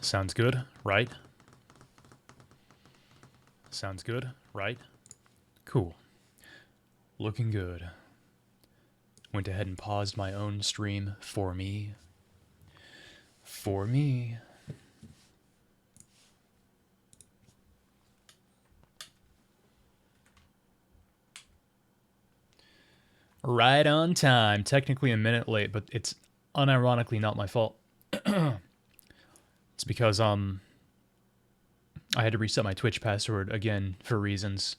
Sounds good, right? Sounds good, right? Cool. Looking good. Went ahead and paused my own stream for me. For me. Right on time. Technically a minute late, but it's unironically not my fault. It's because I had to reset my Twitch password again for reasons.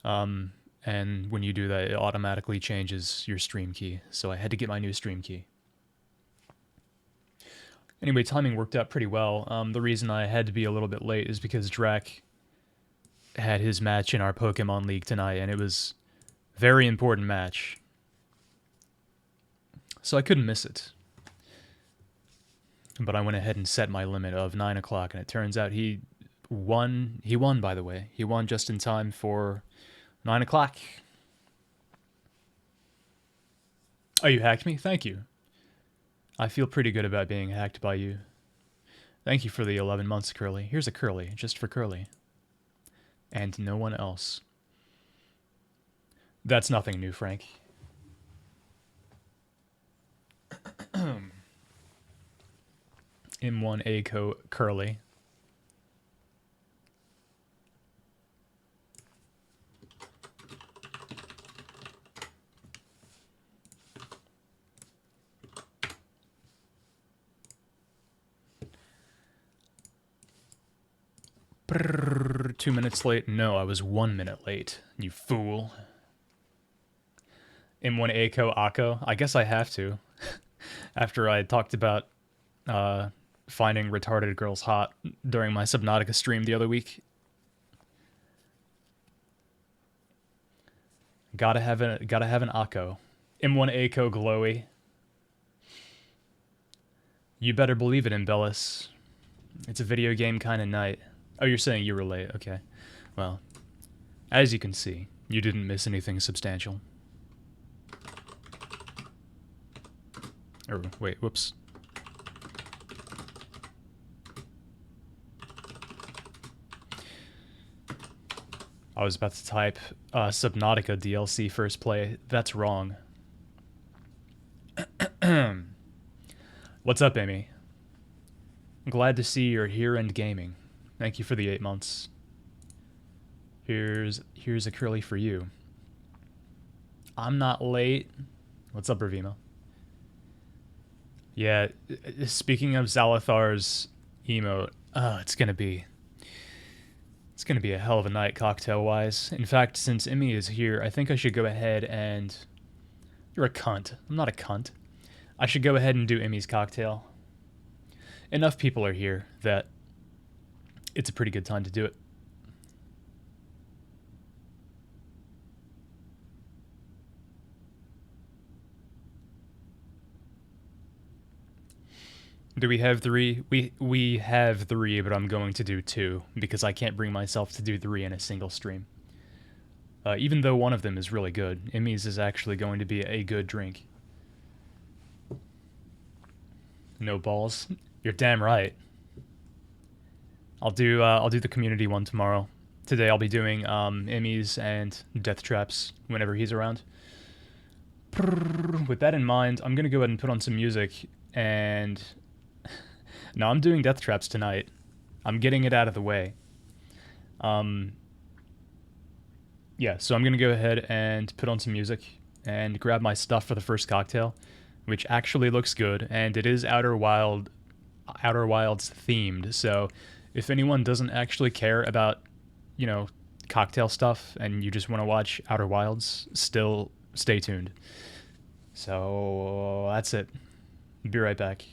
And when you do that, it automatically changes your stream key. So I had to get my new stream key. Anyway, timing worked out pretty well. The reason I had to be a little bit late is because Drac had his match in our Pokemon League tonight, and it was a very important match. So I couldn't miss it. But I went ahead and set my limit of 9 o'clock, and it turns out he won. He won, by the way. He won just in time for 9 o'clock. Oh, you hacked me? Thank you. I feel pretty good about being hacked by you. Thank you for the 11 months, Curly. Here's a Curly, just for Curly. And no one else. That's nothing new, Frank. M1A Curly. Brrr, 2 minutes late? No, I was 1 minute late, you fool. M1A Ako? I guess I have to. After I talked about finding retarded girls hot during my Subnautica stream the other week. Gotta have an Akko. M1 Ako glowy. You better believe it, Embellis. It's a video game kind of night. Oh, you're saying you were late. Okay. Well, as you can see, you didn't miss anything substantial. Or, wait, whoops. I was about to type Subnautica DLC first play. That's wrong. What's up, Amy? I'm glad to see you're here and gaming. Thank you for the 8 months. Here's a Curly for you. I'm not late. What's up, Ravima? Yeah, speaking of Zalathar's emote, it's gonna be a hell of a night cocktail-wise. In fact, since Emmy is here, I think I should go ahead and... You're a cunt. I'm not a cunt. I should go ahead and do Emmy's cocktail. Enough people are here that it's a pretty good time to do it. Do we have 3? We have 3, but I'm going to do 2 because I can't bring myself to do 3 in a single stream. Even though one of them is really good, Emmy's is actually going to be a good drink. No balls? You're damn right. I'll do the community one tomorrow. Today I'll be doing Emmy's and Death Traps whenever he's around. With that in mind, I'm gonna go ahead and put on some music and... No, I'm doing Death Traps tonight. I'm getting it out of the way. Yeah, so I'm going to go ahead and put on some music and grab my stuff for the first cocktail, which actually looks good, and it is Outer Wilds themed, so if anyone doesn't actually care about, you know, cocktail stuff and you just want to watch Outer Wilds, still stay tuned. So that's it. Be right back.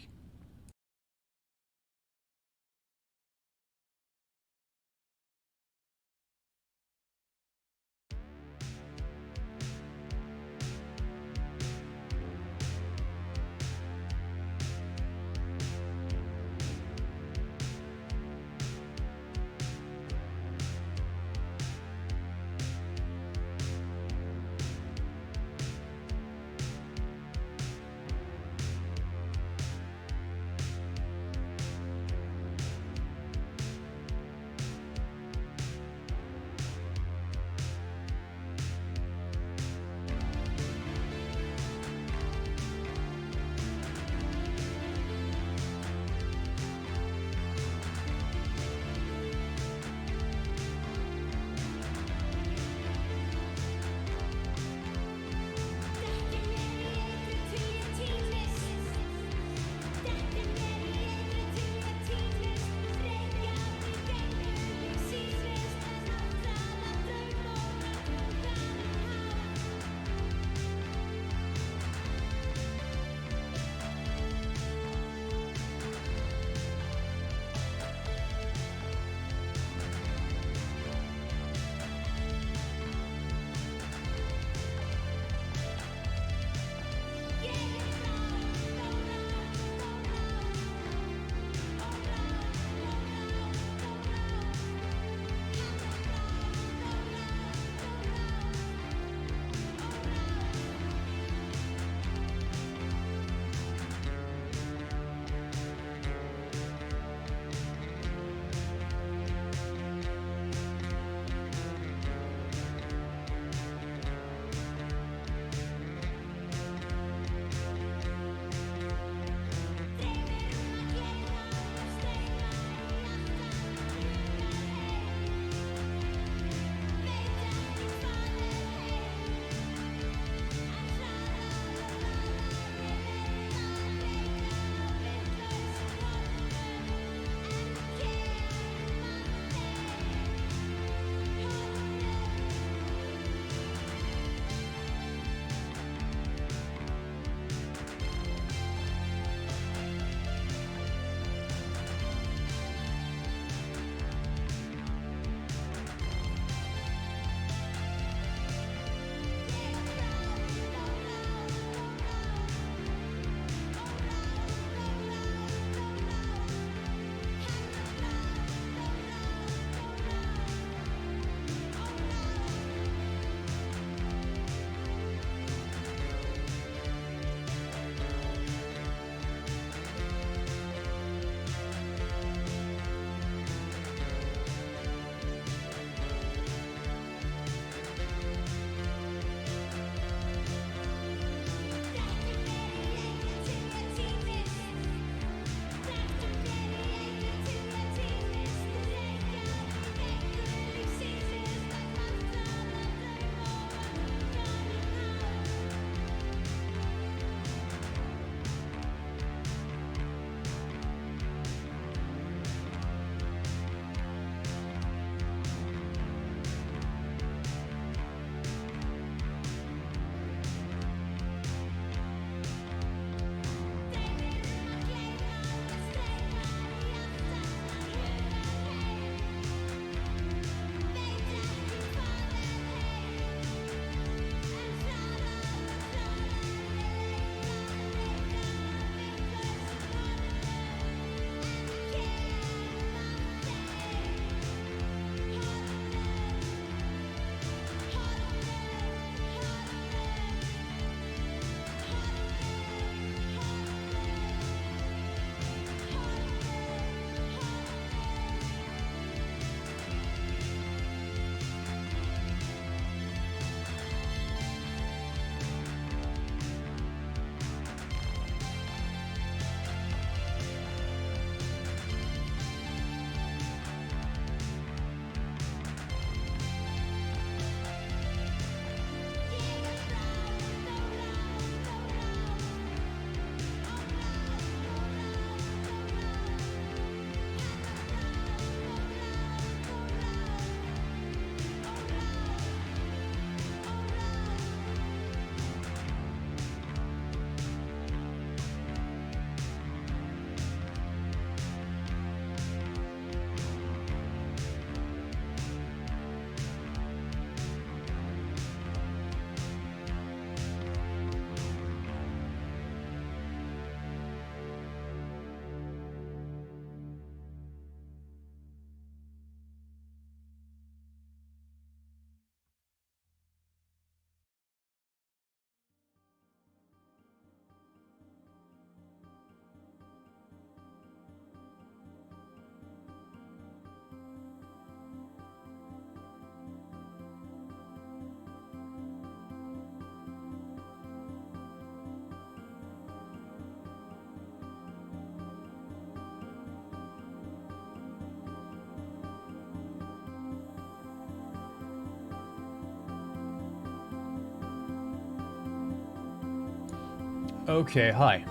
Okay, hi.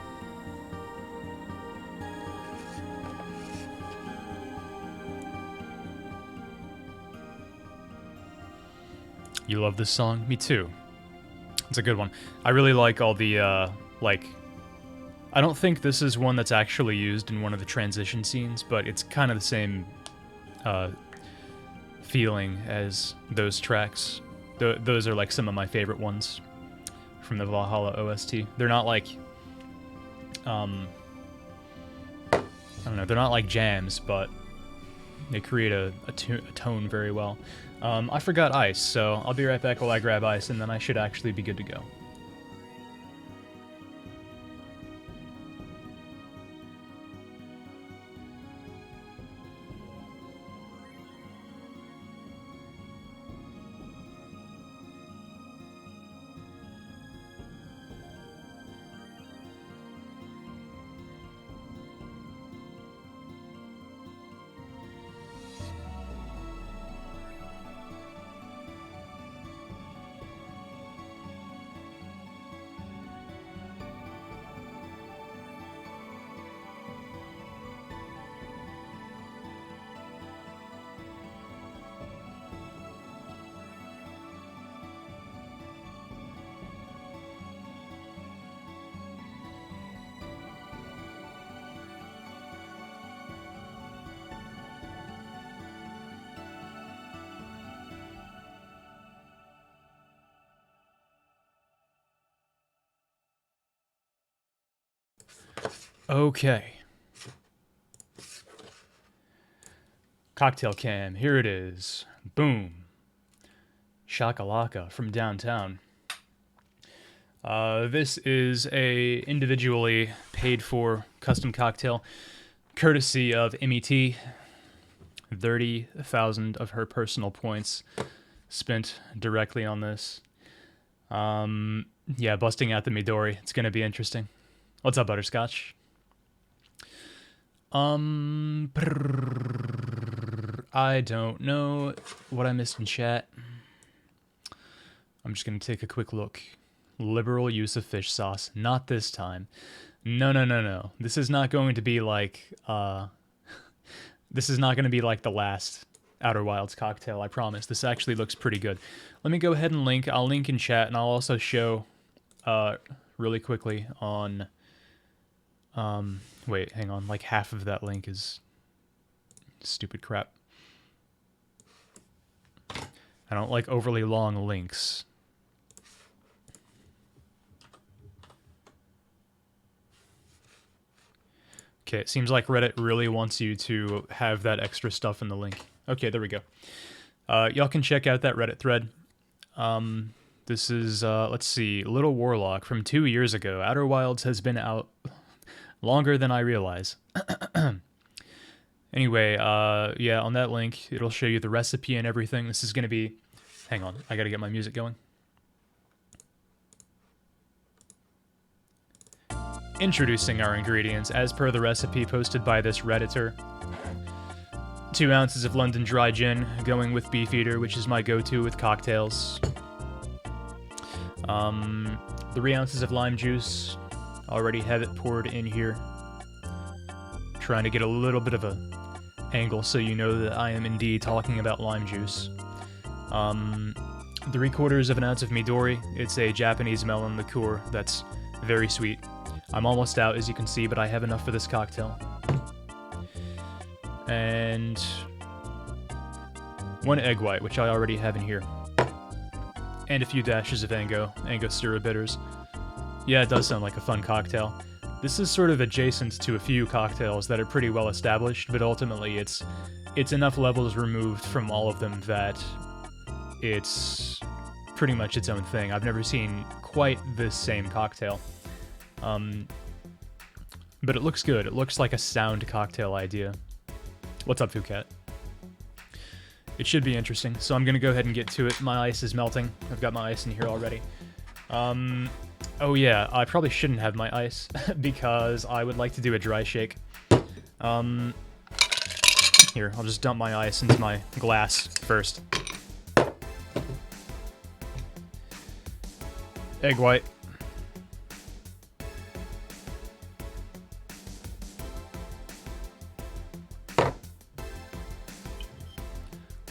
You love this song? Me too. It's a good one. I really like all the, like... I don't think this is one that's actually used in one of the transition scenes, but it's kind of the same, feeling as those tracks. Those are, like, some of my favorite ones from the Valhalla OST. They're not, like... I don't know, they're not like jams, but they create a tone very well. I forgot ice, so I'll be right back while I grab ice, and then I should actually be good to go. Okay. Cocktail cam, here it is. Boom. Shakalaka from downtown. This is a individually paid for custom cocktail, courtesy of MET. 30,000 of her personal points spent directly on this. Yeah, busting out the Midori. It's gonna be interesting. What's up, Butterscotch? I don't know what I missed in chat. I'm just gonna take a quick look. Liberal use of fish sauce. Not this time. No. This is not going to be like, this is not going to be like the last Outer Wilds cocktail, I promise. This actually looks pretty good. Let me go ahead and link. I'll link in chat, and I'll also show, really quickly on, wait, hang on. Like, half of that link is stupid crap. I don't like overly long links. Okay, it seems like Reddit really wants you to have that extra stuff in the link. Okay, there we go. Y'all can check out that Reddit thread. This is, let's see, Little Warlock from 2 years ago. Outer Wilds has been out longer than I realize. Anyway, yeah, on that link, it'll show you the recipe and everything. This is going to be... Hang on, I gotta get my music going. Introducing our ingredients, as per the recipe posted by this Redditor. 2 ounces of London Dry Gin, going with Beefeater, which is my go-to with cocktails. 3 ounces of lime juice, already have it poured in here. Trying to get a little bit of a angle so you know that I am indeed talking about lime juice. 3/4 of an ounce of Midori. It's a Japanese melon liqueur that's very sweet. I'm almost out, as you can see, but I have enough for this cocktail. And 1 egg white, which I already have in here. And a few dashes of Angostura bitters. Yeah, it does sound like a fun cocktail. This is sort of adjacent to a few cocktails that are pretty well established, but ultimately it's enough levels removed from all of them that it's pretty much its own thing. I've never seen quite this same cocktail. But it looks good. It looks like a sound cocktail idea. What's up, Phuket? It should be interesting, so I'm gonna go ahead and get to it. My ice is melting. I've got my ice in here already. Oh yeah, I probably shouldn't have my ice, because I would like to do a dry shake. Here, I'll just dump my ice into my glass first. Egg white.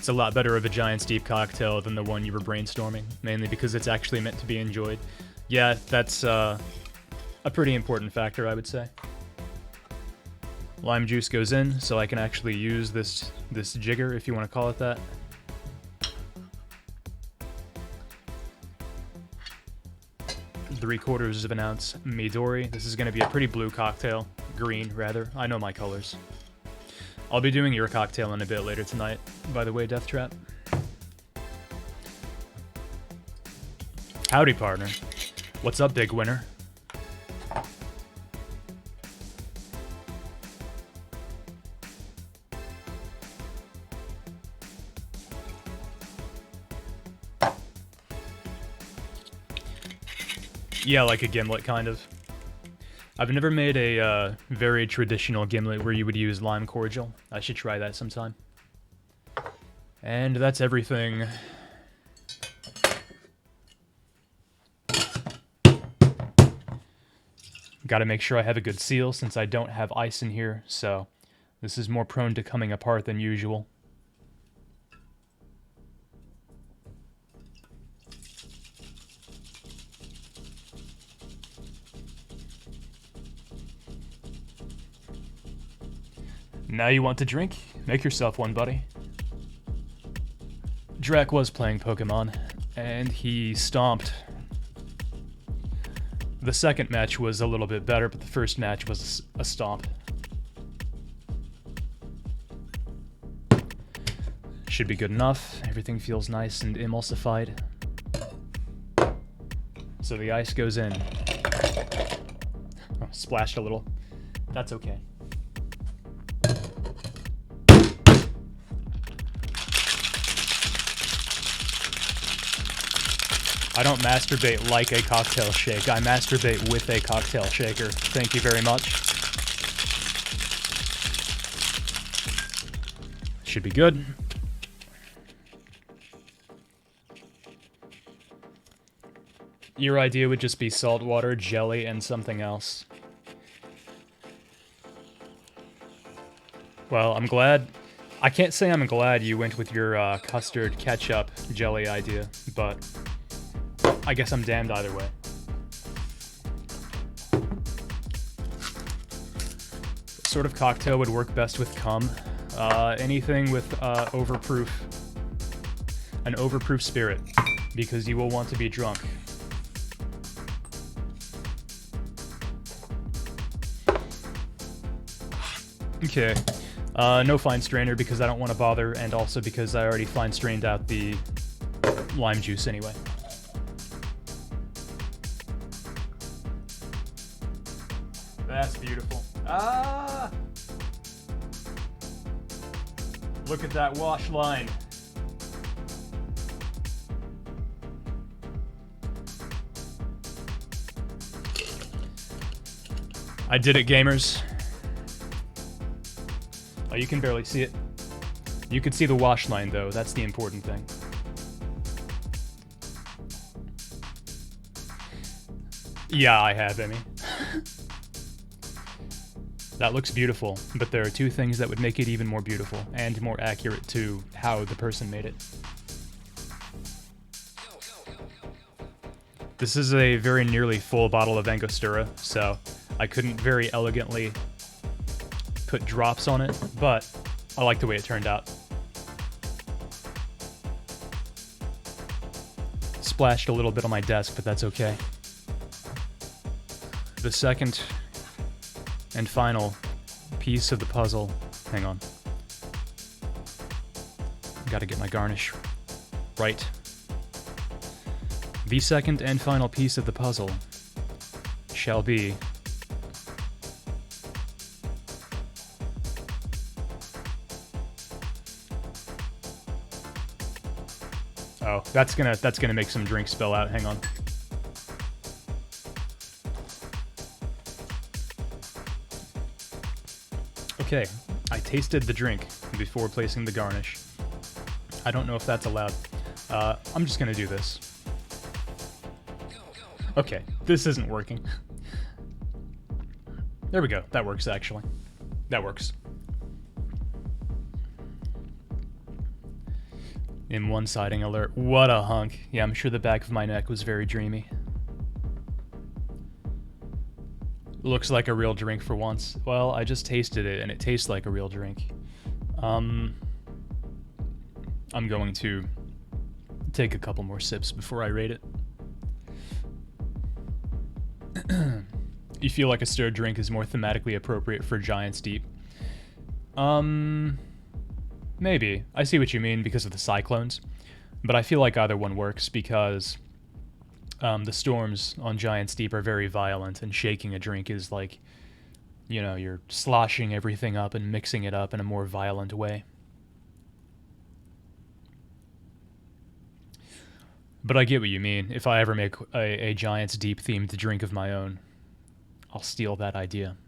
It's a lot better of a Giant's Deep cocktail than the one you were brainstorming, mainly because it's actually meant to be enjoyed. Yeah, that's a pretty important factor, I would say. Lime juice goes in, so I can actually use this jigger, if you want to call it that. Three-quarters of an ounce Midori. This is going to be a pretty blue cocktail. Green, rather. I know my colors. I'll be doing your cocktail in a bit later tonight, by the way, Death Trap. Howdy, partner. What's up, big winner? Yeah, like a gimlet, kind of. I've never made a very traditional gimlet where you would use lime cordial. I should try that sometime. And that's everything. Gotta make sure I have a good seal since I don't have ice in here, so this is more prone to coming apart than usual. Now you want to drink? Make yourself one, buddy. Drac was playing Pokemon, and he stomped. The second match was a little bit better, but the first match was a stomp. Should be good enough. Everything feels nice and emulsified. So the ice goes in. Oh, splashed a little. That's okay. I don't masturbate like a cocktail shake. I masturbate with a cocktail shaker. Thank you very much. Should be good. Your idea would just be salt water, jelly, and something else. Well, I'm glad... I can't say I'm glad you went with your custard ketchup jelly idea, but... I guess I'm damned either way. What sort of cocktail would work best with cum? Anything with overproof. An overproof spirit, because you will want to be drunk. Okay. No fine strainer because I don't want to bother, and also because I already fine strained out the lime juice anyway. That's beautiful. Ah! Look at that wash line. I did it, gamers. Oh, you can barely see it. You can see the wash line, though. That's the important thing. Yeah, I have, Emmy. That looks beautiful, but there are two things that would make it even more beautiful, and more accurate to how the person made it. This is a very nearly full bottle of Angostura, so I couldn't very elegantly put drops on it, but I like the way it turned out. Splashed a little bit on my desk, but that's okay. The second and final piece of the puzzle. Hang on. Gotta get my garnish right. The second and final piece of the puzzle shall be oh, that's gonna make some drink spill out. Hang on. Okay, I tasted the drink before placing the garnish. I don't know if that's allowed. I'm just gonna do this. Okay, this isn't working. There we go. That works, actually. That works. In one sighting alert. What a hunk. Yeah, I'm sure the back of my neck was very dreamy. Looks like a real drink for once. Well, I just tasted it, and it tastes like a real drink. I'm going to take a couple more sips before I rate it. You feel like a stirred drink is more thematically appropriate for Giant's Deep? Maybe. I see what you mean because of the cyclones. But I feel like either one works because the storms on Giant's Deep are very violent, and shaking a drink is like, you know, you're sloshing everything up and mixing it up in a more violent way. But I get what you mean. If I ever make a Giant's Deep themed drink of my own, I'll steal that idea.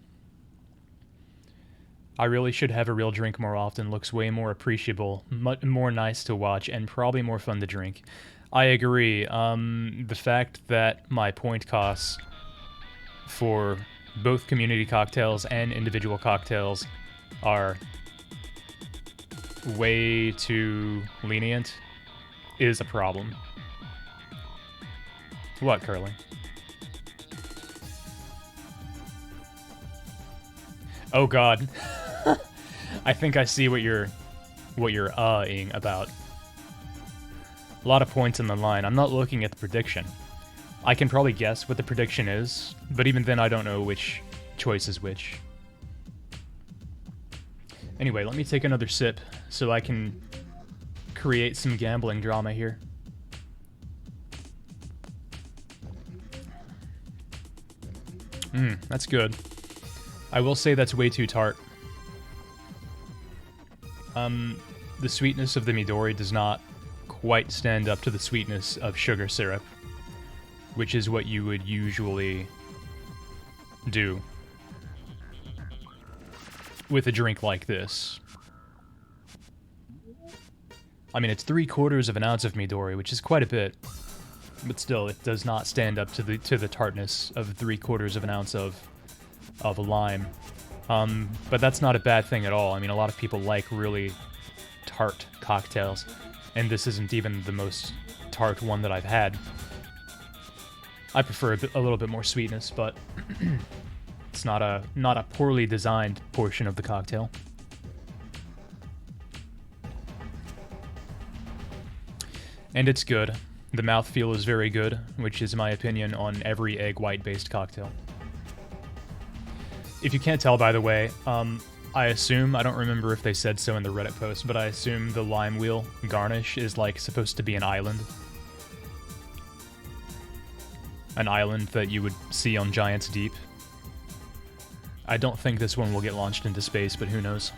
I really should have a real drink more often. Looks way more appreciable, much more nice to watch, and probably more fun to drink. I agree. The fact that my point costs for both community cocktails and individual cocktails are way too lenient is a problem. What, Curly? Oh god. I think I see what you're ing about. A lot of points in the line. I'm not looking at the prediction. I can probably guess what the prediction is, but even then I don't know which choice is which. Anyway, let me take another sip so I can create some gambling drama here. That's good. I will say that's way too tart. The sweetness of the Midori does not quite stand up to the sweetness of sugar syrup, which is what you would usually do with a drink like this. I mean, it's 3/4 of an ounce of Midori, which is quite a bit, but still, it does not stand up to the tartness of 3/4 of an ounce of lime. But that's not a bad thing at all. I mean, a lot of people like really tart cocktails, and this isn't even the most tart one that I've had. I prefer a little bit more sweetness, but it's not a poorly designed portion of the cocktail. And it's good. The mouthfeel is very good, which is my opinion on every egg white-based cocktail. If you can't tell, by the way, I assume, I don't remember if they said so in the Reddit post, but I assume the lime wheel garnish is like supposed to be an island. An island that you would see on Giant's Deep. I don't think this one will get launched into space, but who knows.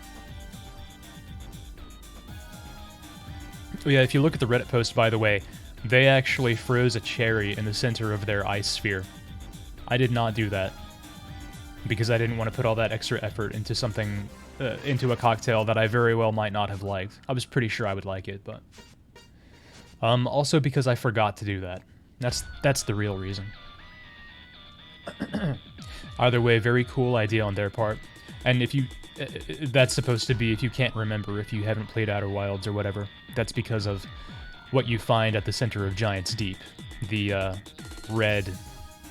Oh yeah, if you look at the Reddit post, by the way, they actually froze a cherry in the center of their ice sphere. I did not do that, because I didn't want to put all that extra effort into something, into a cocktail that I very well might not have liked. I was pretty sure I would like it, but... also because I forgot to do that. That's the real reason. Either way, very cool idea on their part. And if you... that's supposed to be if you can't remember, if you haven't played Outer Wilds or whatever. That's because of what you find at the center of Giant's Deep. The, red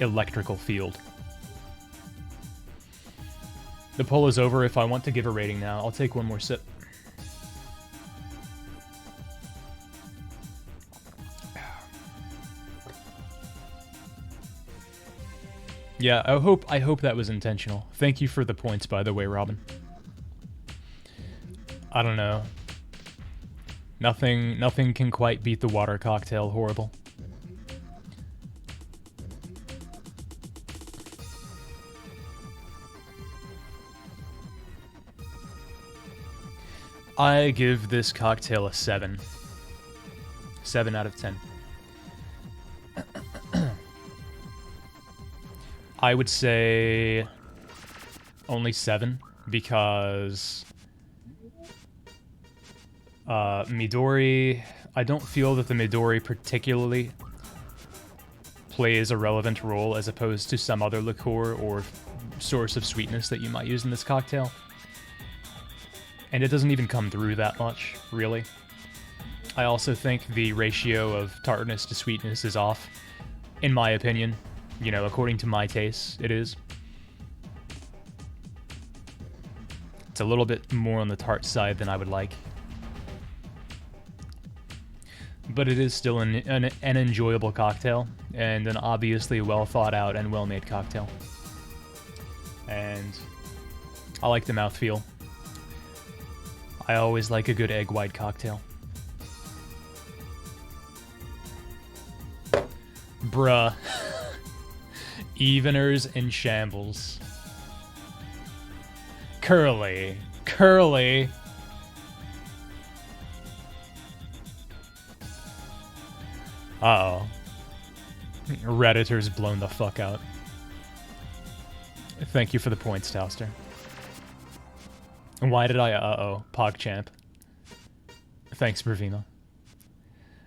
electrical field. The poll is over. If I want to give a rating now, I'll take one more sip. Yeah, I hope that was intentional. Thank you for the points, by the way, Robin. I don't know. Nothing can quite beat the water cocktail horrible. I give this cocktail a 7. 7 out of 10. I would say only 7 because Midori, I don't feel that the Midori particularly plays a relevant role as opposed to some other liqueur or source of sweetness that you might use in this cocktail. And it doesn't even come through that much, really. I also think the ratio of tartness to sweetness is off, in my opinion. You know, according to my taste, it is. It's a little bit more on the tart side than I would like. But it is still an enjoyable cocktail, and an obviously well thought out and well made cocktail. And I like the mouthfeel. I always like a good egg white cocktail. Bruh. Eveners in shambles. Curly. Curly. Uh-oh. Redditor's blown the fuck out. Thank you for the points, Towster. Why did I uh-oh? PogChamp. Thanks, Bravima.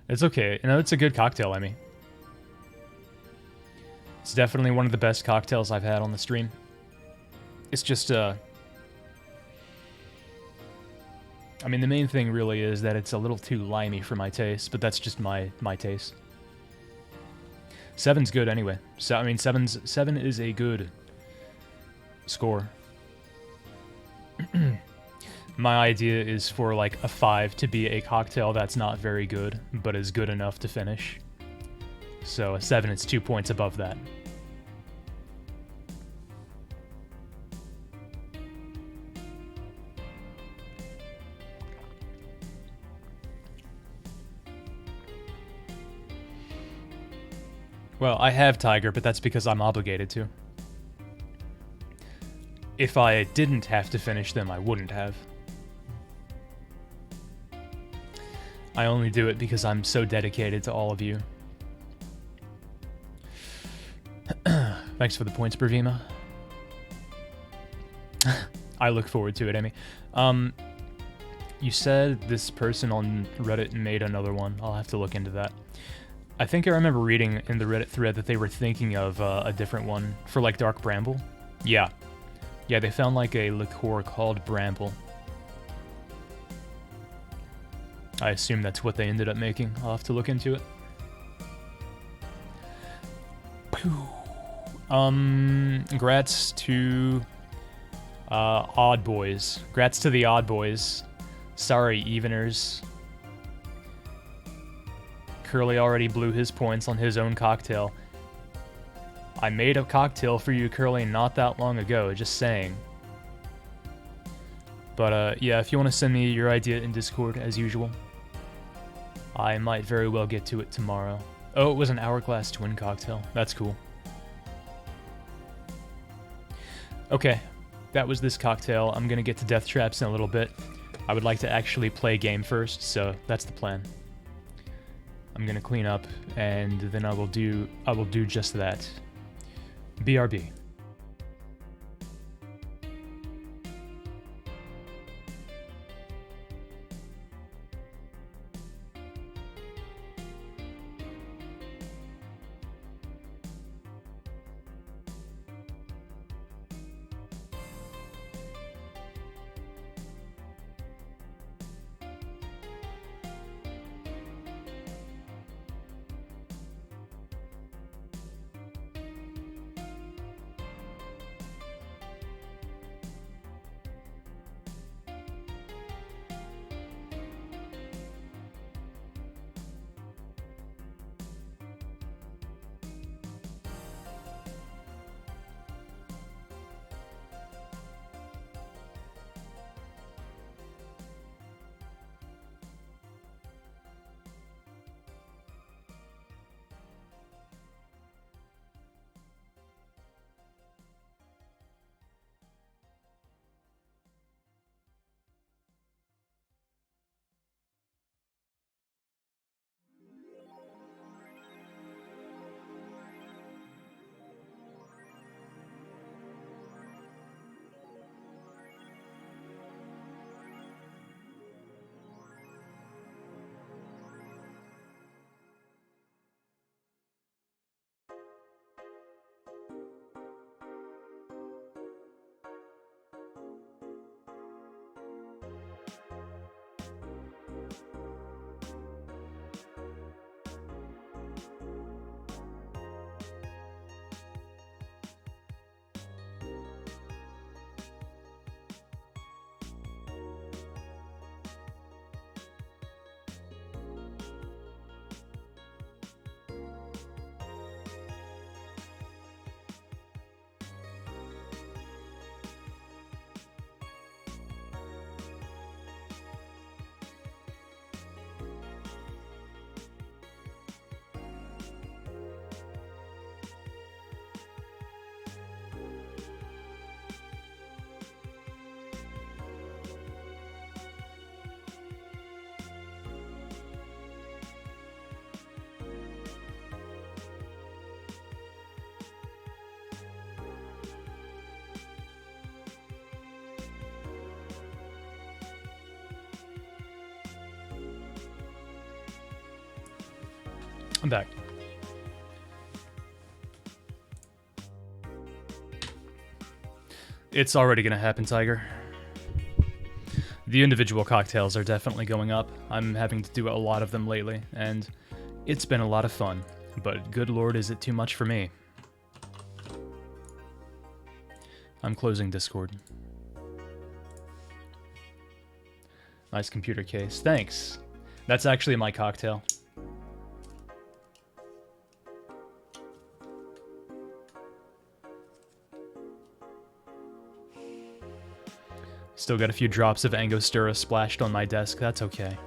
It's okay. You know, it's a good cocktail, Emmy. It's definitely one of the best cocktails I've had on the stream. It's just, I mean, the main thing really is that it's a little too limey for my taste, but that's just my taste. 7's good anyway. So I mean, 7 is a good score. My idea is for like a 5 to be a cocktail that's not very good, but is good enough to finish. So a 7 is 2 points above that. Well, I have Tiger, but that's because I'm obligated to. If I didn't have to finish them, I wouldn't have. I only do it because I'm so dedicated to all of you. Thanks for the points, Bravima. I look forward to it, Emmy. You said this person on Reddit made another one. I'll have to look into that. I think I remember reading in the Reddit thread that they were thinking of a different one for like Dark Bramble. Yeah. Yeah, they found like a liqueur called Bramble. I assume that's what they ended up making. I'll have to look into it. Grats to Odd Boys. Grats to the Odd Boys. Sorry, Eveners. Curly already blew his points on his own cocktail. I made a cocktail for you, Curly, not that long ago, just saying. But, yeah, if you want to send me your idea in Discord, as usual, I might very well get to it tomorrow. Oh, it was an Hourglass Twin cocktail. That's cool. Okay, that was this cocktail. I'm gonna get to Death Traps in a little bit. I would like to actually play a game first, so that's the plan. I'm gonna clean up, and then I will do just that. BRB. I'm back. It's already gonna happen, Tiger. The individual cocktails are definitely going up. I'm having to do a lot of them lately, and it's been a lot of fun. But good lord, is it too much for me? I'm closing Discord. Nice computer case. Thanks. That's actually my cocktail. Still got a few drops of Angostura splashed on my desk. That's okay.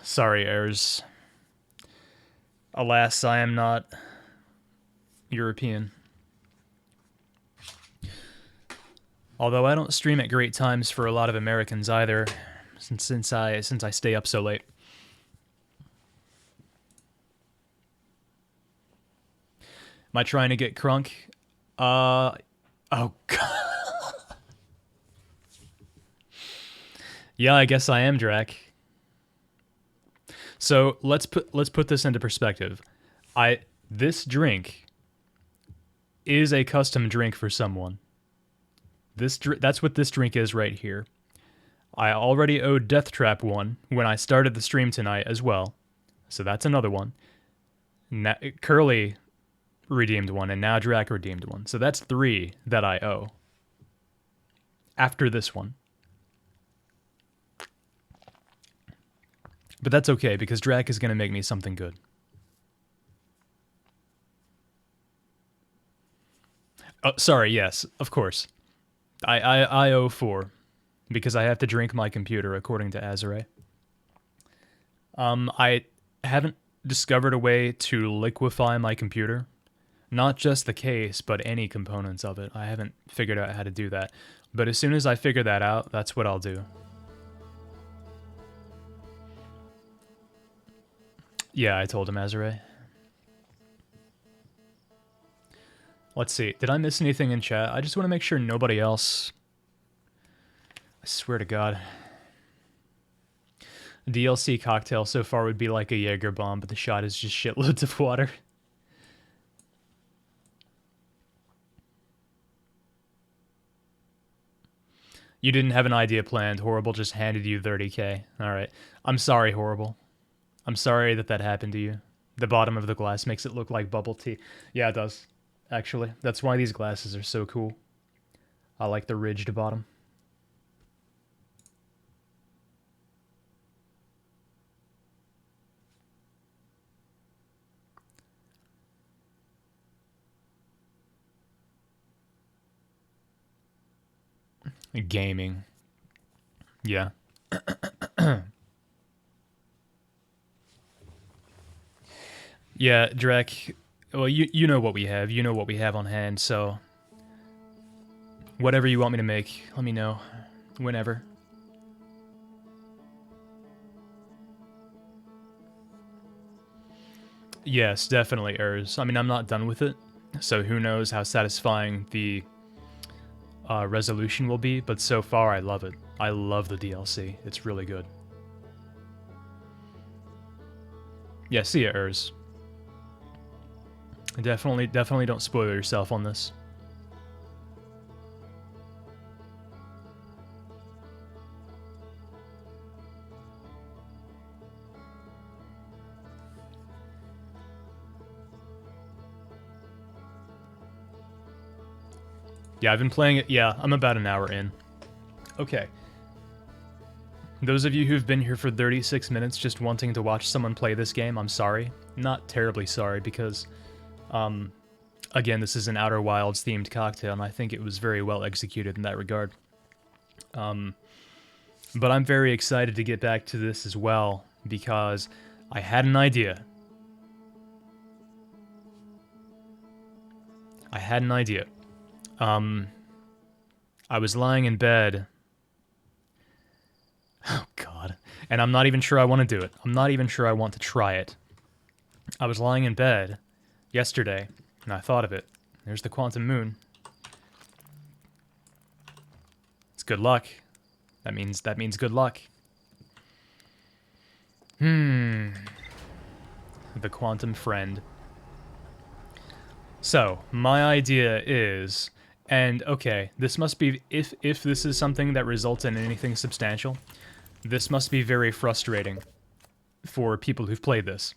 Sorry, heirs. Alas, I am not European. Although I don't stream at great times for a lot of Americans either, since I stay up so late. Am I trying to get crunk? Oh god. Yeah, I guess I am, Drac. So let's put this into perspective. This drink is a custom drink for someone. That's what this drink is right here. I already owed Death Trap one when I started the stream tonight as well, so that's another one. Curly redeemed one, and now Drac redeemed one, so that's 3 that I owe. After this one. But that's okay, because Drac is going to make me something good. Oh, sorry, yes, of course. I owe 4, because I have to drink my computer, according to Azure. I haven't discovered a way to liquefy my computer. Not just the case, but any components of it. I haven't figured out how to do that. But as soon as I figure that out, that's what I'll do. Yeah, I told him, Azure. Let's see. Did I miss anything in chat? I just want to make sure nobody else... I swear to God. DLC cocktail so far would be like a Jaeger bomb, but the shot is just shitloads of water. You didn't have an idea planned. Horrible just handed you 30k. Alright. I'm sorry, Horrible. I'm sorry that happened to you. The bottom of the glass makes it look like bubble tea. Yeah, it does. Actually. That's why these glasses are so cool. I like the ridged bottom. Gaming. Yeah. Yeah, Drek. Well, you know what we have. You know what we have on hand, so... Whatever you want me to make, let me know. Whenever. Yes, definitely, Urs. I mean, I'm not done with it, so who knows how satisfying the resolution will be, but so far I love it. I love the DLC. It's really good. Yeah, see ya, Urs. Definitely don't spoil yourself on this. Yeah, I've been playing it. Yeah, I'm about an hour in. Okay. Those of you who've been here for 36 minutes just wanting to watch someone play this game, I'm sorry. Not terribly sorry, because, again, this is an Outer Wilds themed cocktail, and I think it was very well executed in that regard. But I'm very excited to get back to this as well, because I had an idea. I was lying in bed. Oh, God. And I'm not even sure I want to do it. I'm not even sure I want to try it. I was lying in bed yesterday, and I thought of it. There's the quantum moon. It's good luck. That means good luck. The quantum friend. So, my idea is, and okay, this must be, if this is something that results in anything substantial, this must be very frustrating for people who've played this.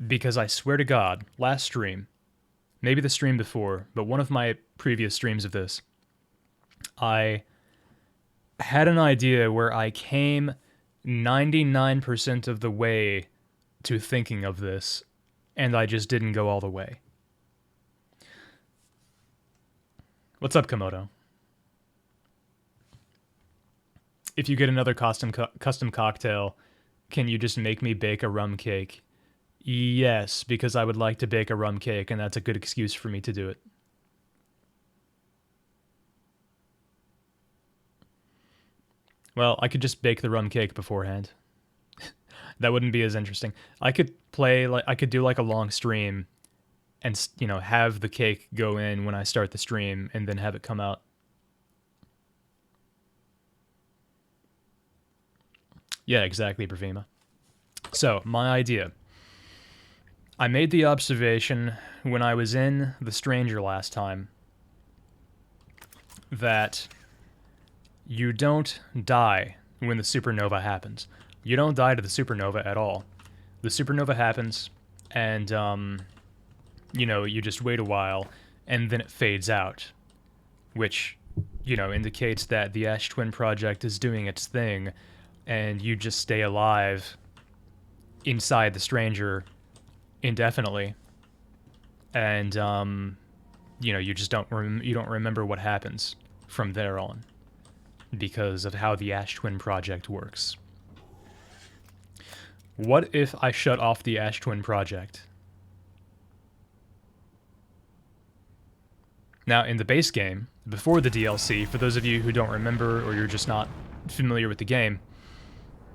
Because I swear to God, last stream, maybe the stream before, but one of my previous streams of this, I had an idea where I came 99% of the way to thinking of this, and I just didn't go all the way. What's up, Komodo? If you get another custom cocktail, can you just make me bake a rum cake? Yes, because I would like to bake a rum cake, and that's a good excuse for me to do it. Well, I could just bake the rum cake beforehand. That wouldn't be as interesting. I could do like a long stream and, you know, have the cake go in when I start the stream and then have it come out. Yeah, exactly, Bravima. So, my idea. I made the observation when I was in The Stranger last time that you don't die when the supernova happens. You don't die to the supernova at all. The supernova happens, and, you know, you just wait a while, and then it fades out, which, you know, indicates that the Ash Twin Project is doing its thing, and you just stay alive inside the Stranger indefinitely, and, you know, you just don't remember what happens from there on, because of how the Ash Twin Project works. What if I shut off the Ash Twin Project? Now, in the base game, before the DLC, for those of you who don't remember or you're just not familiar with the game,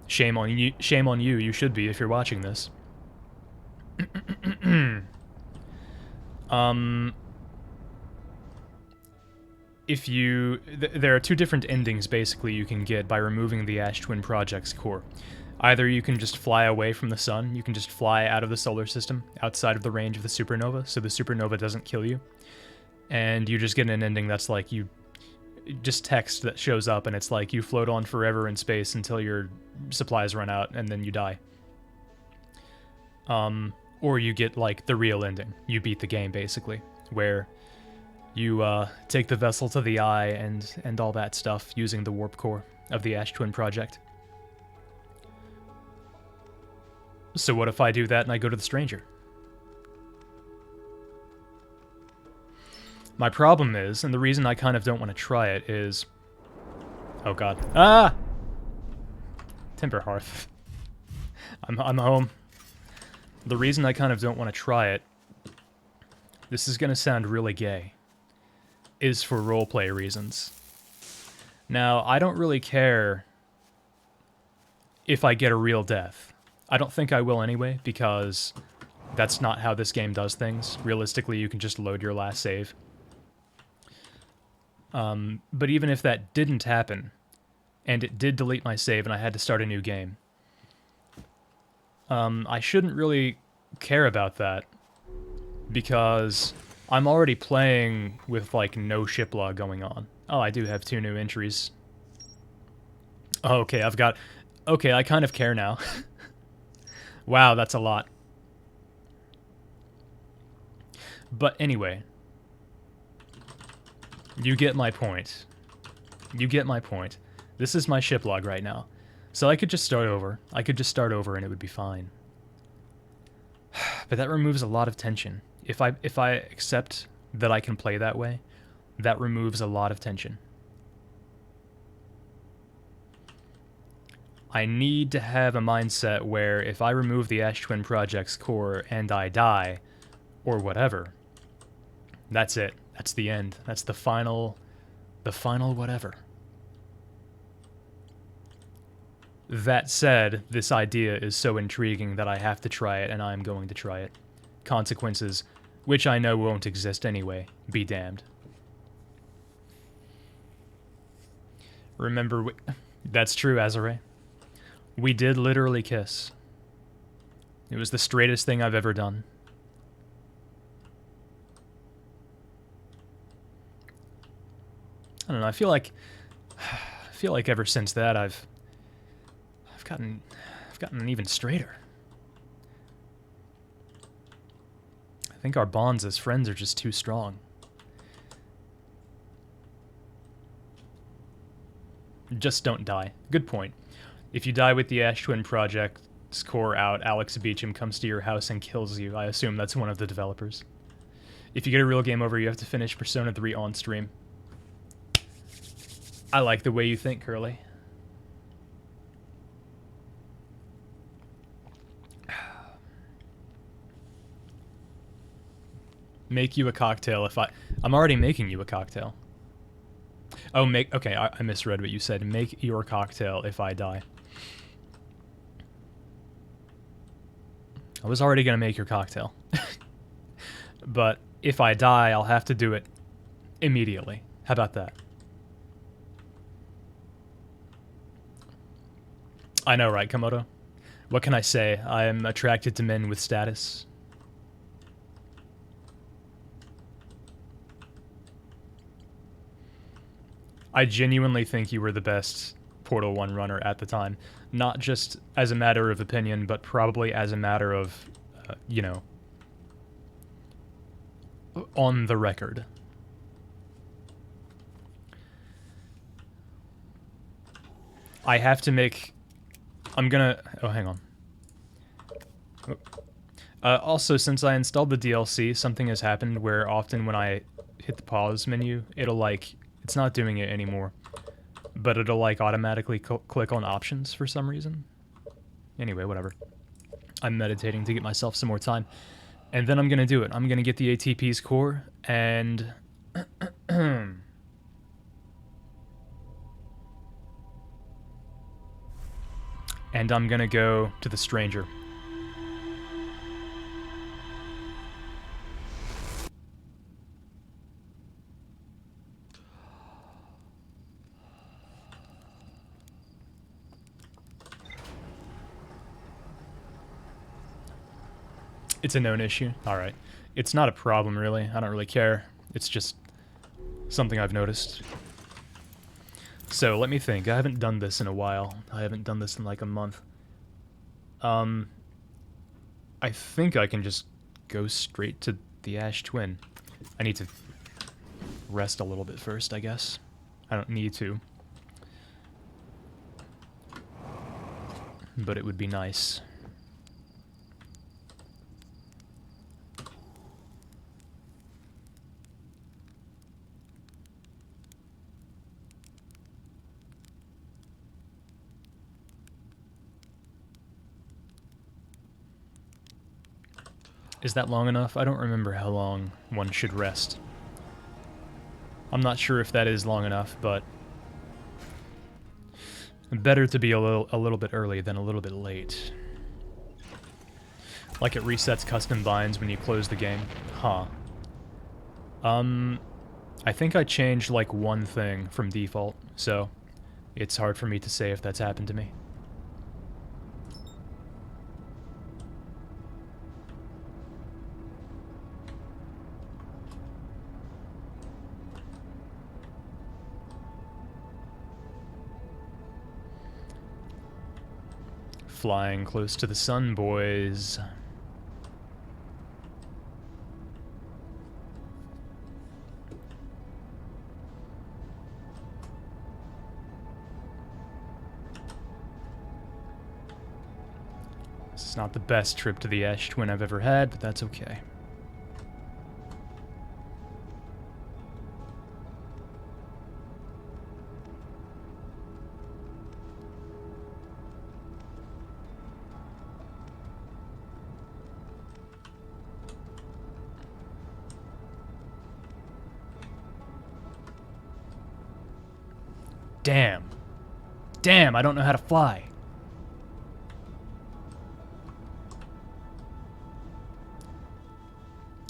shame on you, you should be if you're watching this. There are two different endings basically you can get by removing the Ash Twin Project's core. Either you can just fly away from the sun, you can just fly out of the solar system, outside of the range of the supernova, so the supernova doesn't kill you. And you just get an ending that's like just text that shows up, and it's like you float on forever in space until your supplies run out, and then you die. Or you get like the real ending. You beat the game basically, where you take the vessel to the eye and all that stuff using the warp core of the Ash Twin Project. So what if I do that and I go to the Stranger? My problem is, and the reason I kind of don't want to try it is... Oh god. Ah! Timber Hearth. I'm home. The reason I kind of don't want to try it, this is going to sound really gay, is for roleplay reasons. Now, I don't really care if I get a real death. I don't think I will anyway, because that's not how this game does things. Realistically, you can just load your last save. But even if that didn't happen, and it did delete my save and I had to start a new game, I shouldn't really care about that, because I'm already playing with, like, no ship log going on. Oh, I do have 2 new entries. Oh, okay, okay, I kind of care now. Wow, that's a lot. But anyway, you get my point. You get my point. This is my ship log right now. So I could just start over. I could just start over and it would be fine. But that removes a lot of tension. If I accept that I can play that way, that removes a lot of tension. I need to have a mindset where if I remove the Ash Twin Project's core and I die, or whatever, that's it. That's the end. That's the final whatever. That said, this idea is so intriguing that I have to try it, and I'm going to try it. Consequences, which I know won't exist anyway, be damned. Remember, that's true, Azure. We did literally kiss. It was the straightest thing I've ever done. I don't know, I feel like ever since that I've gotten even straighter. I think our bonds as friends are just too strong. Just don't die. Good point. If you die with the Ash Twin Project's core out, Alex Beecham comes to your house and kills you. I assume that's one of the developers. If you get a real game over, you have to finish Persona 3 on stream. I like the way you think, Curly. Make you a cocktail if I'm already making you a cocktail. Oh, okay, I misread what you said. Make your cocktail if I die. I was already gonna make your cocktail. But if I die, I'll have to do it immediately. How about that? I know, right, Komodo? What can I say? I am attracted to men with status. I genuinely think you were the best Portal 1 runner at the time. Not just as a matter of opinion, but probably as a matter of, you know, on the record. I have to make... I'm gonna... Oh, hang on. Also, since I installed the DLC, something has happened where often when I hit the pause menu, it'll like... It's not doing it anymore. But it'll like automatically click on options for some reason. Anyway, whatever. I'm meditating to get myself some more time. And then I'm gonna do it. I'm gonna get the ATP's core, and... and I'm gonna go to the stranger. It's a known issue? Alright. It's not a problem, really. I don't really care. It's just something I've noticed. So, let me think. I haven't done this in a while. I haven't done this in like a month. I think I can just go straight to the Ash Twin. I need to rest a little bit first, I guess. I don't need to. But it would be nice. Is that long enough? I don't remember how long one should rest. I'm not sure if that is long enough, but better to be a little bit early than a little bit late. Like it resets custom binds when you close the game. Huh. I think I changed like one thing from default, so it's hard for me to say if that's happened to me. Flying close to the sun, boys. This is not the best trip to the Ash Twin I've ever had, but that's okay. Damn. Damn, I don't know how to fly.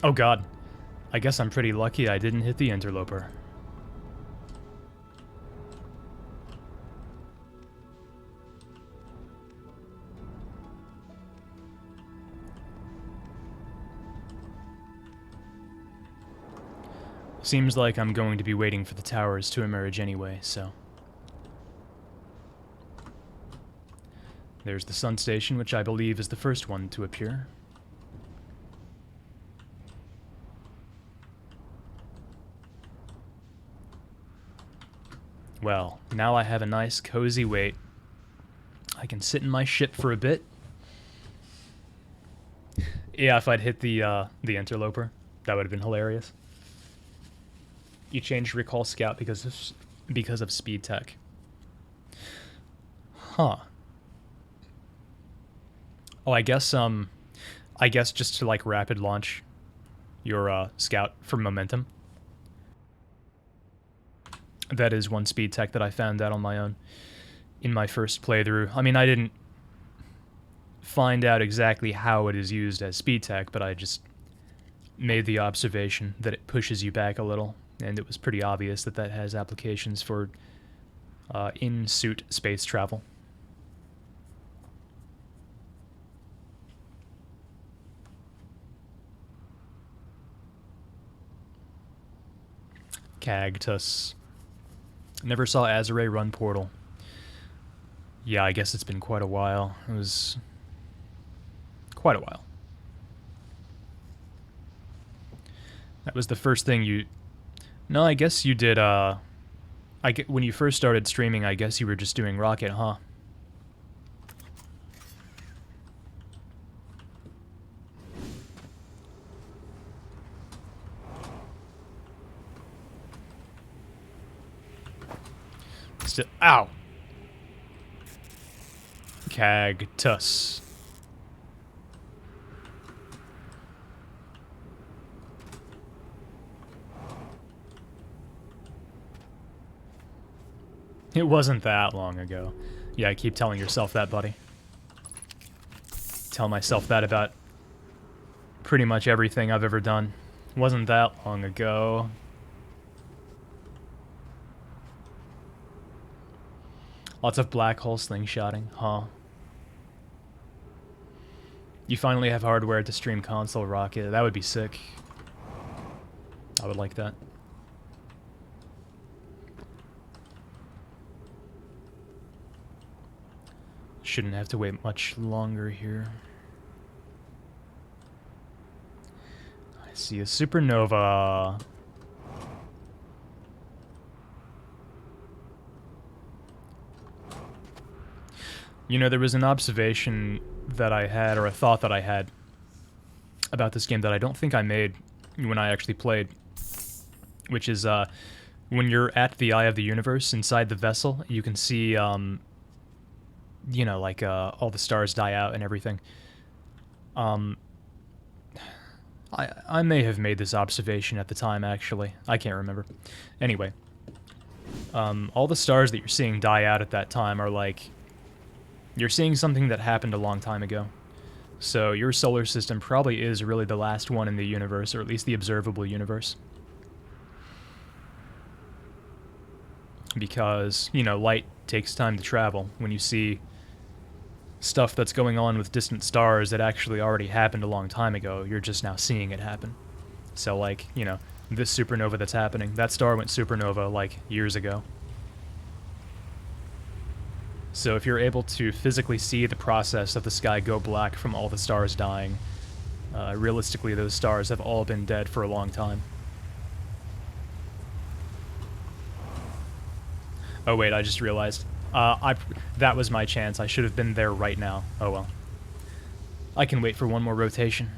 Oh god. I guess I'm pretty lucky I didn't hit the interloper. Seems like I'm going to be waiting for the towers to emerge anyway, so... There's the sun station, which I believe is the first one to appear. Well, now I have a nice, cozy wait. I can sit in my ship for a bit. Yeah, if I'd hit the interloper, that would have been hilarious. You changed Recall Scout because of speed tech. Huh. Oh, I guess just to like rapid launch your scout for momentum. That is one speed tech that I found out on my own in my first playthrough. I mean, I didn't find out exactly how it is used as speed tech, but I just made the observation that it pushes you back a little, and it was pretty obvious that that has applications for in-suit space travel. Cactus. Never saw Azure run Portal. Yeah, I guess it's been quite a while. It was quite a while. That was the first thing you... No, I guess you did, when you first started streaming, I guess you were just doing Rocket, huh? Still... Ow! Cactus. It wasn't that long ago. Yeah, keep telling yourself that, buddy. Tell myself that about pretty much everything I've ever done. Wasn't that long ago. Lots of black hole slingshotting, huh? You finally have hardware to stream console Rocket. That would be sick. I would like that. Shouldn't have to wait much longer here. I see a supernova. You know, there was an observation that I had, or a thought that I had, about this game that I don't think I made when I actually played, which is, when you're at the eye of the universe, inside the vessel, you can see, you know, like, all the stars die out and everything. I may have made this observation at the time, actually. I can't remember. Anyway, all the stars that you're seeing die out at that time are like... You're seeing something that happened a long time ago. So your solar system probably is really the last one in the universe, or at least the observable universe. Because, you know, light takes time to travel. When you see stuff that's going on with distant stars that actually already happened a long time ago, you're just now seeing it happen. So, like, you know, this supernova that's happening, that star went supernova, like, years ago. So if you're able to physically see the process of the sky go black from all the stars dying, realistically those stars have all been dead for a long time. Oh wait, I just realized. That was my chance. I should have been there right now. Oh well. I can wait for one more rotation.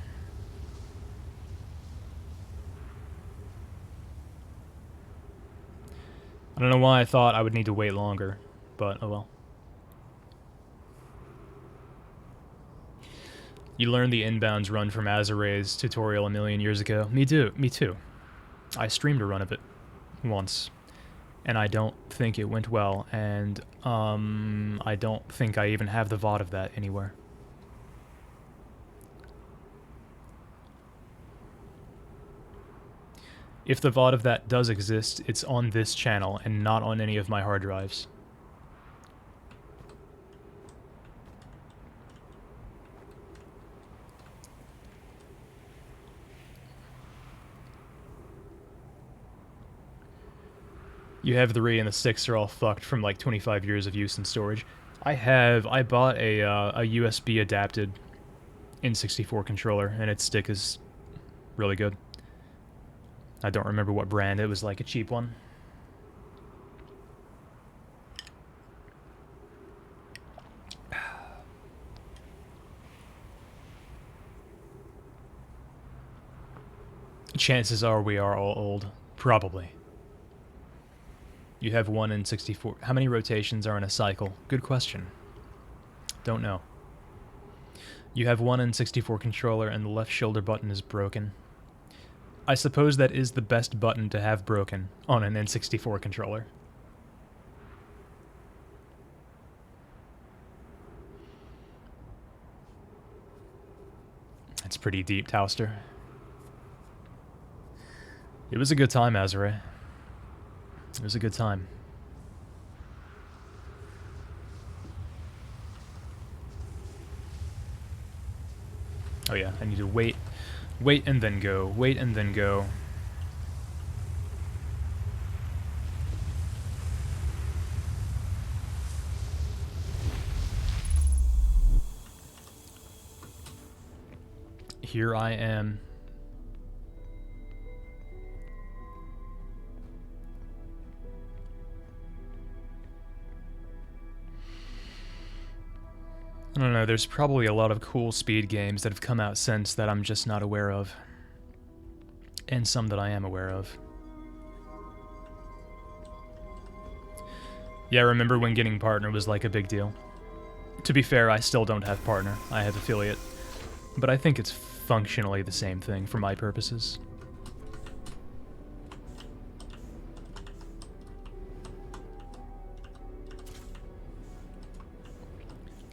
I don't know why I thought I would need to wait longer, but oh well. You learned the inbounds run from Azure's tutorial a million years ago. Me too. I streamed a run of it once, and I don't think it went well, and I don't think I even have the VOD of that anywhere. If the VOD of that does exist, it's on this channel and not on any of my hard drives. You have the RE and the sticks are all fucked from like 25 years of use in storage. I bought a USB adapted N64 controller, and its stick is really good. I don't remember what brand, it was like a cheap one. Chances are we are all old. Probably. You have one N64. How many rotations are in a cycle? Good question. Don't know. You have one N64 controller and the left shoulder button is broken. I suppose that is the best button to have broken on an N64 controller. That's pretty deep, Towster. It was a good time, Azure. It was a good time. Oh yeah, I need to wait and then go, wait and then go. Here I am. I don't know, there's probably a lot of cool speed games that have come out since that I'm just not aware of. And some that I am aware of. Yeah, I remember when getting Partner was like a big deal. To be fair, I still don't have Partner. I have Affiliate. But I think it's functionally the same thing for my purposes.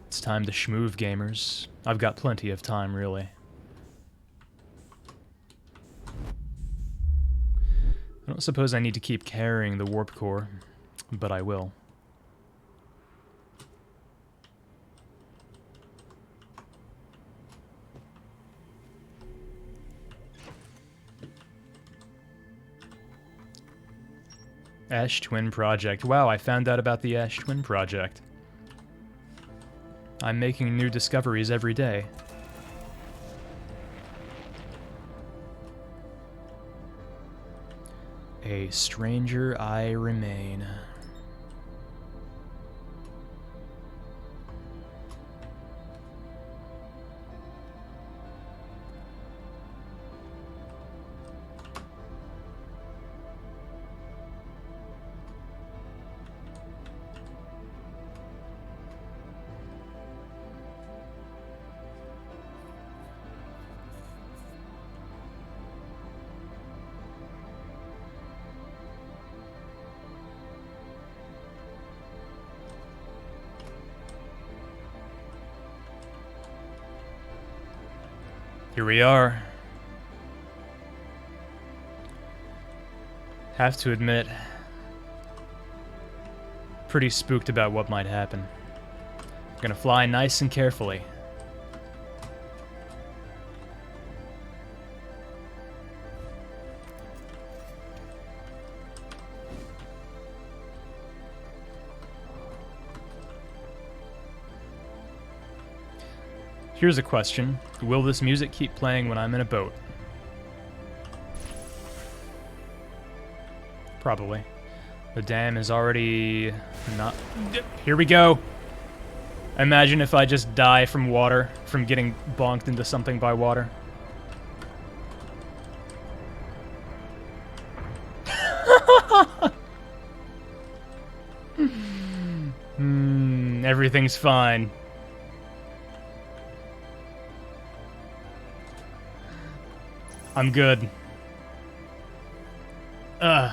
It's time to schmoove, gamers. I've got plenty of time, really. I don't suppose I need to keep carrying the warp core, but I will. Ash Twin Project. Wow, I found out about the Ash Twin Project. I'm making new discoveries every day. A stranger I remain. Here we are. Have to admit, pretty spooked about what might happen. Gonna fly nice and carefully. Here's a question. Will this music keep playing when I'm in a boat? Probably. The dam is already not... Here we go! Imagine if I just die from water, from getting bonked into something by water. Everything's fine. I'm good. Ugh.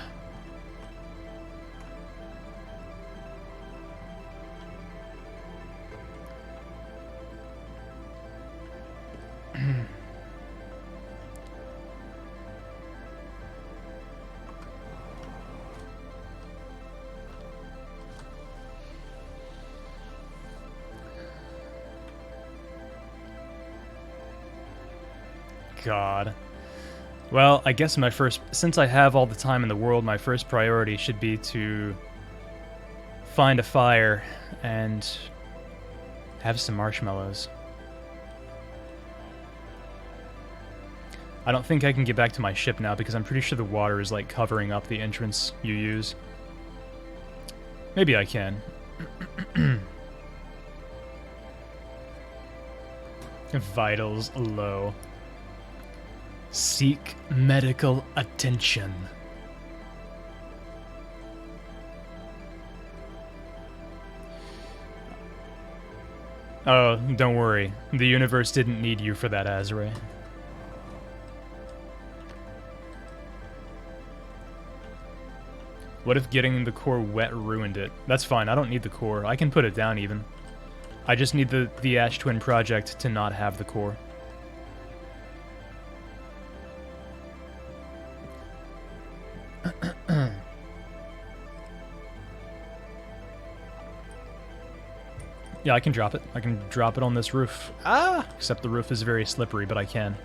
God. Well, I guess since I have all the time in the world, my first priority should be to find a fire and have some marshmallows. I don't think I can get back to my ship now because I'm pretty sure the water is like covering up the entrance you use. Maybe I can. Vitals low. Seek medical attention. Oh, don't worry. The universe didn't need you for that, Azrae. What if getting the core wet ruined it? That's fine, I don't need the core. I can put it down even. I just need the Ash Twin project to not have the core. Yeah, I can drop it. I can drop it on this roof. Ah! Except the roof is very slippery, but I can.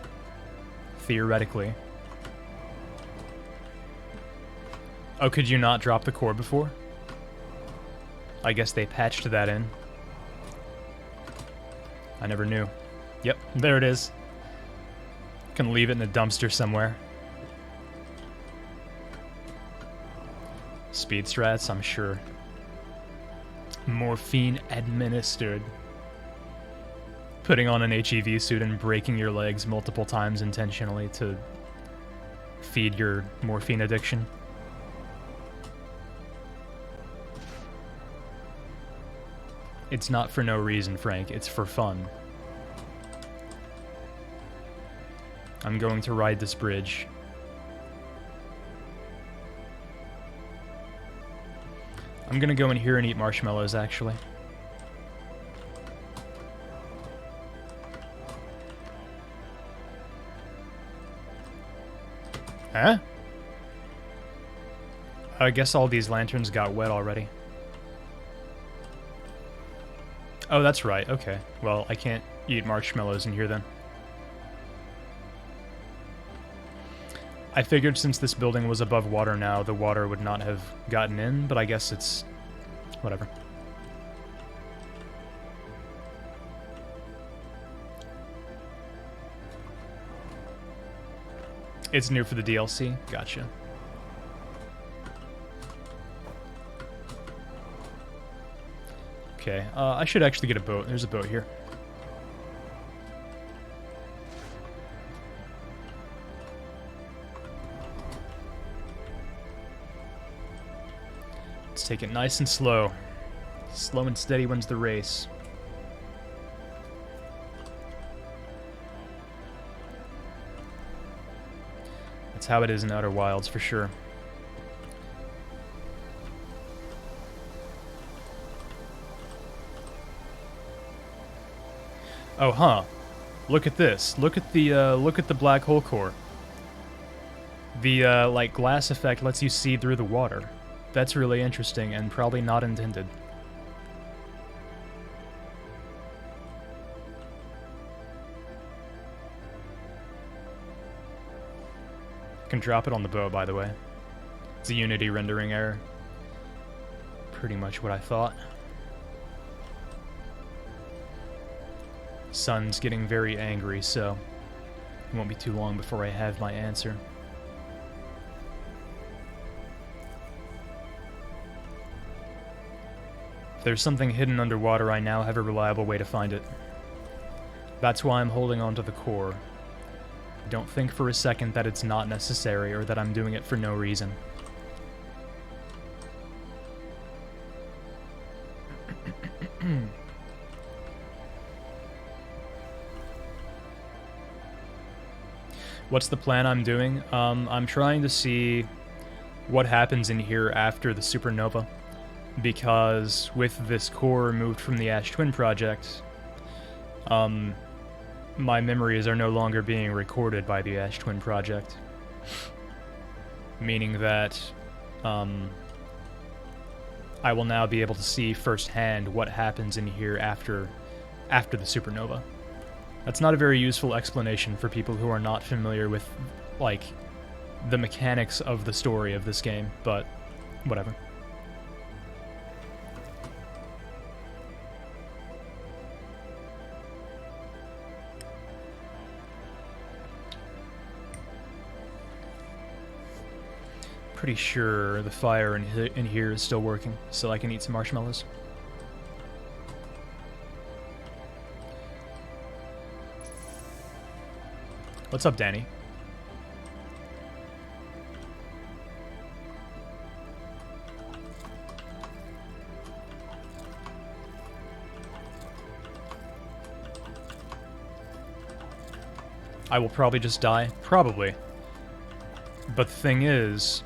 Theoretically. Oh, could you not drop the core before? I guess they patched that in. I never knew. Yep, there it is. Can leave it in a dumpster somewhere. Speed strats, I'm sure. Morphine administered. Putting on an HEV suit and breaking your legs multiple times intentionally to feed your morphine addiction. It's not for no reason, Frank. It's for fun. I'm going to ride this bridge. I'm gonna go in here and eat marshmallows, actually. Huh? I guess all these lanterns got wet already. Oh, that's right. Okay. Well, I can't eat marshmallows in here then. I figured since this building was above water now, the water would not have gotten in, but I guess it's... whatever. It's new for the DLC? Gotcha. Okay, I should actually get a boat. There's a boat here. Let's take it nice and slow. Slow and steady wins the race. That's how it is in Outer Wilds, for sure. Oh, huh. Look at this. Look at the black hole core. The, like, glass effect lets you see through the water. That's really interesting and probably not intended. I can drop it on the boat, by the way. It's a Unity rendering error. Pretty much what I thought. Sun's getting very angry, so it won't be too long before I have my answer. If there's something hidden underwater, I now have a reliable way to find it. That's why I'm holding on to the core. Don't think for a second that it's not necessary or that I'm doing it for no reason. What's the plan I'm doing? I'm trying to see what happens in here after the supernova, because with this core removed from the Ash Twin project, my memories are no longer being recorded by the Ash Twin project, meaning that I will now be able to see firsthand what happens in here after the supernova. That's not a very useful explanation for people who are not familiar with, like, the mechanics of the story of this game, but whatever. Pretty sure the fire in here is still working, so I can eat some marshmallows. What's up, Danny? I will probably just die. Probably. But the thing is...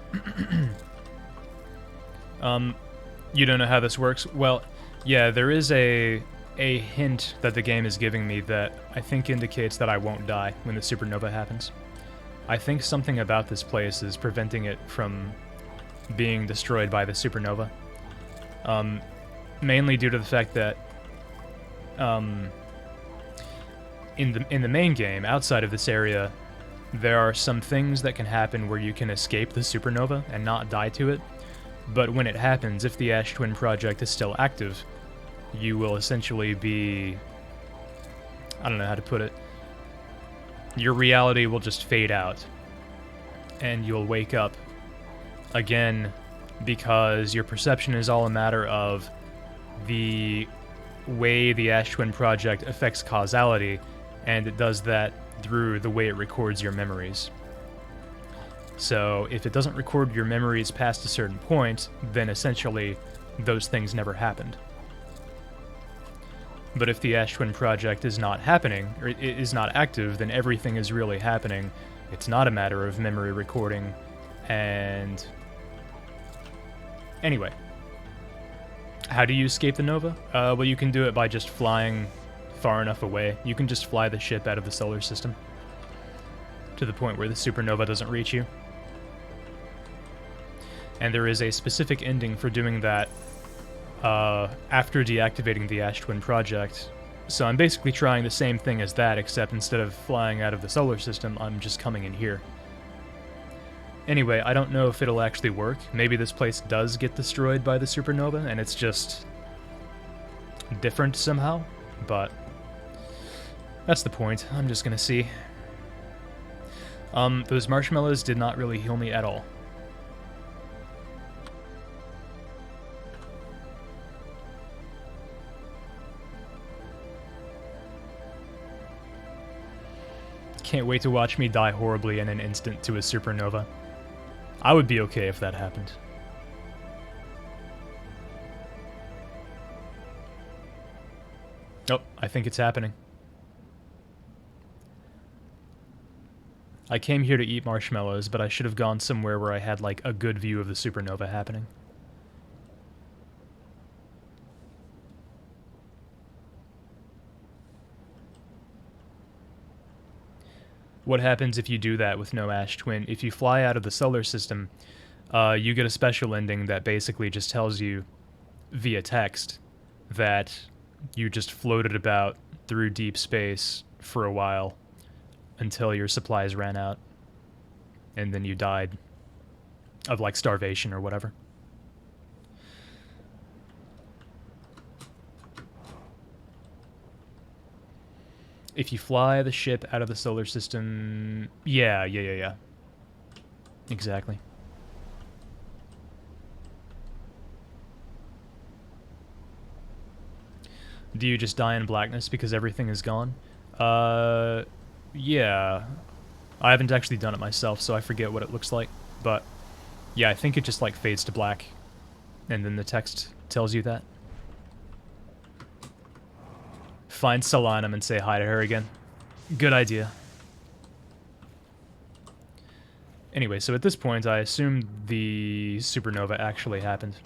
you don't know how this works? Well, yeah, there is a hint that the game is giving me that I think indicates that I won't die when the supernova happens. I think something about this place is preventing it from being destroyed by the supernova. Mainly due to the fact that in the main game, outside of this area, there are some things that can happen where you can escape the supernova and not die to it, but when it happens, if the Ash Twin Project is still active, you will essentially be... I don't know how to put it. Your reality will just fade out, and you'll wake up again because your perception is all a matter of the way the Ash Twin Project affects causality, and it does that through the way it records your memories. So if it doesn't record your memories past a certain point, then essentially those things never happened. But if the Ash Twin Project is not happening, or it is not active, then everything is really happening. It's not a matter of memory recording, and... Anyway. How do you escape the nova? Well, you can do it by just flying far enough away. You can just fly the ship out of the solar system to the point where the supernova doesn't reach you. And there is a specific ending for doing that after deactivating the Ash Twin Project. So I'm basically trying the same thing as that, except instead of flying out of the solar system, I'm just coming in here. Anyway, I don't know if it'll actually work. Maybe this place does get destroyed by the supernova, and it's just different somehow, but that's the point. I'm just gonna see. Those marshmallows did not really heal me at all. Can't wait to watch me die horribly in an instant to a supernova. I would be okay if that happened. Oh, I think it's happening. I came here to eat marshmallows, but I should have gone somewhere where I had, like, a good view of the supernova happening. What happens if you do that with no Ash Twin? If you fly out of the solar system, you get a special ending that basically just tells you via text that you just floated about through deep space for a while until your supplies ran out, and then you died of, like, starvation or whatever. If you fly the ship out of the solar system... Yeah. Exactly. Do you just die in blackness because everything is gone? Yeah. I haven't actually done it myself, so I forget what it looks like. But, yeah, I think it just, like, fades to black. And then the text tells you that. Find Solanum and say hi to her again. Good idea. Anyway, so at this point, I assume the supernova actually happened.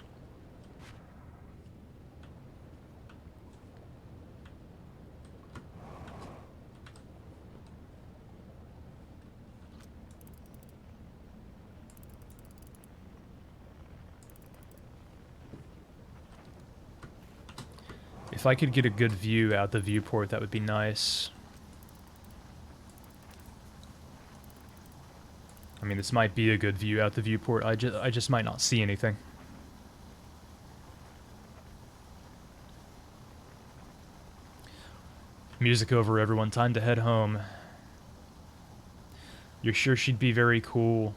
If I could get a good view out the viewport, that would be nice. I mean, this might be a good view out the viewport. I just might not see anything. Music over, everyone. Time to head home. You're sure she'd be very cool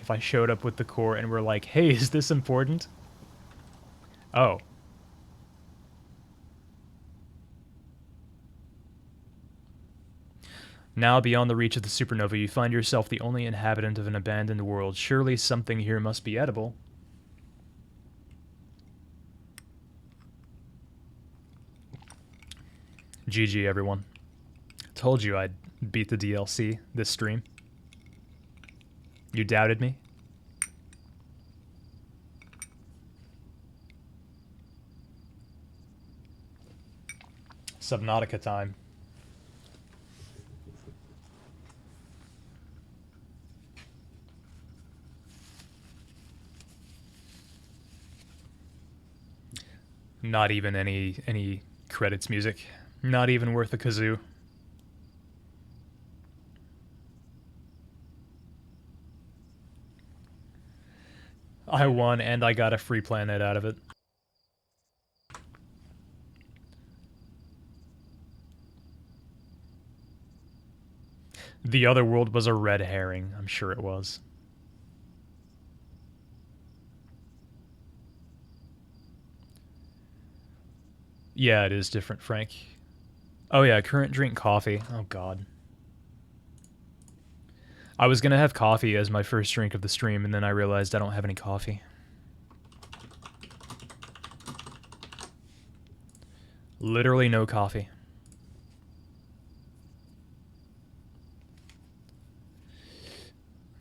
if I showed up with the core and we're like, hey, is this important? Oh. Now, beyond the reach of the supernova, you find yourself the only inhabitant of an abandoned world. Surely something here must be edible. GG, everyone. Told you I'd beat the DLC this stream. You doubted me? Subnautica time. Not even any credits music. Not even worth a kazoo. I won and I got a free planet out of it. The other world was a red herring. I'm sure it was. Yeah, it is different, Frank. Oh yeah, current drink coffee. Oh god. I was gonna have coffee as my first drink of the stream, and then I realized I don't have any coffee. Literally no coffee.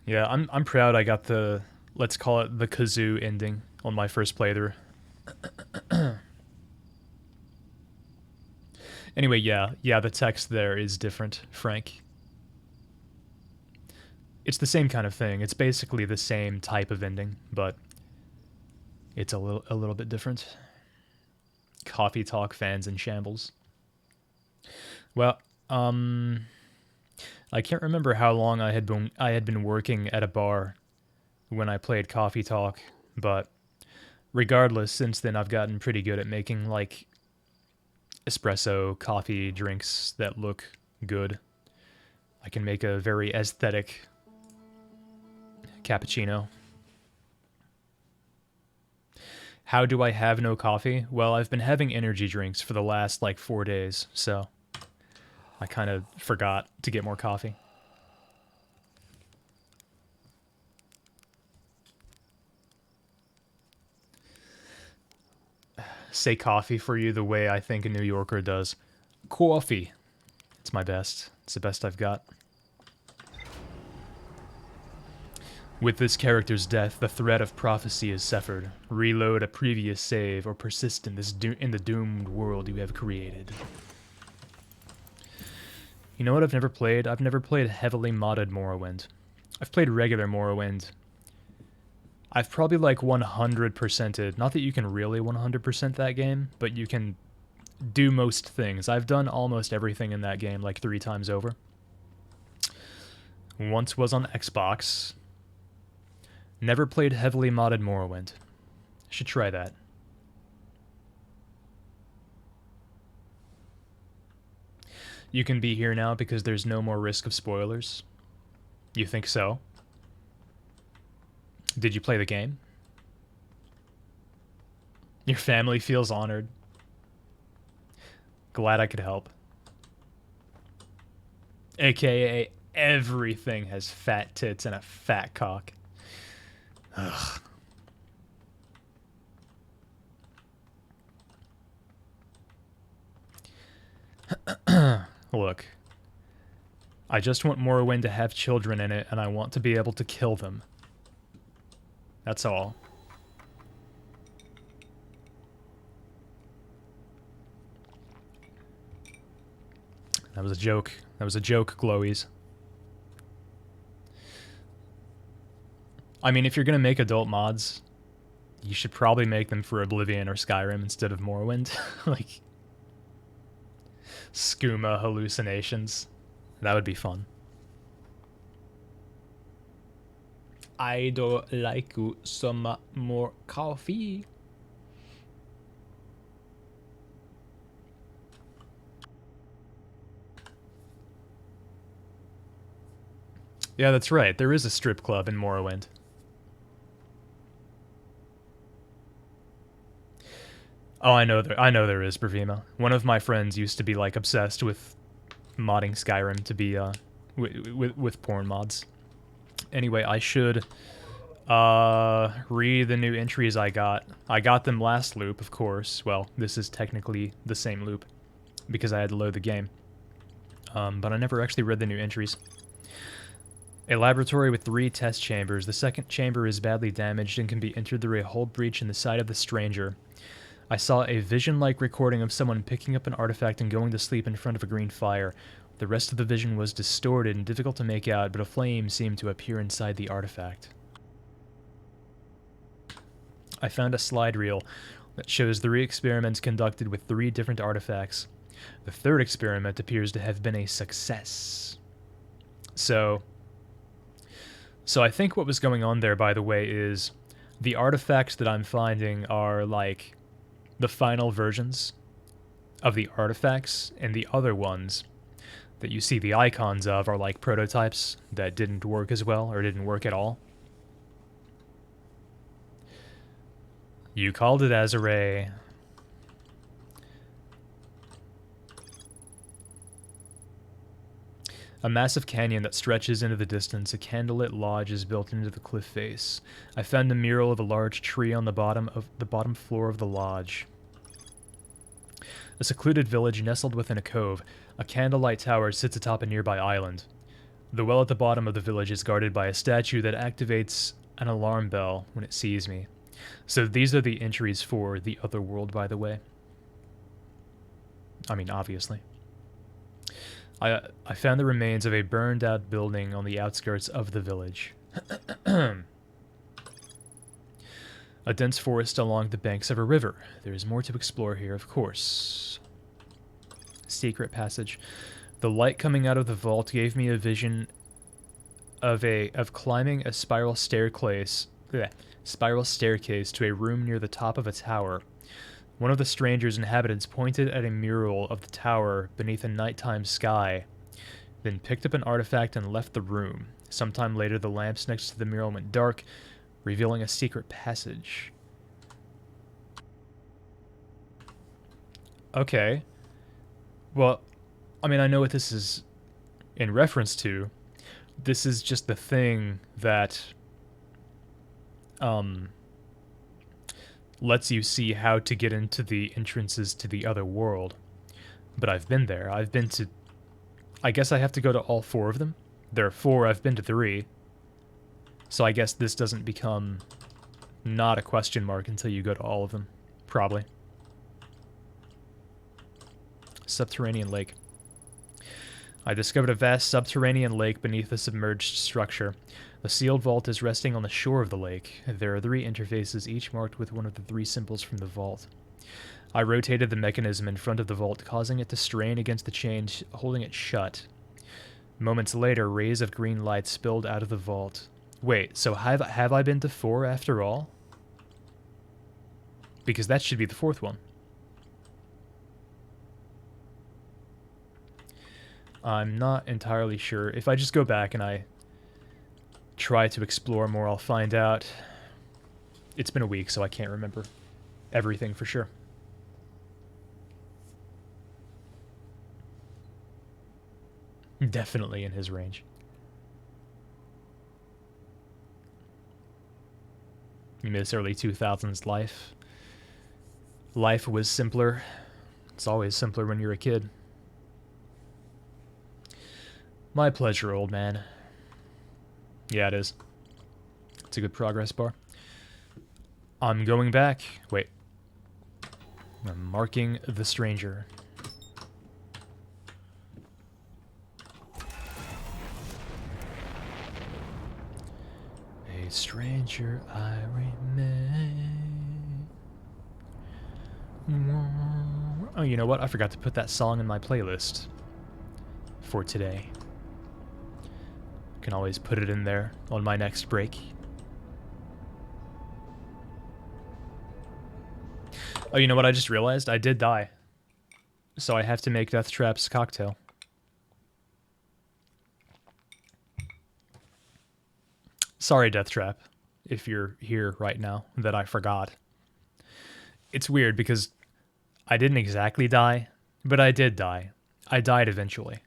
Yeah, I'm proud I got the, let's call it the kazoo ending on my first playthrough. Anyway, yeah, the text there is different, Frank. It's the same kind of thing. It's basically the same type of ending, but it's a little bit different. Coffee talk fans in shambles. Well, I can't remember how long I had been working at a bar when I played Coffee Talk, but regardless, since then I've gotten pretty good at making like espresso coffee drinks that look good. I can make a very aesthetic cappuccino. How do I have no coffee? Well, I've been having energy drinks for the last like 4 days, so I kind of forgot to get more coffee. Say coffee for you the way I think a New Yorker does. Coffee. It's my best. It's the best I've got. With this character's death, the thread of prophecy is severed. Reload a previous save or persist in the doomed world you have created. You know what I've never played? I've never played heavily modded Morrowind. I've played regular Morrowind. I've probably like 100%ed. Not that you can really 100% that game, but you can do most things. I've done almost everything in that game like 3 times over. Once was on Xbox. Never played heavily modded Morrowind. Should try that. You can be here now because there's no more risk of spoilers. You think so? Did you play the game? Your family feels honored. Glad I could help. AKA everything has fat tits and a fat cock. Ugh. Look, I just want Morrowind to have children in it, and I want to be able to kill them. That's all. That was a joke. That was a joke, Glowies. I mean, if you're gonna make adult mods, you should probably make them for Oblivion or Skyrim instead of Morrowind. Like, skooma hallucinations. That would be fun. I'd like some more coffee. Yeah, that's right. There is a strip club in Morrowind. Oh, I know there is, Bravima. One of my friends used to be like obsessed with modding Skyrim to be with porn mods. Anyway, I should read the new entries I got. I got them last loop, of course. Well, this is technically the same loop because I had to load the game. But I never actually read the new entries. A laboratory with 3 test chambers. The second chamber is badly damaged and can be entered through a hull breach in the side of the stranger. I saw a vision-like recording of someone picking up an artifact and going to sleep in front of a green fire. The rest of the vision was distorted and difficult to make out, but a flame seemed to appear inside the artifact. I found a slide reel that shows 3 experiments conducted with 3 different artifacts. The third experiment appears to have been a success. So I think what was going on there, by the way, is the artifacts that I'm finding are like the final versions of the artifacts, and the other ones that you see the icons of are like prototypes that didn't work as well or didn't work at all. You called it Azure. A massive canyon that stretches into the distance. A candlelit lodge is built into the cliff face. I found a mural of a large tree on the bottom floor of the lodge. A secluded village nestled within a cove. A candlelight tower sits atop a nearby island. The well at the bottom of the village is guarded by a statue that activates an alarm bell when it sees me. So these are the entries for the other world, by the way. I mean, obviously. I found the remains of a burned-out building on the outskirts of the village. A dense forest along the banks of a river. There is more to explore here, of course. Secret passage. The light coming out of the vault gave me a vision of climbing a spiral staircase to a room near the top of a tower. One of the stranger's inhabitants pointed at a mural of the tower beneath a nighttime sky, then picked up an artifact and left the room. Sometime later, the lamps next to the mural went dark, revealing a secret passage. Okay. Well, I mean, I know what this is in reference to. This is just the thing that lets you see how to get into the entrances to the other world. But I've been there. I've been to... I guess I have to go to all 4 of them. There are 4, I've been to 3. So I guess this doesn't become not a question mark until you go to all of them. Probably. Subterranean lake. I discovered a vast subterranean lake beneath a submerged structure. The sealed vault is resting on the shore of the lake. There are 3 interfaces, each marked with one of the 3 symbols from the vault. I rotated the mechanism in front of the vault, causing it to strain against the chain, holding it shut. Moments later, rays of green light spilled out of the vault. Wait, so have I been to 4 after all? Because that should be the 4th one. I'm not entirely sure. If I just go back and I try to explore more, I'll find out. It's been a week, so I can't remember everything for sure. Definitely in his range. You miss early 2000s life. Life was simpler. It's always simpler when you're a kid. My pleasure, old man. Yeah, it is. It's a good progress bar. I'm going back. Wait. I'm marking the stranger. A stranger I remain. Oh, you know what? I forgot to put that song in my playlist for today. Can always put it in there on my next break Oh, you know what I just realized? I did die. So I have to make Death Trap's cocktail. Sorry, Death Trap, if you're here right now, that I forgot. It's weird because I didn't exactly die, but I did die. I died eventually.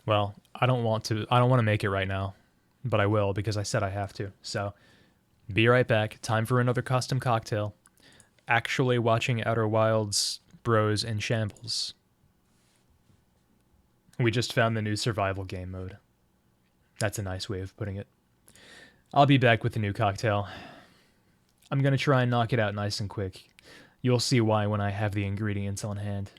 Well, I don't want to make it right now, but I will because I said I have to. So, be right back. Time for another custom cocktail. Actually watching Outer Wilds Bros in Shambles. We just found the new survival game mode. That's a nice way of putting it. I'll be back with the new cocktail. I'm gonna try and knock it out nice and quick. You'll see why when I have the ingredients on hand.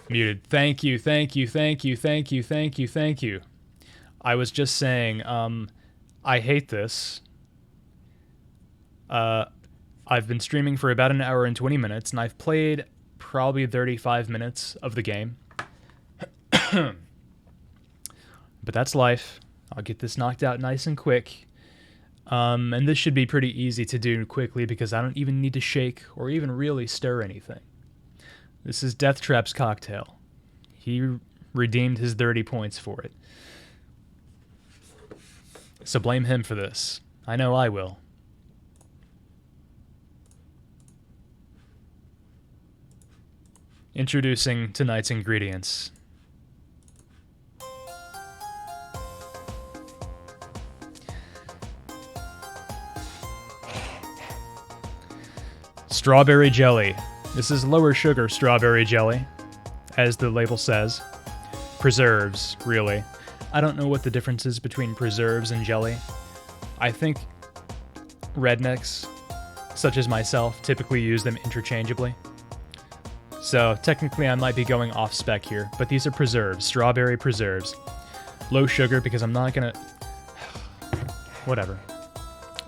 Muted. Thank you, thank you, thank you, thank you, thank you, thank you. I was just saying, I hate this. I've been streaming for about an hour and 20 minutes, and I've played probably 35 minutes of the game. But that's life. I'll get this knocked out nice and quick. And this should be pretty easy to do quickly because I don't even need to shake or even really stir anything. This is Deathtrap's cocktail. He redeemed his 30 points for it. So blame him for this. I know I will. Introducing tonight's ingredients. Strawberry jelly. This is lower sugar strawberry jelly, as the label says. Preserves, really. I don't know what the difference is between preserves and jelly. I think rednecks, such as myself, typically use them interchangeably. So technically I might be going off spec here, but these are preserves, strawberry preserves. Low sugar because I'm not gonna... Whatever.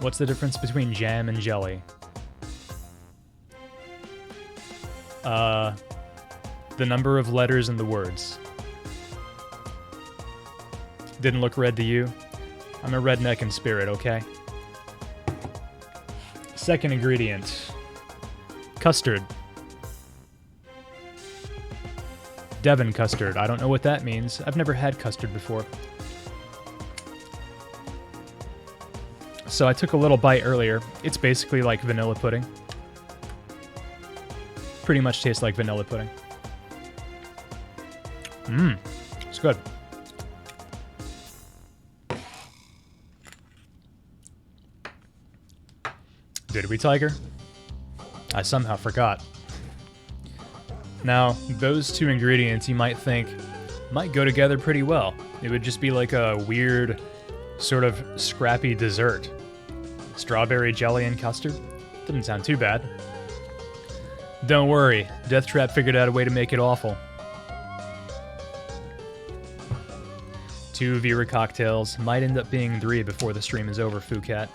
What's the difference between jam and jelly? The number of letters in the words. Didn't look red to you? I'm a redneck in spirit, okay? Second ingredient. Custard. Devon custard. I don't know what that means. I've never had custard before. So I took a little bite earlier. It's basically like vanilla pudding. Pretty much tastes like vanilla pudding. Mmm. It's good. Did we, Tiger? I somehow forgot. Now, those two ingredients you might think might go together pretty well. It would just be like a weird, sort of scrappy dessert. Strawberry jelly and custard? Doesn't sound too bad. Don't worry, Deathtrap figured out a way to make it awful. 2 viewer cocktails, might end up being 3 before the stream is over, Fucat.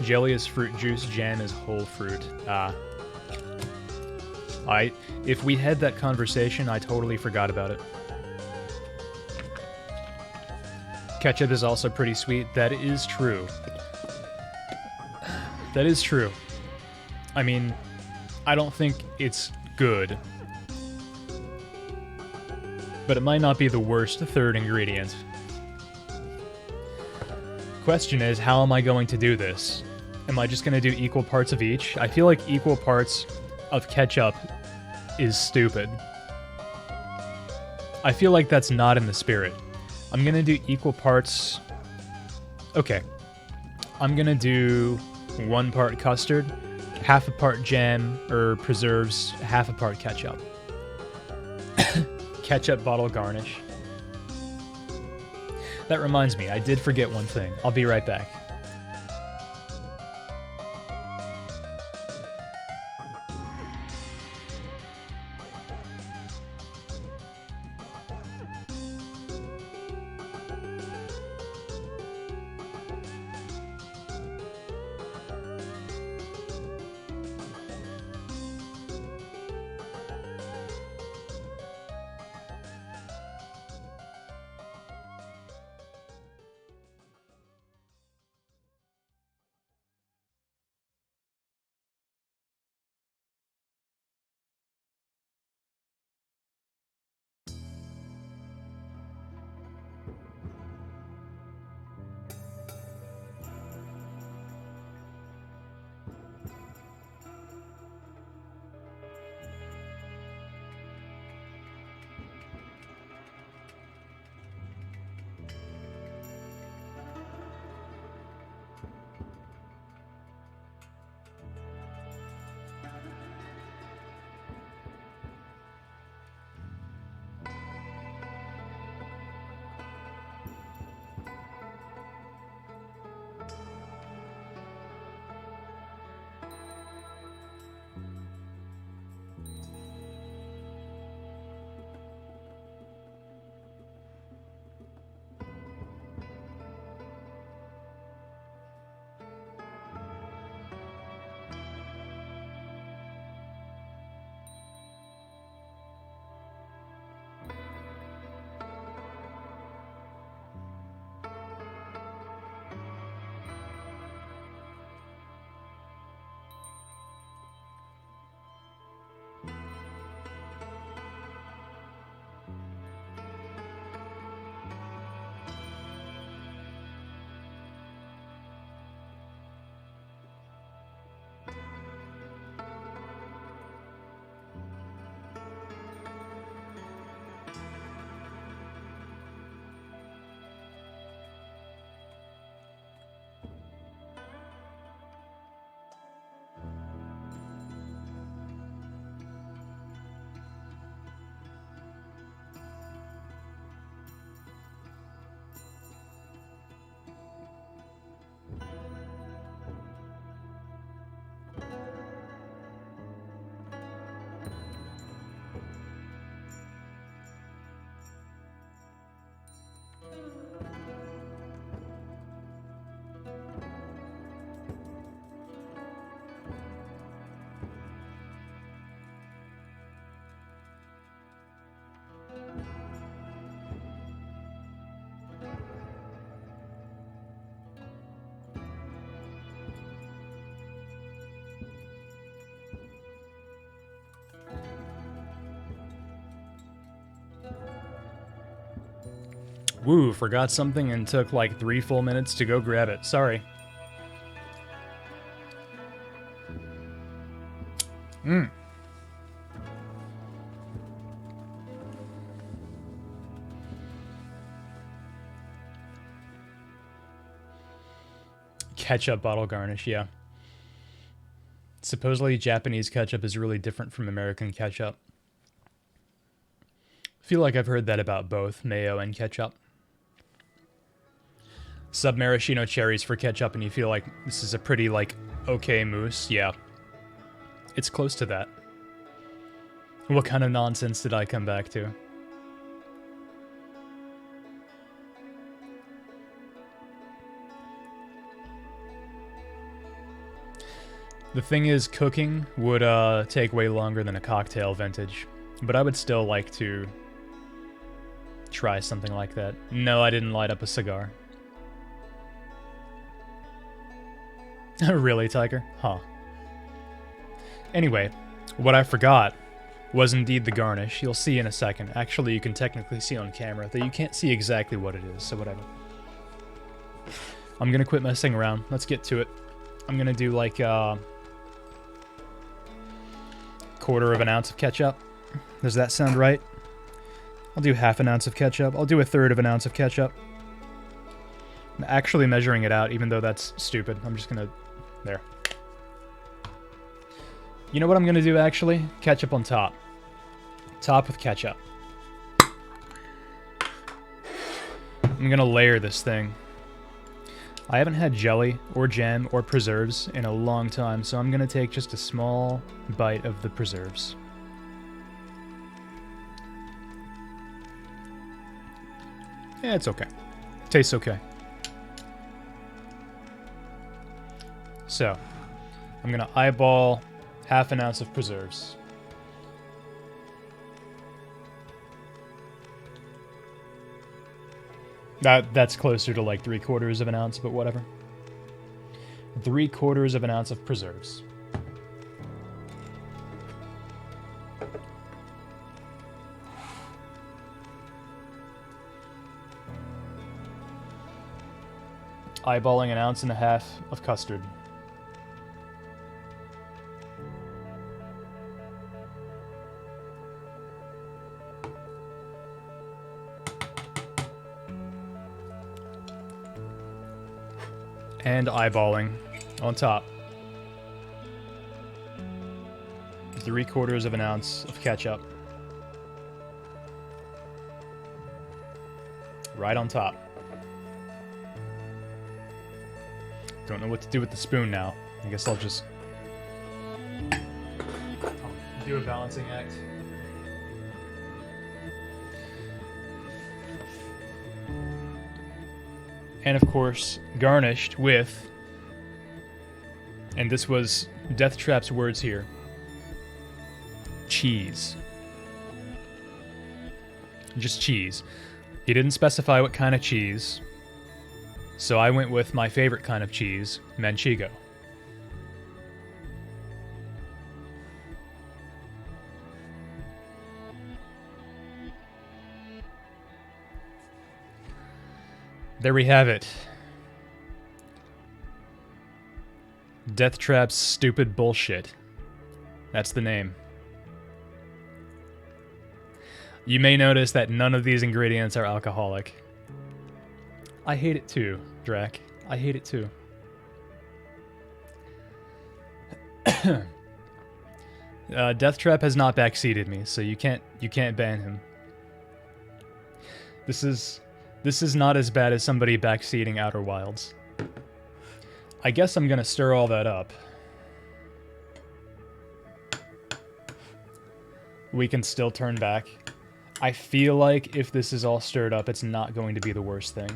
Jelly is fruit juice, jam is whole fruit. If we had that conversation, I totally forgot about it. Ketchup is also pretty sweet. That is true. That is true. I mean, I don't think it's good. But it might not be the worst third ingredient. Question is, how am I going to do this? Am I just going to do equal parts of each? I feel like equal parts of ketchup is stupid. I feel like that's not in the spirit. I'm going to do equal parts... Okay. I'm going to do 1 part custard, half a part jam, or preserves, half a part ketchup. Ketchup bottle garnish. That reminds me, I did forget one thing. I'll be right back. Woo, forgot something and took like 3 full minutes to go grab it. Sorry. Ketchup bottle garnish, yeah. Supposedly Japanese ketchup is really different from American ketchup. I feel like I've heard that about both mayo and ketchup. Sub-maraschino cherries for ketchup and you feel like this is a pretty, like, okay mousse. Yeah. It's close to that. What kind of nonsense did I come back to? The thing is, cooking would take way longer than a cocktail vintage, but I would still like to try something like that. No, I didn't light up a cigar. Really, Tiger? Huh. Anyway, what I forgot was indeed the garnish. You'll see in a second. Actually, you can technically see on camera, though you can't see exactly what it is, so whatever. I'm gonna quit messing around. Let's get to it. I'm gonna do like 1/4 ounce of ketchup. Does that sound right? I'll do 1/2 ounce of ketchup. I'll do 1/3 ounce of ketchup. I'm actually measuring it out, even though that's stupid. I'm just gonna... There. You know what I'm gonna do, actually? Ketchup on top. Top with ketchup. I'm gonna layer this thing. I haven't had jelly, or jam, or preserves in a long time, so I'm gonna take just a small bite of the preserves. Yeah, it's okay. Tastes okay. So, I'm gonna eyeball 1/2 ounce of preserves. That's closer to like 3/4 ounce, but whatever. 3/4 ounce of preserves. Eyeballing 1.5 ounces of custard. And eyeballing on top. 3/4 ounce of ketchup. Right on top. Don't know what to do with the spoon now. I guess I'll just do a balancing act. And of course, garnished with, and this was Death Trap's words here, cheese. Just cheese. He didn't specify what kind of cheese, so I went with my favorite kind of cheese, Manchego. There we have it. Death Trap's stupid bullshit. That's the name. You may notice that none of these ingredients are alcoholic. I hate it too, Drac. I hate it too. Death Trap has not backseated me, so you can't ban him. This is not as bad as somebody backseating Outer Wilds. I guess I'm gonna stir all that up. We can still turn back. I feel like if this is all stirred up, it's not going to be the worst thing.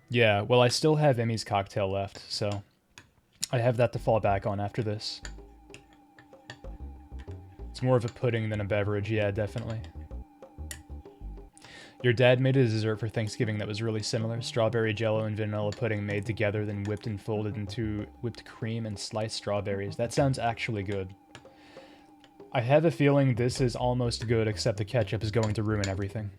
Yeah, well, I still have Emmy's cocktail left, so I have that to fall back on after this. It's more of a pudding than a beverage, yeah, definitely. Your dad made a dessert for Thanksgiving that was really similar. Strawberry jello and vanilla pudding made together, then whipped and folded into whipped cream and sliced strawberries. That sounds actually good. I have a feeling this is almost good, except the ketchup is going to ruin everything.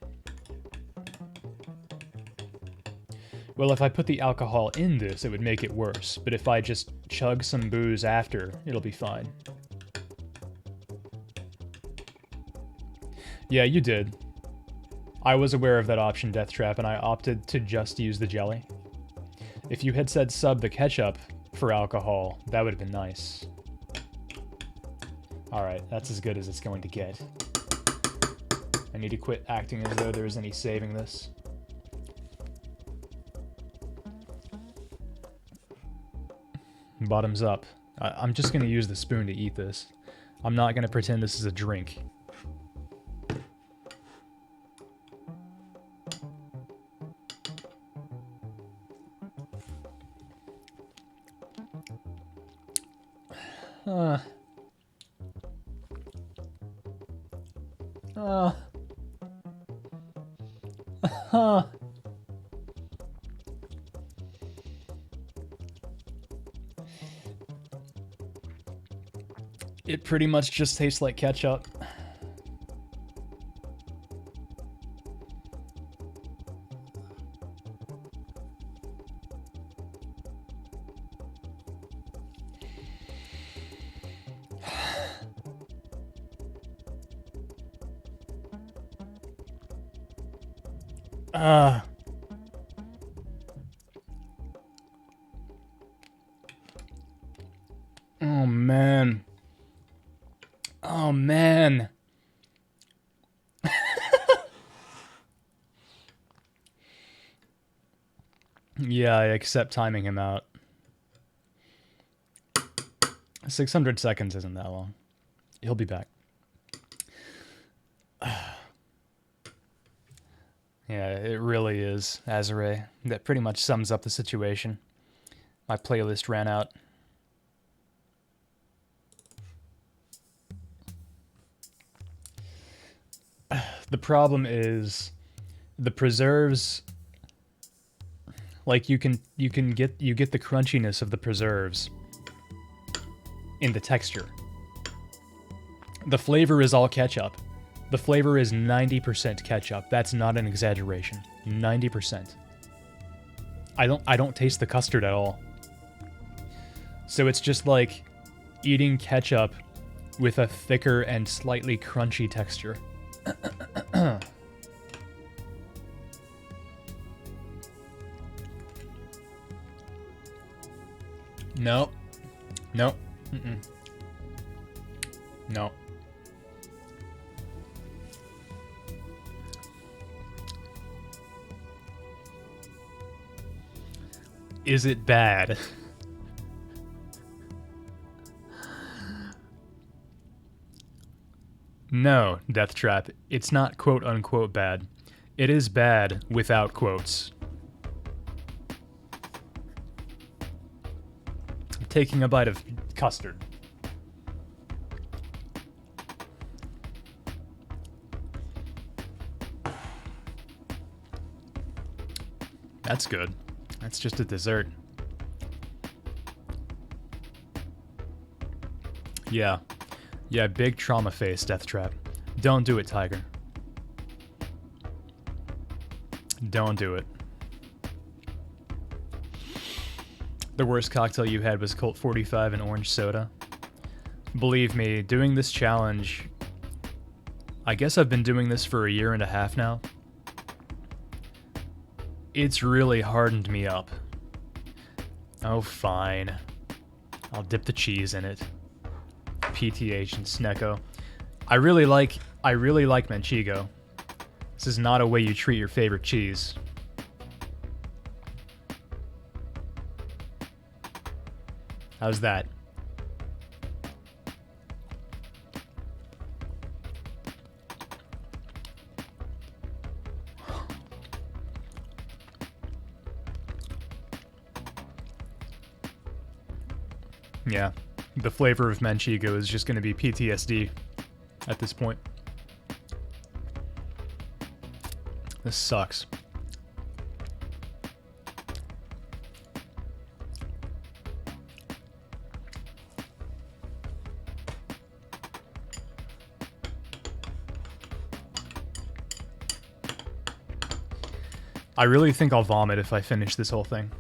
Well, if I put the alcohol in this, it would make it worse. But if I just chug some booze after, it'll be fine. Yeah, you did. I was aware of that option, Deathtrap, and I opted to just use the jelly. If you had said sub the ketchup for alcohol, that would have been nice. Alright, that's as good as it's going to get. I need to quit acting as though there's any saving this. Bottoms up. I'm just going to use the spoon to eat this. I'm not going to pretend this is a drink. It pretty much just tastes like ketchup. Oh man. Oh man. Yeah, I accept timing him out. 600 seconds isn't that long. He'll be back. Yeah, it really is, Azure. That pretty much sums up the situation. My playlist ran out. The problem is the preserves, like you get the crunchiness of the preserves in the texture. The flavor is all ketchup. The flavor is 90% ketchup. That's not an exaggeration. 90%. I don't taste the custard at all. So it's just like eating ketchup with a thicker and slightly crunchy texture. No. No. Mm-mm. No. Is it bad? No, Deathtrap. It's not quote-unquote bad. It is bad without quotes. I'm taking a bite of custard. That's good. That's just a dessert. Yeah. Yeah, big trauma face, Deathtrap. Don't do it, Tiger. Don't do it. The worst cocktail you had was Colt 45 and orange soda. Believe me, doing this challenge... I guess I've been doing this for 1.5 years now. It's really hardened me up. Oh, fine. I'll dip the cheese in it. PTH and Snecco. I really like Manchego. This is not a way you treat your favorite cheese. How's that? Yeah, the flavor of Manchego is just going to be PTSD at this point. This sucks. I really think I'll vomit if I finish this whole thing.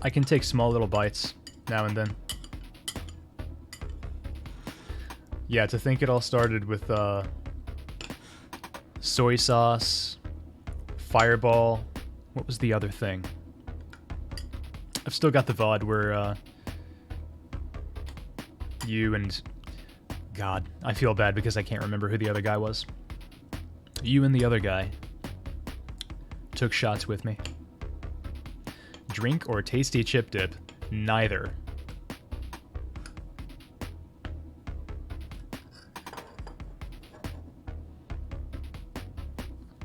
I can take small little bites now and then. Yeah, to think it all started with soy sauce, fireball. What was the other thing? I've still got the VOD where you and... God, I feel bad because I can't remember who the other guy was. You and the other guy took shots with me. Drink or tasty chip dip? Neither.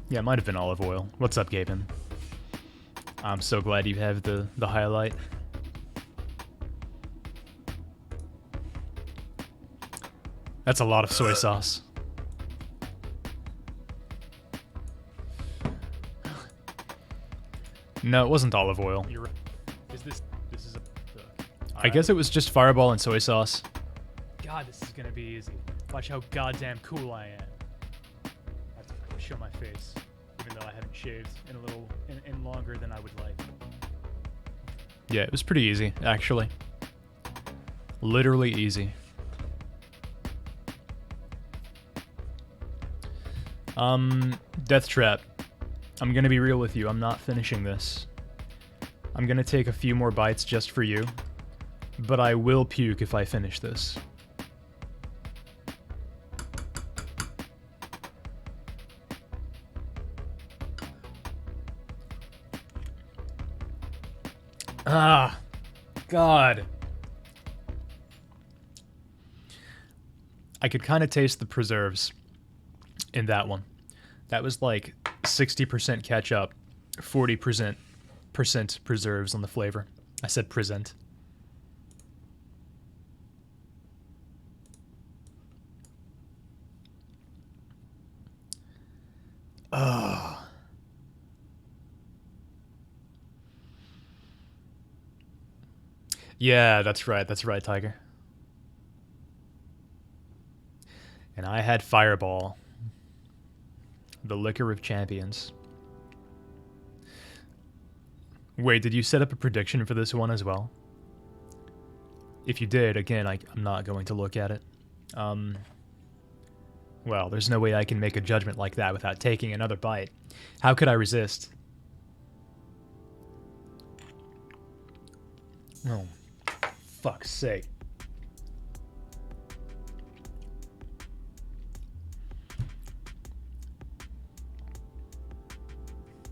Yeah, it might have been olive oil. What's up, Gaben? I'm so glad you have the highlight. That's a lot of soy sauce. No, it wasn't olive oil. You're right. This is a... I guess it was just fireball and soy sauce. God, this is gonna be easy. Watch how goddamn cool I am. I have to show my face, even though I haven't shaved in longer than I would like. Yeah, it was pretty easy, actually. Literally easy. Death Trap. I'm gonna be real with you, I'm not finishing this. I'm gonna take a few more bites just for you, but I will puke if I finish this. Ah, God. I could kind of taste the preserves in that one. That was like 60% ketchup, 40% preserves on the flavor. I said present. Oh. Yeah, that's right, Tiger. And I had Fireball. The liquor of champions. Wait, did you set up a prediction for this one as well? If you did, again, I'm not going to look at it. Well, there's no way I can make a judgment like that without taking another bite. How could I resist? Oh, fuck's sake.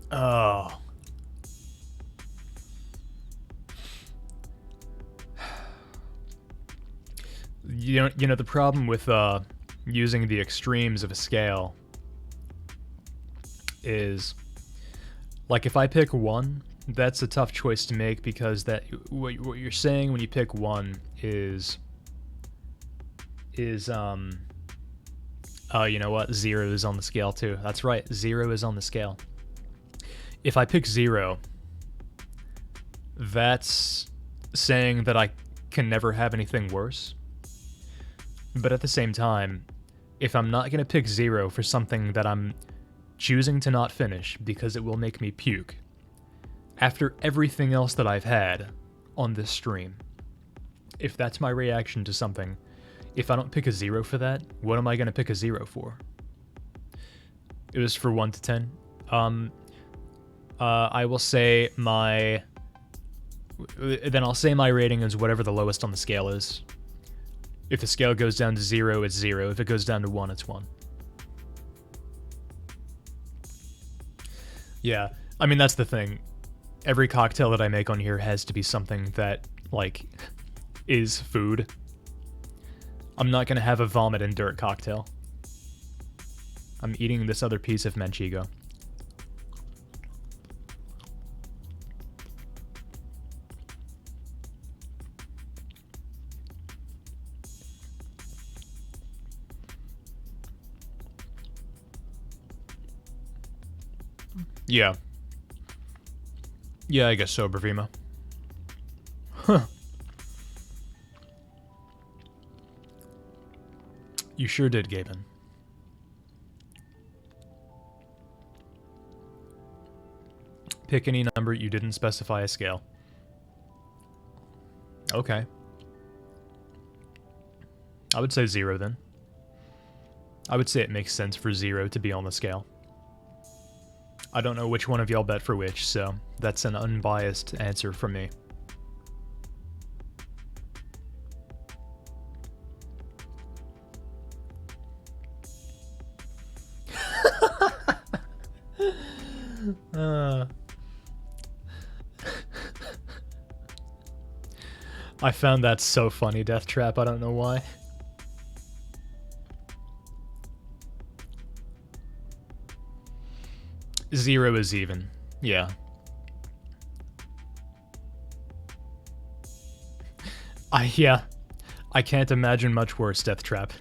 Oh. You know the problem with using the extremes of a scale is, like, if I pick one, that's a tough choice to make because that what you're saying when you pick one is oh, you know what? 0 is on the scale too. That's right, 0 is on the scale. If I pick 0, that's saying that I can never have anything worse. But at the same time, if I'm not going to pick 0 for something that I'm choosing to not finish because it will make me puke, after everything else that I've had on this stream, if that's my reaction to something, if I don't pick a 0 for that, what am I going to pick a 0 for? It was for 1 to 10. I will say my... Then I'll say my rating is whatever the lowest on the scale is. If the scale goes down to 0, it's 0. If it goes down to 1, it's 1. Yeah, I mean, that's the thing. Every cocktail that I make on here has to be something that, like, is food. I'm not gonna have a vomit and dirt cocktail. I'm eating this other piece of Manchego. Yeah. Yeah, I guess so, Bravima. Huh. You sure did, Gaben. Pick any number, you didn't specify a scale. Okay. I would say 0 then. I would say it makes sense for 0 to be on the scale. I don't know which one of y'all bet for which, so that's an unbiased answer from me. I found that so funny, Death Trap, I don't know why. Zero is even. Yeah. Yeah. I can't imagine much worse, Death Trap.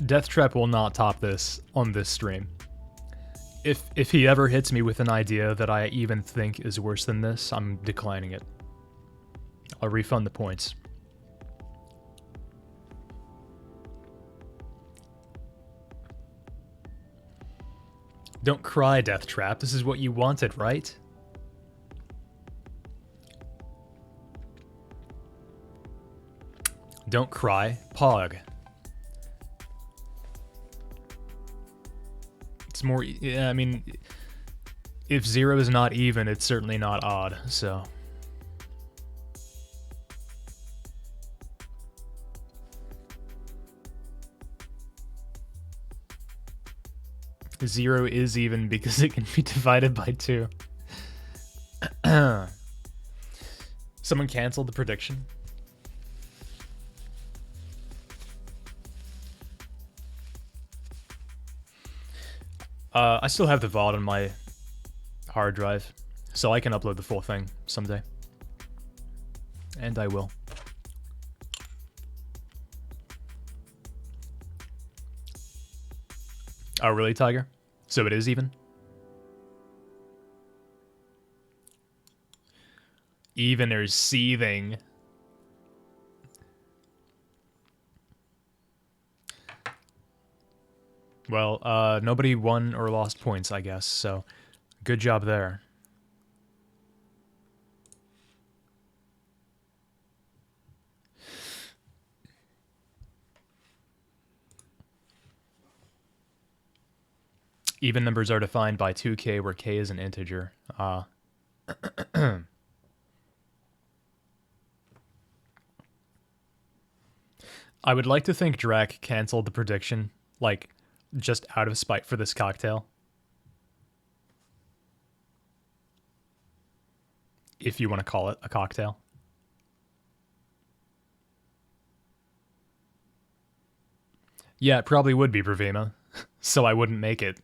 Death Trap will not top this on this stream. If he ever hits me with an idea that I even think is worse than this, I'm declining it. I'll refund the points. Don't cry, Death Trap. This is what you wanted, right? Don't cry. Pog. It's more... Yeah, I mean... If 0 is not even, it's certainly not odd, so... Zero is even because it can be divided by 2. Someone canceled the prediction. I still have the VOD on my hard drive, so I can upload the full thing someday. And I will. Oh, really, Tiger? So it is even? Even or seething. Well, nobody won or lost points, I guess, so good job there. Even numbers are defined by 2k, where k is an integer. I would like to think Drac canceled the prediction, like, just out of spite for this cocktail. If you want to call it a cocktail. Yeah, it probably would be, Bravima. So I wouldn't make it.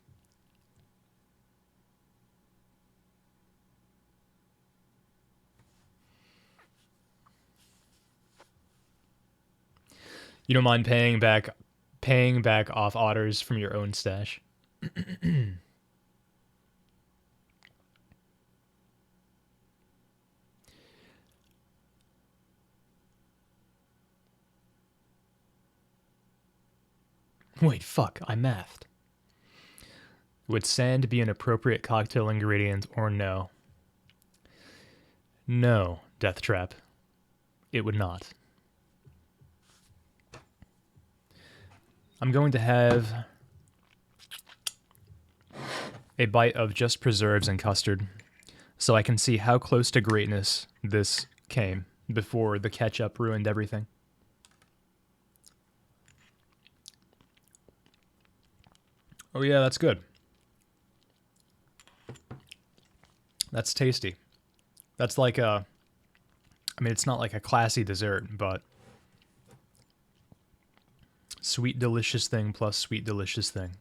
You don't mind paying back off otters from your own stash. Wait, fuck, I mathed. Would sand be an appropriate cocktail ingredient or no? No, Death Trap. It would not. I'm going to have a bite of just preserves and custard so I can see how close to greatness this came before the ketchup ruined everything. Oh yeah, that's good. That's tasty. That's like a... I mean, it's not like a classy dessert, but... Sweet delicious thing plus sweet delicious thing.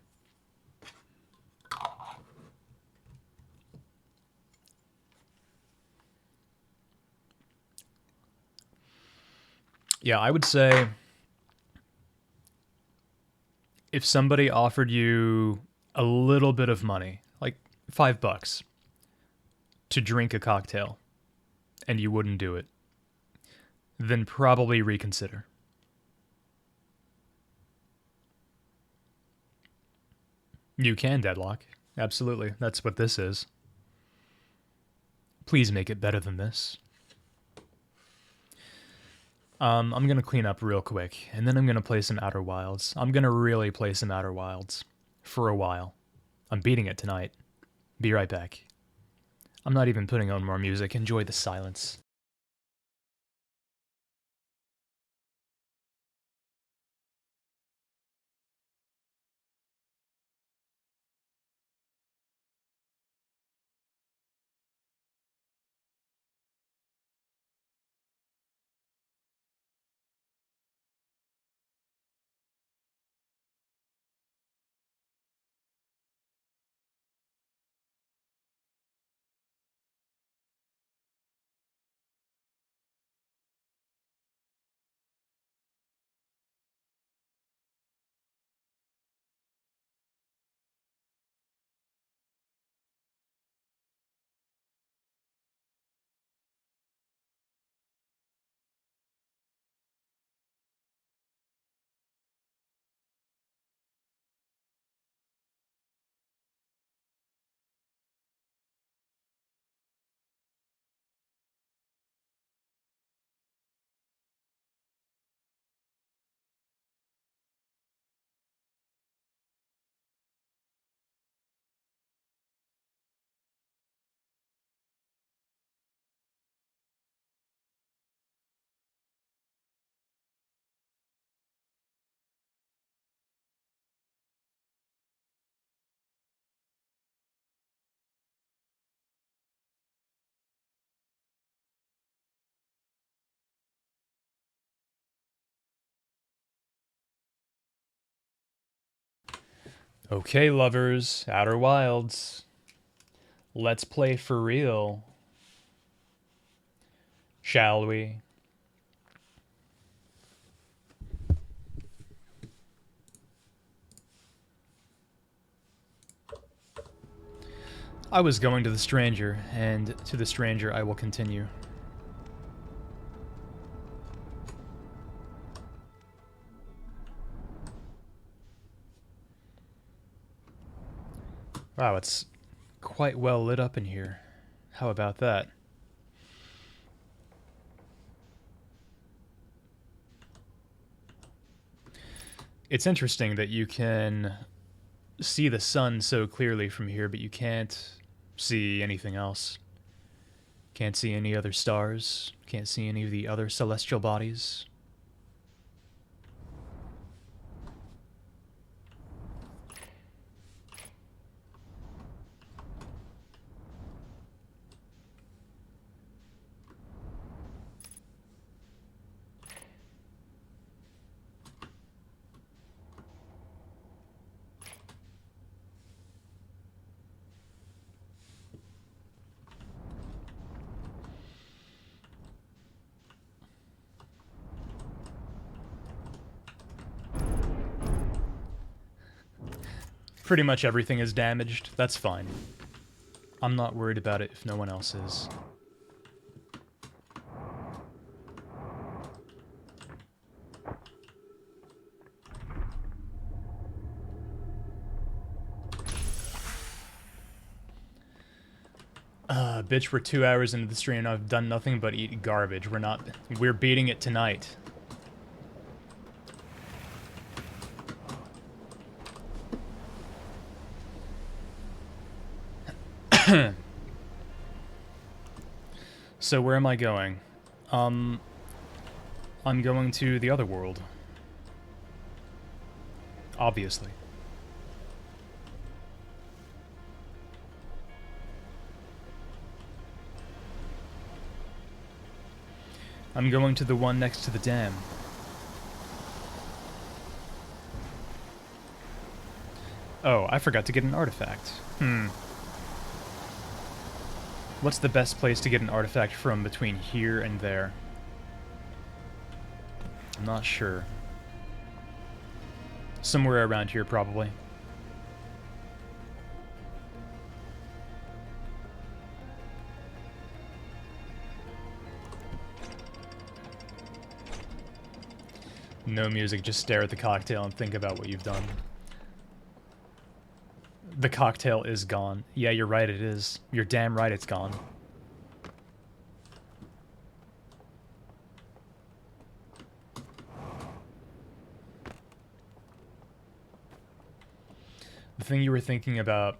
Yeah, I would say... if somebody offered you a little bit of money, like $5, to drink a cocktail, and you wouldn't do it, then probably reconsider. You can, Deadlock. Absolutely. That's what this is. Please make it better than this. I'm going to clean up real quick, and then I'm going to play some Outer Wilds. I'm going to really play some Outer Wilds. For a while. I'm beating it tonight. Be right back. I'm not even putting on more music. Enjoy the silence. Okay, lovers, Outer Wilds. Let's play for real. Shall we? I was going to the stranger, and to the stranger I will continue. Wow, it's quite well lit up in here. How about that? It's interesting that you can see the sun so clearly from here, but you can't see anything else. Can't see any other stars. Can't see any of the other celestial bodies. Pretty much everything is damaged. That's fine. I'm not worried about it if no one else is. Bitch, we're 2 hours into the stream and I've done nothing but eat garbage. We're beating it tonight. So where am I going? I'm going to the other world. Obviously. I'm going to the one next to the dam. Oh, I forgot to get an artifact. What's the best place to get an artifact from between here and there? I'm not sure. Somewhere around here, probably. No music, just stare at the cocktail and think about what you've done. The cocktail is gone. Yeah, you're right, it is. You're damn right it's gone. The thing you were thinking about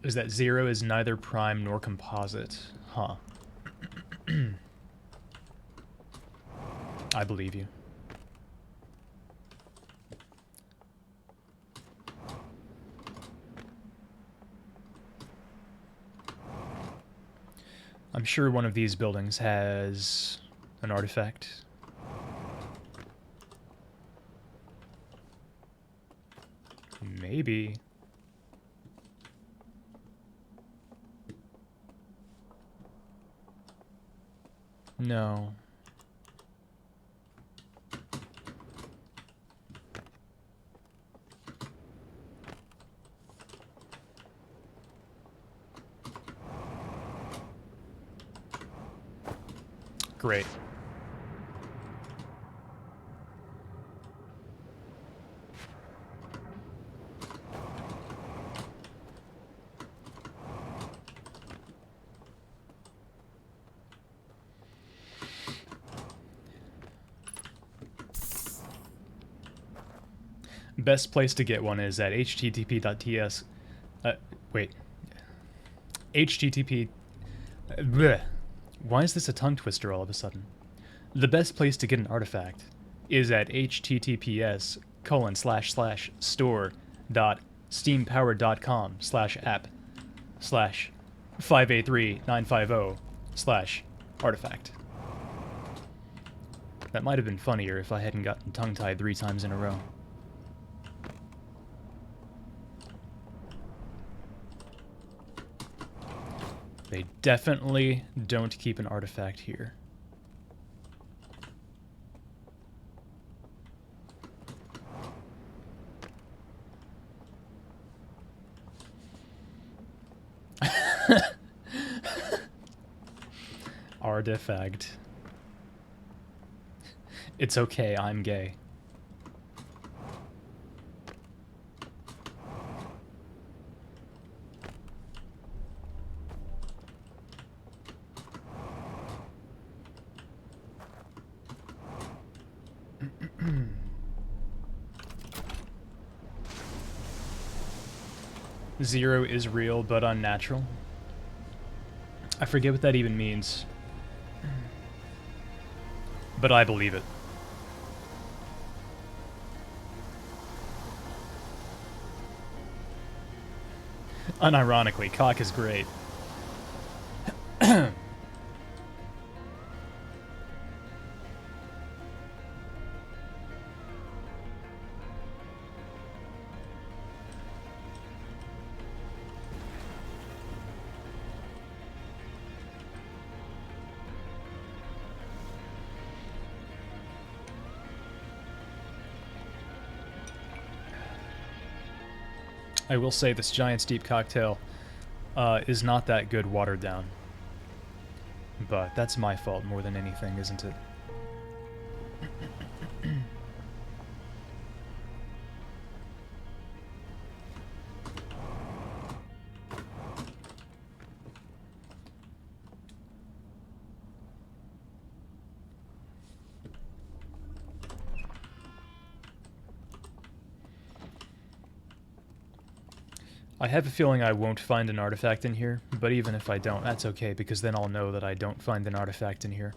is that 0 is neither prime nor composite. Huh. I believe you. I'm sure one of these buildings has an artifact. Maybe. No. Great. Best place to get one is at http.ts. Wait. http. Bleh. Why is this a tongue twister all of a sudden? The best place to get an artifact is at https://store.steampower.com/app/5A3950/artifact. That might have been funnier if I hadn't gotten tongue-tied 3 times in a row. They definitely don't keep an artifact here. Artifact. It's okay, I'm gay. Zero is real, but unnatural. I forget what that even means. But I believe it. Unironically, cock is great. I will say this Giant's Deep cocktail is not that good watered down. But that's my fault more than anything, isn't it? I have a feeling I won't find an artifact in here, but even if I don't, that's okay, because then I'll know that I don't find an artifact in here.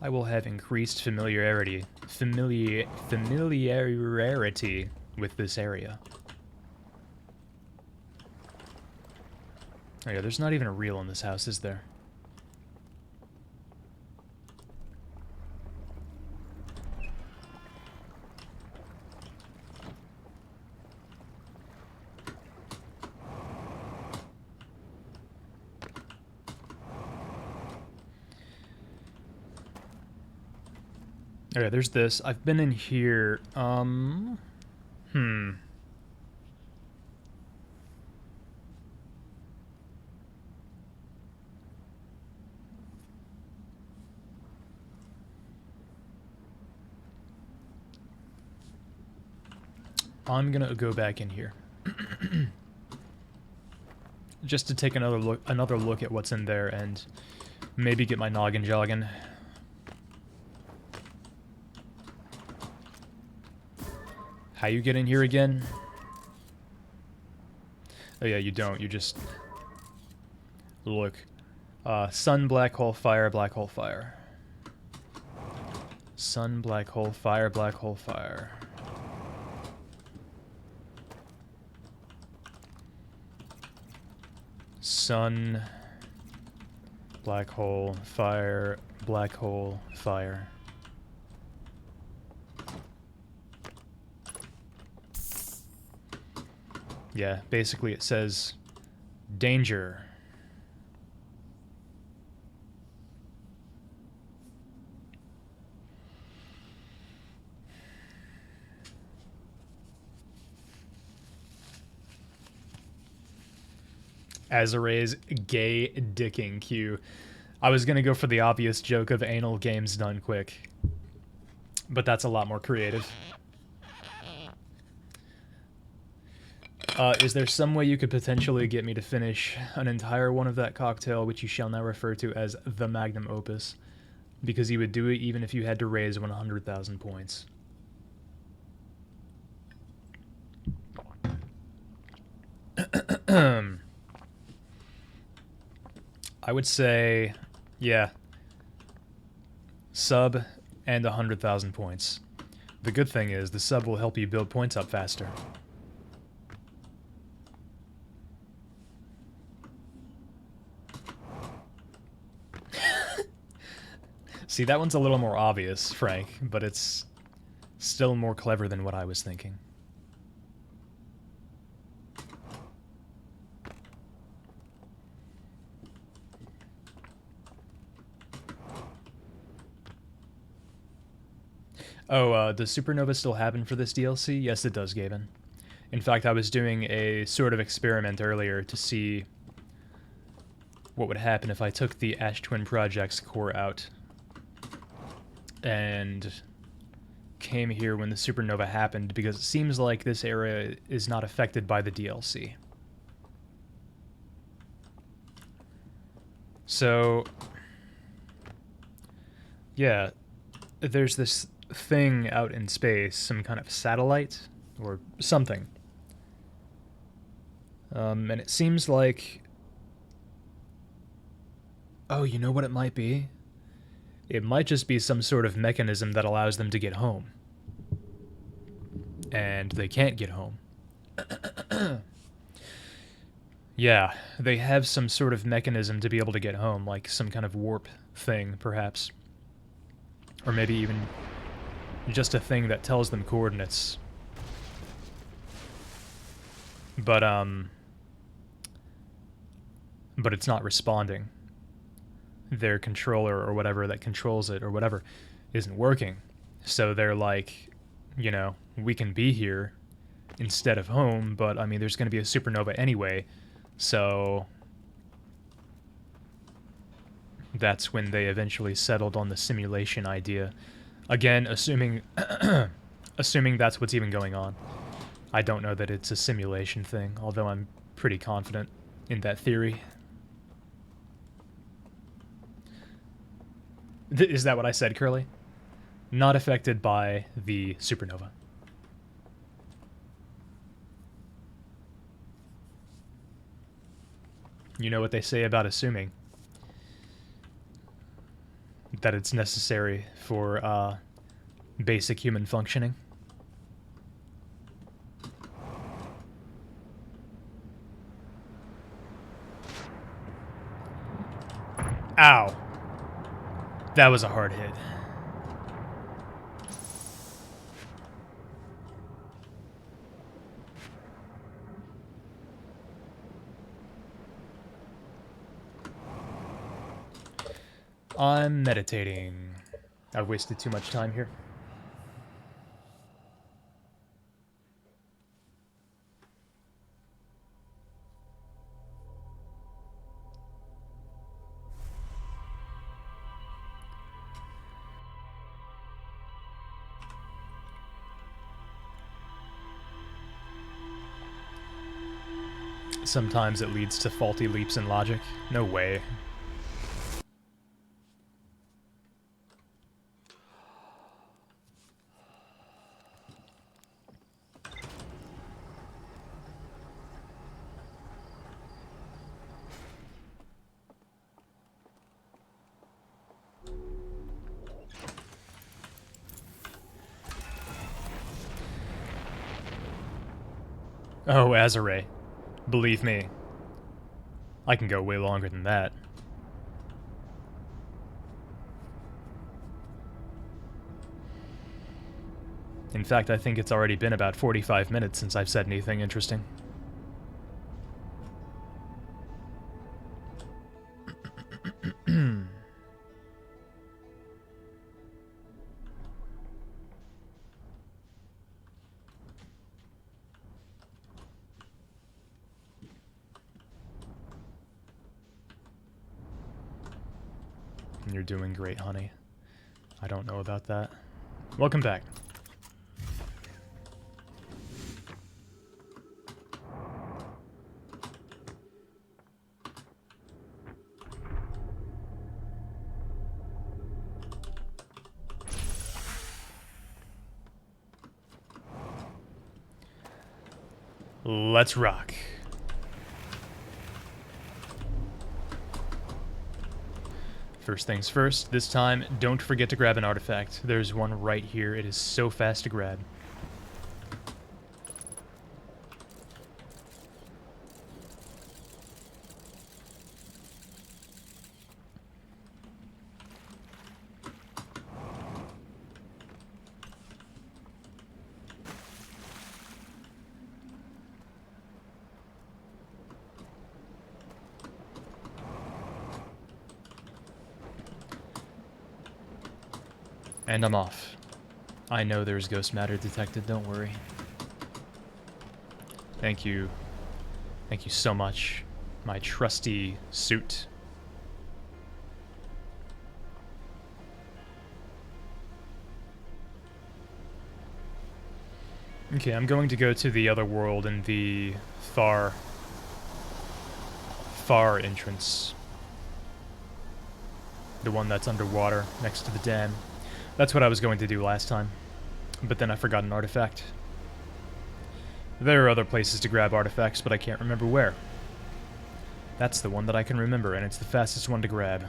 I will have increased familiarity with this area. Oh yeah, there's not even a reel in this house, is there? Okay, there's this. I've been in here, Hmm. I'm gonna go back in here. Just to take another look at what's in there and maybe get my noggin jogging. How you get in here again? Oh yeah, you don't. You just look. Sun, black hole, fire, black hole, fire. Sun, black hole, fire, black hole, fire. Sun, black hole, fire, black hole, fire. Yeah, basically it says danger. Azaray's gay dicking Q. I was gonna go for the obvious joke of anal games done quick, but that's a lot more creative. Is there some way you could potentially get me to finish an entire one of that cocktail, which you shall now refer to as the magnum opus? Because you would do it even if you had to raise 100,000 points. I would say, yeah, sub and 100,000 points. The good thing is the sub will help you build points up faster. See, that one's a little more obvious, Frank, but it's still more clever than what I was thinking. Oh, does Supernova still happen for this DLC? Yes, it does, Gavin. In fact, I was doing a sort of experiment earlier to see what would happen if I took the Ash Twin Project's core out and came here when the supernova happened, because it seems like this area is not affected by the DLC. So, yeah, there's this thing out in space, some kind of satellite or something. And it seems like... Oh, you know what it might be? It might just be some sort of mechanism that allows them to get home. And they can't get home. Yeah, they have some sort of mechanism to be able to get home, like some kind of warp thing, perhaps. Or maybe even just a thing that tells them coordinates. But it's not responding. Their controller or whatever that controls it or whatever isn't working. So they're like, you know, we can be here instead of home, but I mean, there's going to be a supernova anyway. So that's when they eventually settled on the simulation idea. Again, assuming assuming that's what's even going on. I don't know that it's a simulation thing, although I'm pretty confident in that theory. Is that what I said, Curly? Not affected by the supernova. You know what they say about assuming. That it's necessary for basic human functioning. Ow. That was a hard hit. I'm meditating. I've wasted too much time here. Sometimes it leads to faulty leaps in logic. No way. Oh, Azure. Believe me. I can go way longer than that. In fact, I think it's already been about 45 minutes since I've said anything interesting. You're doing great, honey. I don't know about that. Welcome back. Let's rock. First things first, this time, don't forget to grab an artifact. There's one right here. It is so fast to grab. And I'm off. I know there's ghost matter detected, don't worry. Thank you. Thank you so much. My trusty suit. Okay, I'm going to go to the other world in the far entrance. The one that's underwater, next to the dam. That's what I was going to do last time, but then I forgot an artifact. There are other places to grab artifacts, but I can't remember where. That's the one that I can remember, and it's the fastest one to grab.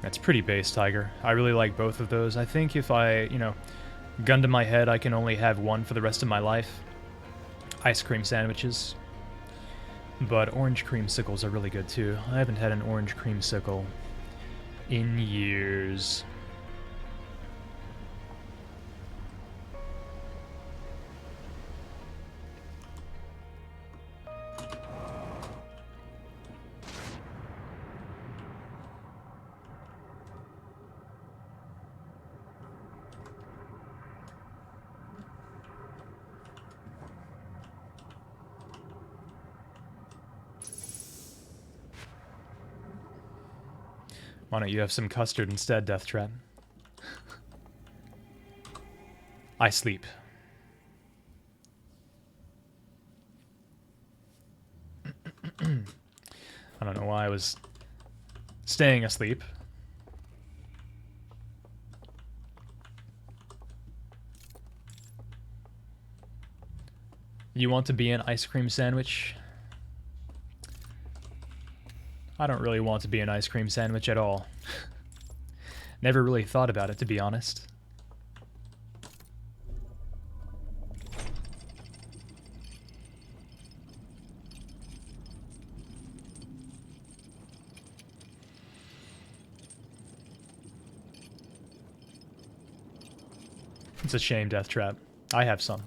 That's pretty base, Tiger. I really like both of those. I think if I, gun to my head, I can only have one for the rest of my life. Ice cream sandwiches. But orange creamsicles are really good too. I haven't had an orange creamsicle in years. Why don't you have some custard instead, Deathtrap? I sleep. I don't know why I was staying asleep. You want to be an ice cream sandwich? I don't really want to be an ice cream sandwich at all. Never really thought about it, to be honest. It's a shame, Deathtrap. I have some.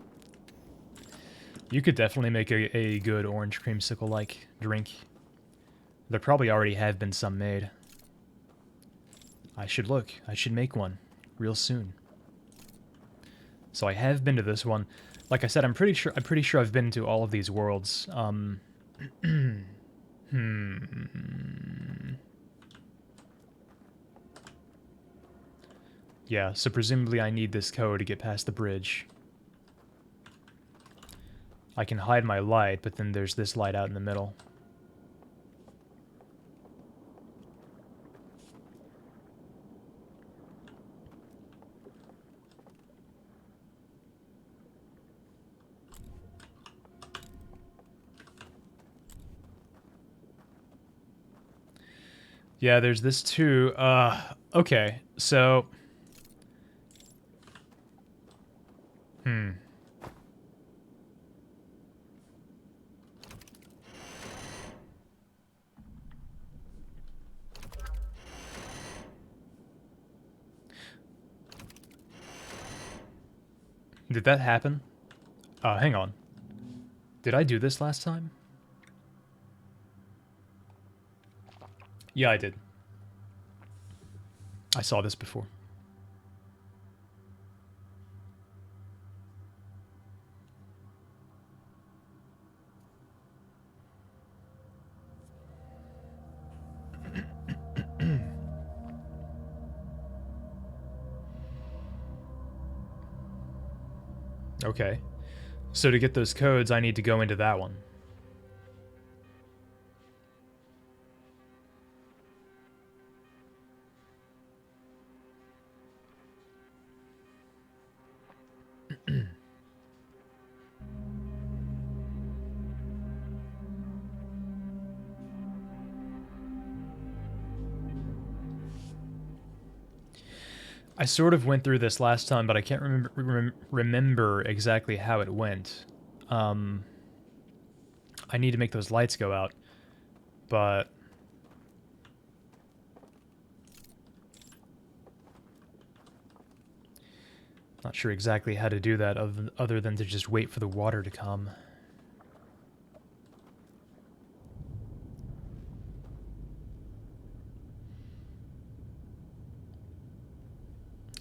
You could definitely make a good orange creamsicle-like drink. There probably already have been some made. I should look. I should make one real soon. So I have been to this one. Like I said, I'm pretty sure I've been to all of these worlds. Yeah, so presumably I need this code to get past the bridge. I can hide my light, but then there's this light out in the middle. Yeah, there's this too. Okay, so... Did that happen? Hang on. Did I do this last time? Yeah, I did. I saw this before. Okay. So to get those codes, I need to go into that one. I sort of went through this last time, but I can't remember exactly how it went. I need to make those lights go out, but... Not sure exactly how to do that other than to just wait for the water to come.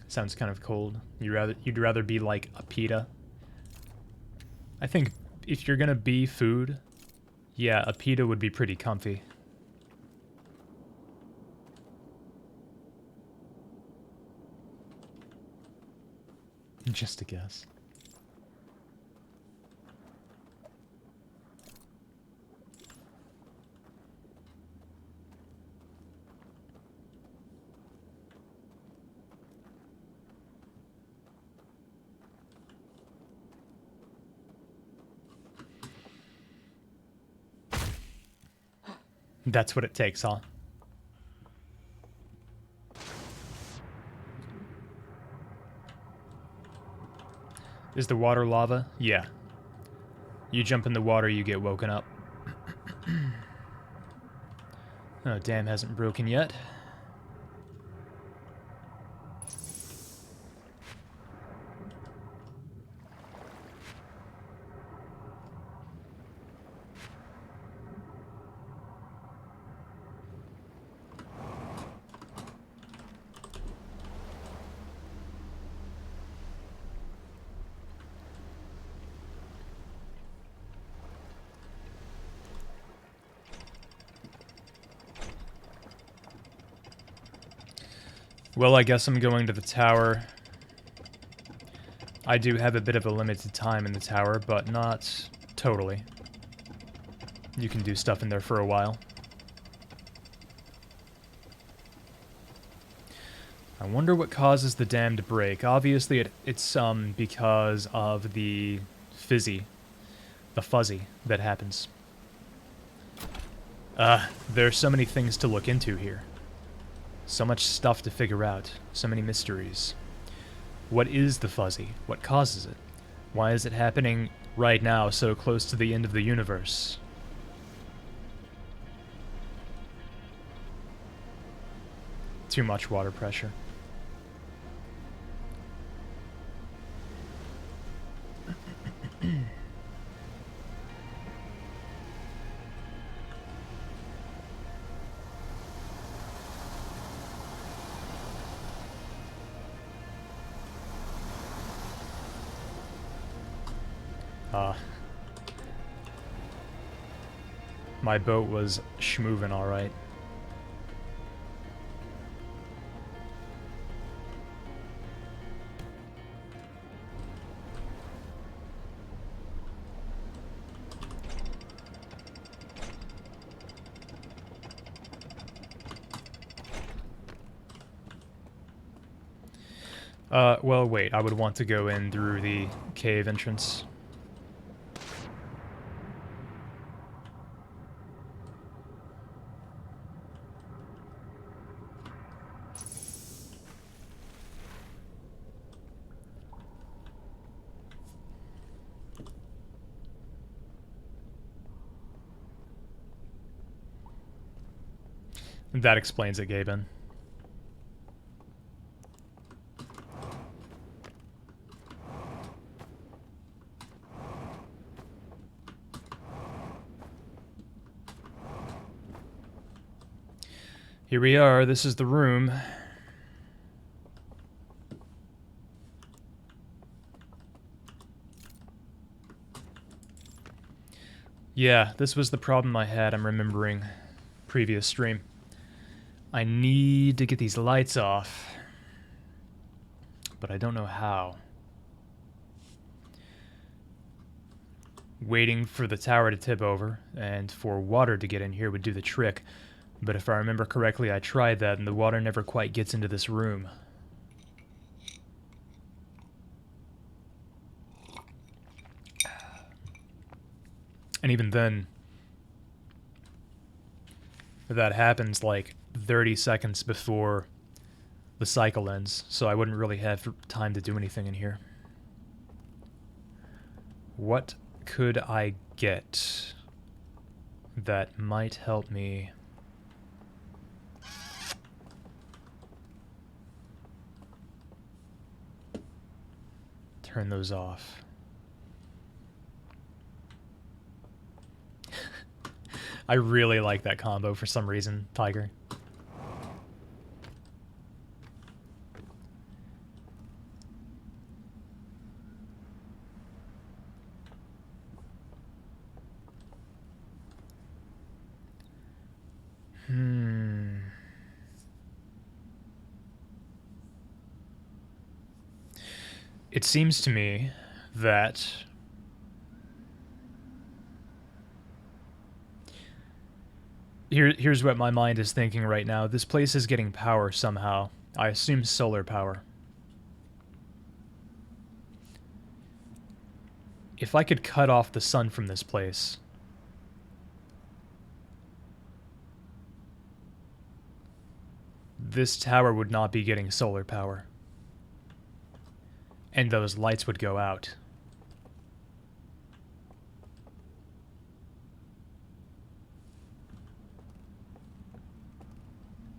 Sounds kind of cold. You'd rather be like a pita. I think if you're gonna be food, yeah, a pita would be pretty comfy. Just a guess. That's what it takes, huh? Is the water lava? Yeah. You jump in the water, you get woken up. Oh, dam hasn't broken yet. Well, I guess I'm going to the tower. I do have a bit of a limited time in the tower, but not totally. You can do stuff in there for a while. I wonder what causes the dam to break. Obviously, it's because of the fuzzy that happens. There's so many things to look into here. So much stuff to figure out. So many mysteries. What is the fuzzy? What causes it? Why is it happening right now, so close to the end of the universe? Too much water pressure. My boat was schmoovin' alright. Well, wait, I would want to go in through the cave entrance. That explains it, Gaben. Here we are, this is the room. Yeah, this was the problem I had, I'm remembering previous stream. I need to get these lights off, but I don't know how. Waiting for the tower to tip over, and for water to get in here would do the trick. But if I remember correctly, I tried that, and the water never quite gets into this room. And even then, that happens like 30 seconds before the cycle ends, so I wouldn't really have time to do anything in here. What could I get that might help me? Turn those off. I really like that combo for some reason, Tiger. It seems to me that here's what my mind is thinking right now. This place is getting power somehow. I assume solar power. If I could cut off the sun from this place, this tower would not be getting solar power. And those lights would go out.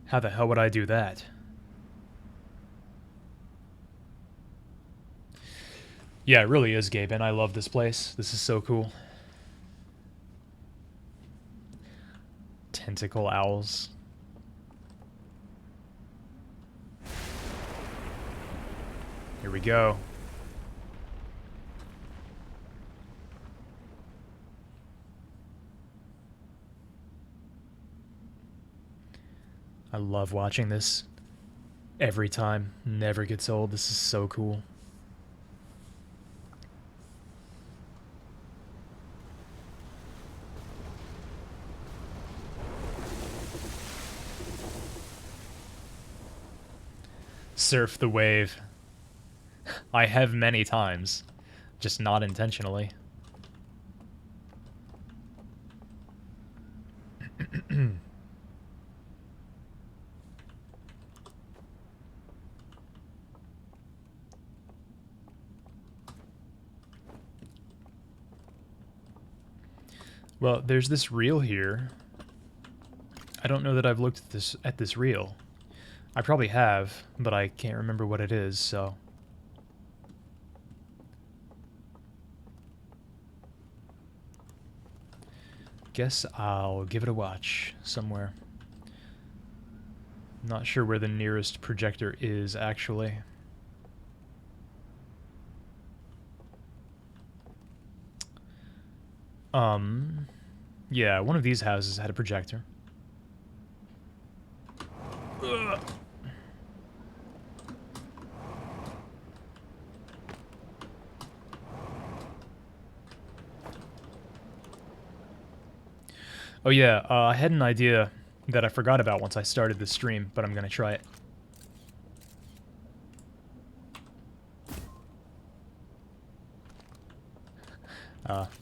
How the hell would I do that? Yeah, it really is, Gaben. I love this place. This is so cool. Tentacle owls. Here we go. I love watching this every time. Never gets old. This is so cool. Surf the wave. I have many times, just not intentionally. Well, there's this reel here. I don't know that I've looked at this reel. I probably have, but I can't remember what it is, so... Guess I'll give it a watch somewhere. Not sure where the nearest projector is, actually. Yeah, one of these houses had a projector. Ugh. Oh yeah, I had an idea that I forgot about once I started the stream, but I'm gonna try it.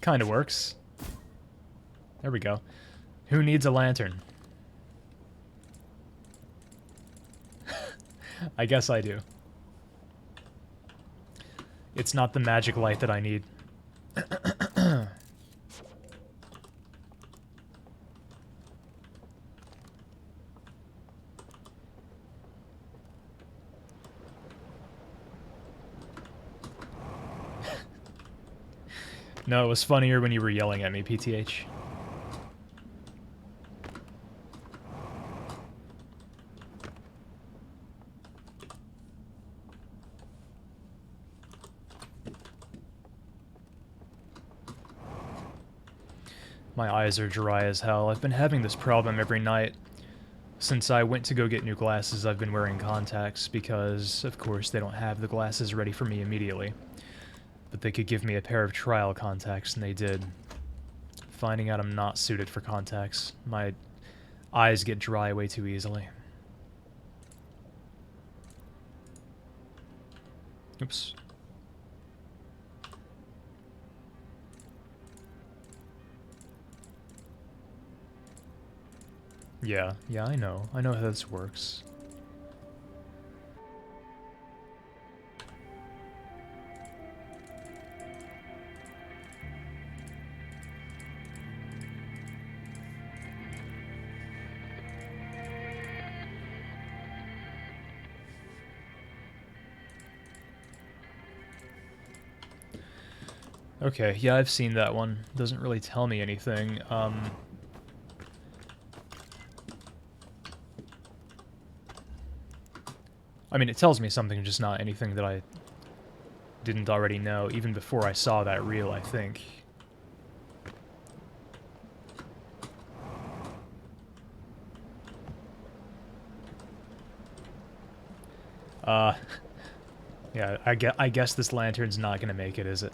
Kinda works. There we go. Who needs a lantern? I guess I do. It's not the magic light that I need. No, it was funnier when you were yelling at me, PTH. My eyes are dry as hell. I've been having this problem every night. Since I went to go get new glasses, I've been wearing contacts because, of course, they don't have the glasses ready for me immediately. But they could give me a pair of trial contacts, and they did. Finding out I'm not suited for contacts. My eyes get dry way too easily. Oops. Yeah, I know. I know how this works. Okay, yeah, I've seen that one. Doesn't really tell me anything. I mean, it tells me something, just not anything that I didn't already know, even before I saw that reel, I think. Yeah, I guess this lantern's not gonna make it, is it?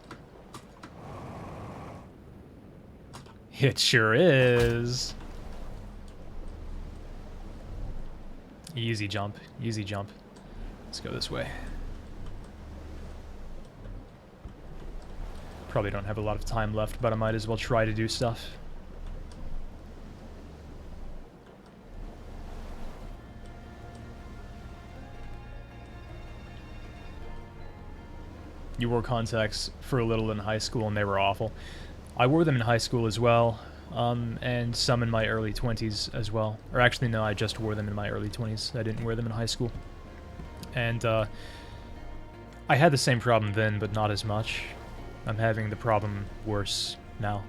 It sure is! Easy jump, easy jump. Let's go this way. Probably don't have a lot of time left, but I might as well try to do stuff. You wore contacts for a little in high school and they were awful. I wore them in high school as well, and some in my early 20s as well. Or actually, no, I just wore them in my early 20s. I didn't wear them in high school. And, I had the same problem then, but not as much. I'm having the problem worse now.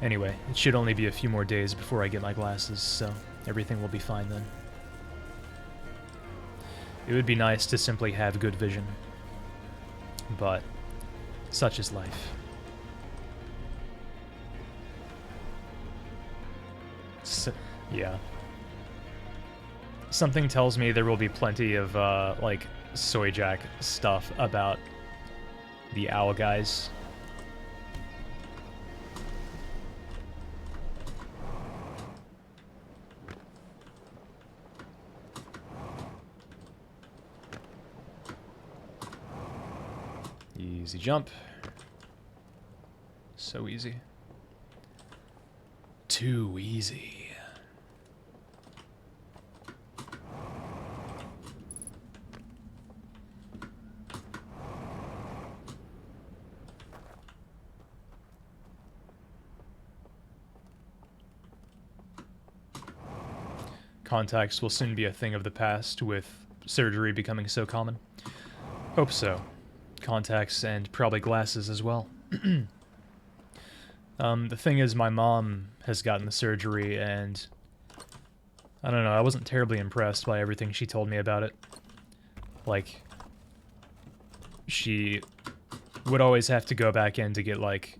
Anyway, it should only be a few more days before I get my glasses, so everything will be fine then. It would be nice to simply have good vision, but such is life. Yeah. Something tells me there will be plenty of, like, Soy Jack stuff about the owl guys. Easy jump. So easy. Too easy. Contacts will soon be a thing of the past, with surgery becoming so common. Hope so. Contacts and probably glasses as well. The thing is, my mom has gotten the surgery, and I don't know, I wasn't terribly impressed by everything she told me about it. Like, she would always have to go back in to get, like,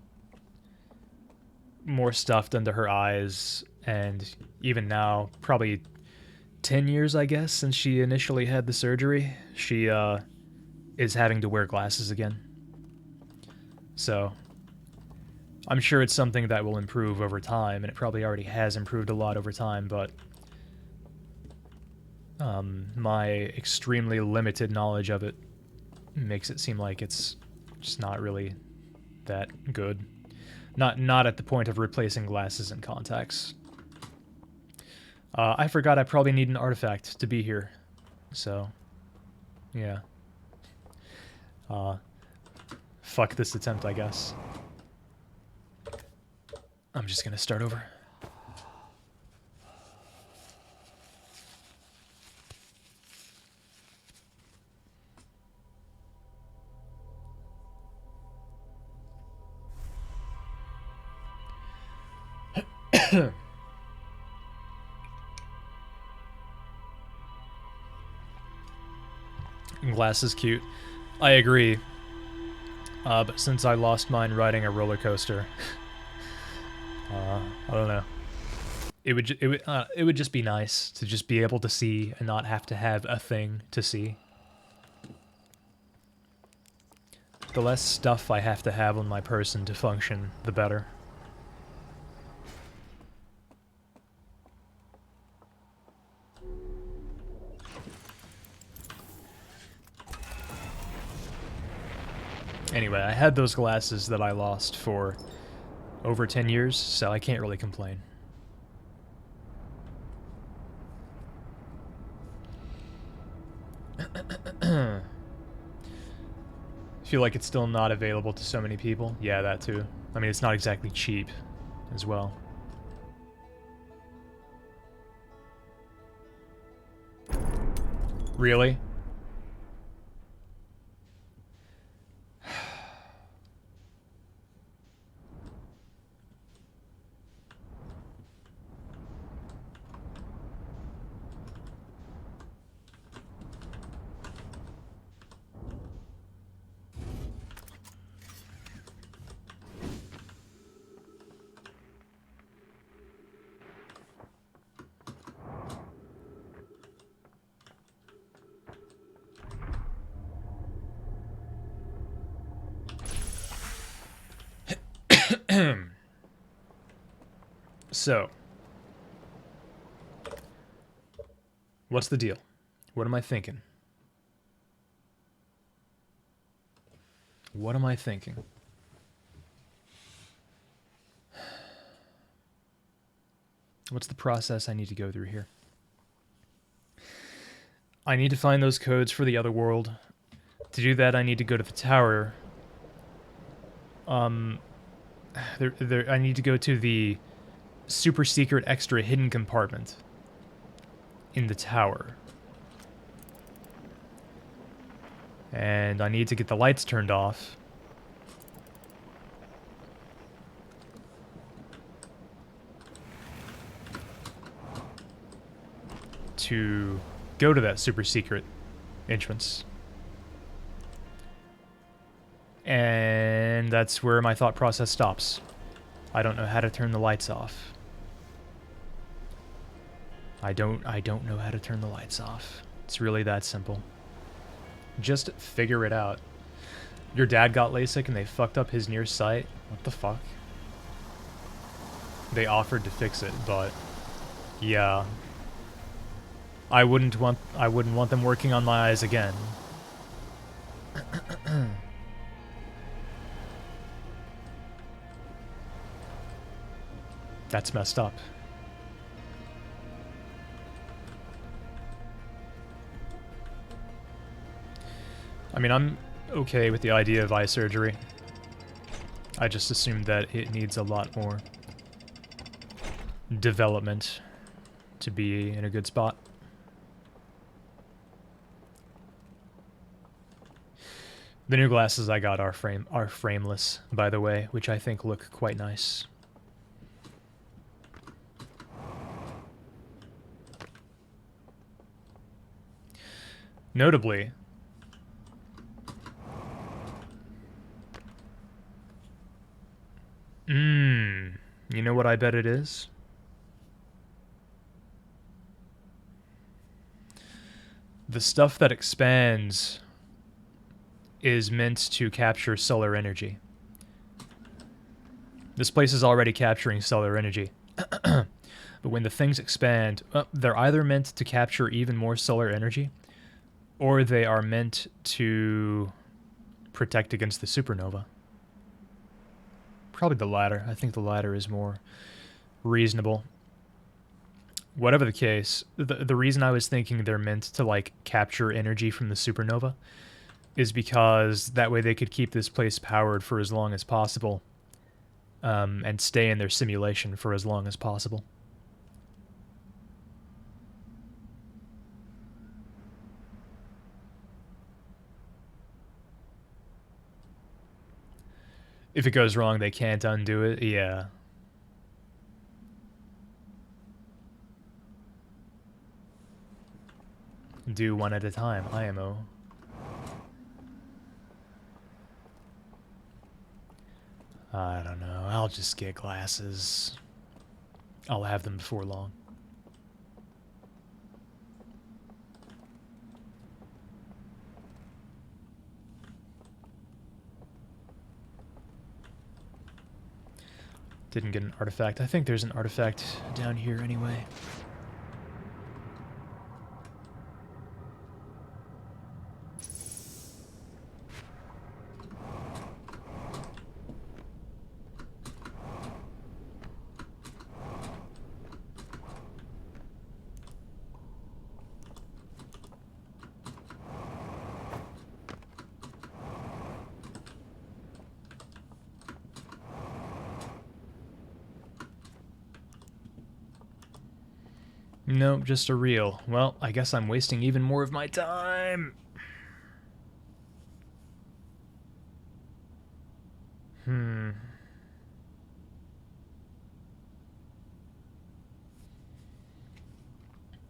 more stuff done to her eyes, and even now, probably 10 years, I guess, since she initially had the surgery, she, is having to wear glasses again. So, I'm sure it's something that will improve over time, and it probably already has improved a lot over time, but my extremely limited knowledge of it makes it seem like it's just not really that good. Not at the point of replacing glasses and contacts. I forgot I probably need an artifact to be here, so yeah. Fuck this attempt, I guess. I'm just gonna start over. Glass is cute. I agree. But since I lost mine riding a roller coaster, I don't know. It would just be nice to just be able to see and not have to have a thing to see. The less stuff I have to have on my person to function, the better. Anyway, I had those glasses that I lost for over 10 years, so I can't really complain. Feel like it's still not available to so many people? Yeah, that too. I mean, it's not exactly cheap as well. Really? So, what's the deal? What am I thinking? What am I thinking? What's the process I need to go through here? I need to find those codes for the other world. To do that, I need to go to the tower. I need to go to the super secret extra hidden compartment in the tower. And I need to get the lights turned off. To go to that super secret entrance. And that's where my thought process stops. I don't know how to turn the lights off. I don't know how to turn the lights off. It's really that simple. Just figure it out. Your dad got LASIK and they fucked up his near sight? What the fuck? They offered to fix it, but yeah. I wouldn't want them working on my eyes again. That's messed up. I mean, I'm okay with the idea of eye surgery. I just assumed that it needs a lot more development to be in a good spot. The new glasses I got are frameless, by the way, which I think look quite nice. Notably, You know what I bet it is? The stuff that expands is meant to capture solar energy. This place is already capturing solar energy. But when the things expand, they're either meant to capture even more solar energy, or they are meant to protect against the supernova. Probably the latter. I think the latter is more reasonable. Whatever the case, the reason I was thinking they're meant to, like, capture energy from the supernova is because that way they could keep this place powered for as long as possible, and stay in their simulation for as long as possible. If it goes wrong, they can't undo it. Yeah. Do one at a time, IMO. I don't know. I'll just get glasses. I'll have them before long. Didn't get an artifact. I think there's an artifact down here anyway. Nope, just a reel. Well, I guess I'm wasting even more of my time.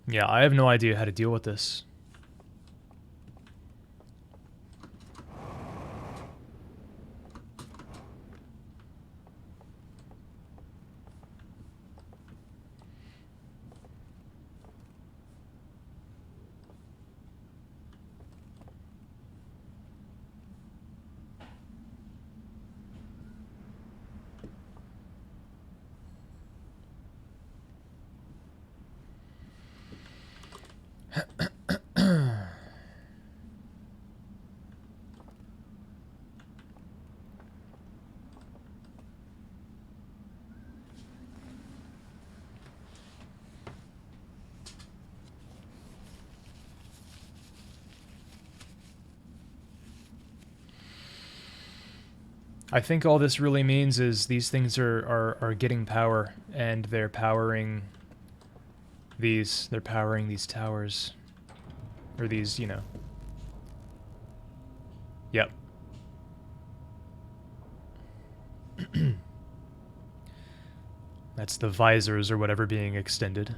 Yeah, I have no idea how to deal with this. I think all this really means is these things are getting power, and they're powering these towers. Or these, you know. Yep. That's the visors or whatever being extended.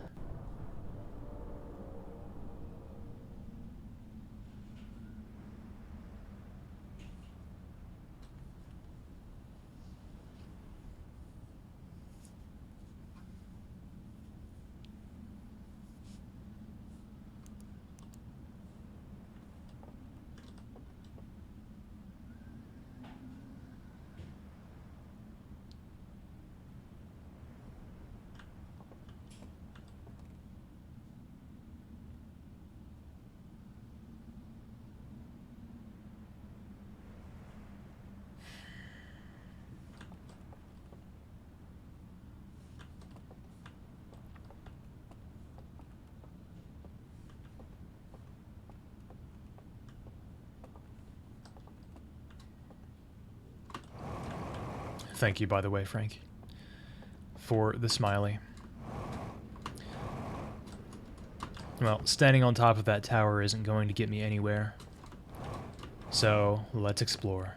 Thank you, by the way, Frank, for the smiley. Well, standing on top of that tower isn't going to get me anywhere. So, let's explore.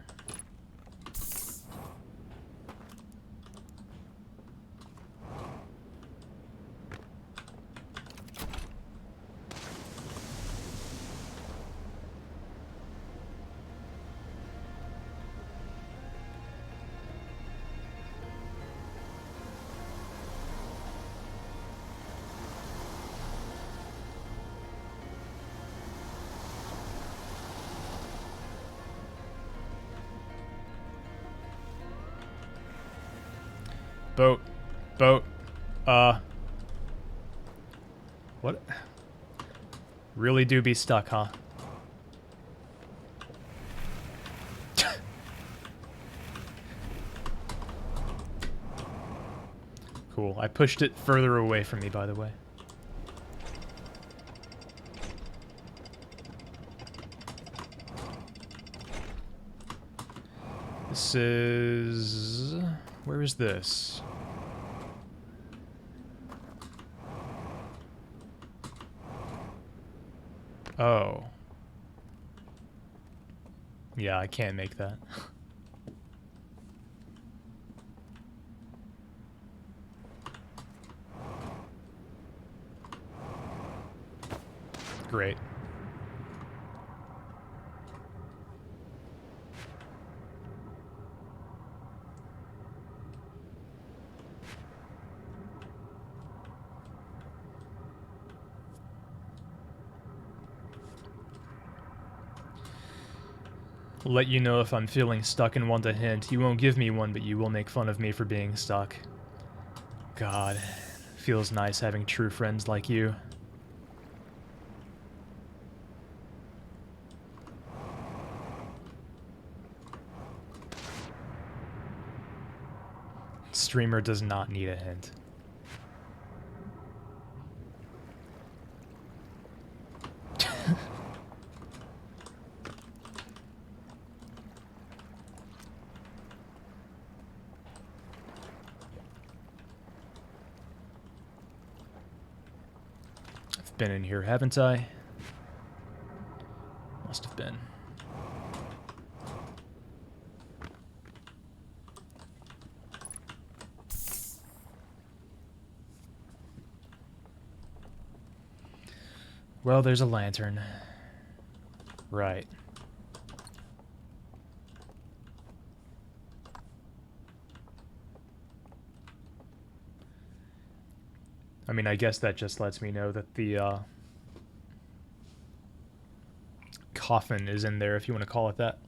Boat. Boat. What? Really do be stuck, huh? Cool. I pushed it further away from me, by the way. This is... Where is this? Oh. Yeah, I can't make that. Great. Let you know if I'm feeling stuck and want a hint. You won't give me one, but you will make fun of me for being stuck. God, feels nice having true friends like you. Streamer does not need a hint. I've been in here, haven't I? Must have been. Well, there's a lantern. Right. I mean, I guess that just lets me know that the coffin is in there, if you want to call it that.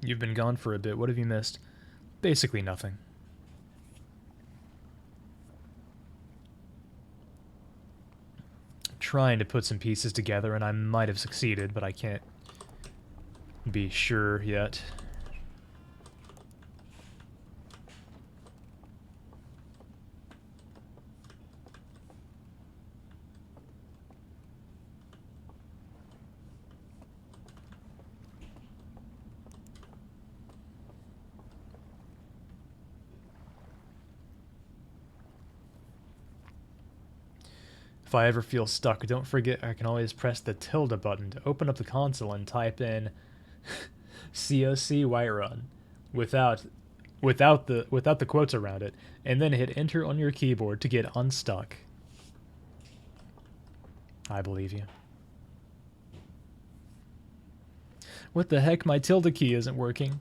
You've been gone for a bit. What have you missed? Basically nothing. Trying to put some pieces together, and I might have succeeded, but I can't be sure yet. If I ever feel stuck, don't forget I can always press the tilde button to open up the console and type in COC Whiterun without the quotes around it, and then hit enter on your keyboard to get unstuck. I believe you. What the heck? My tilde key isn't working.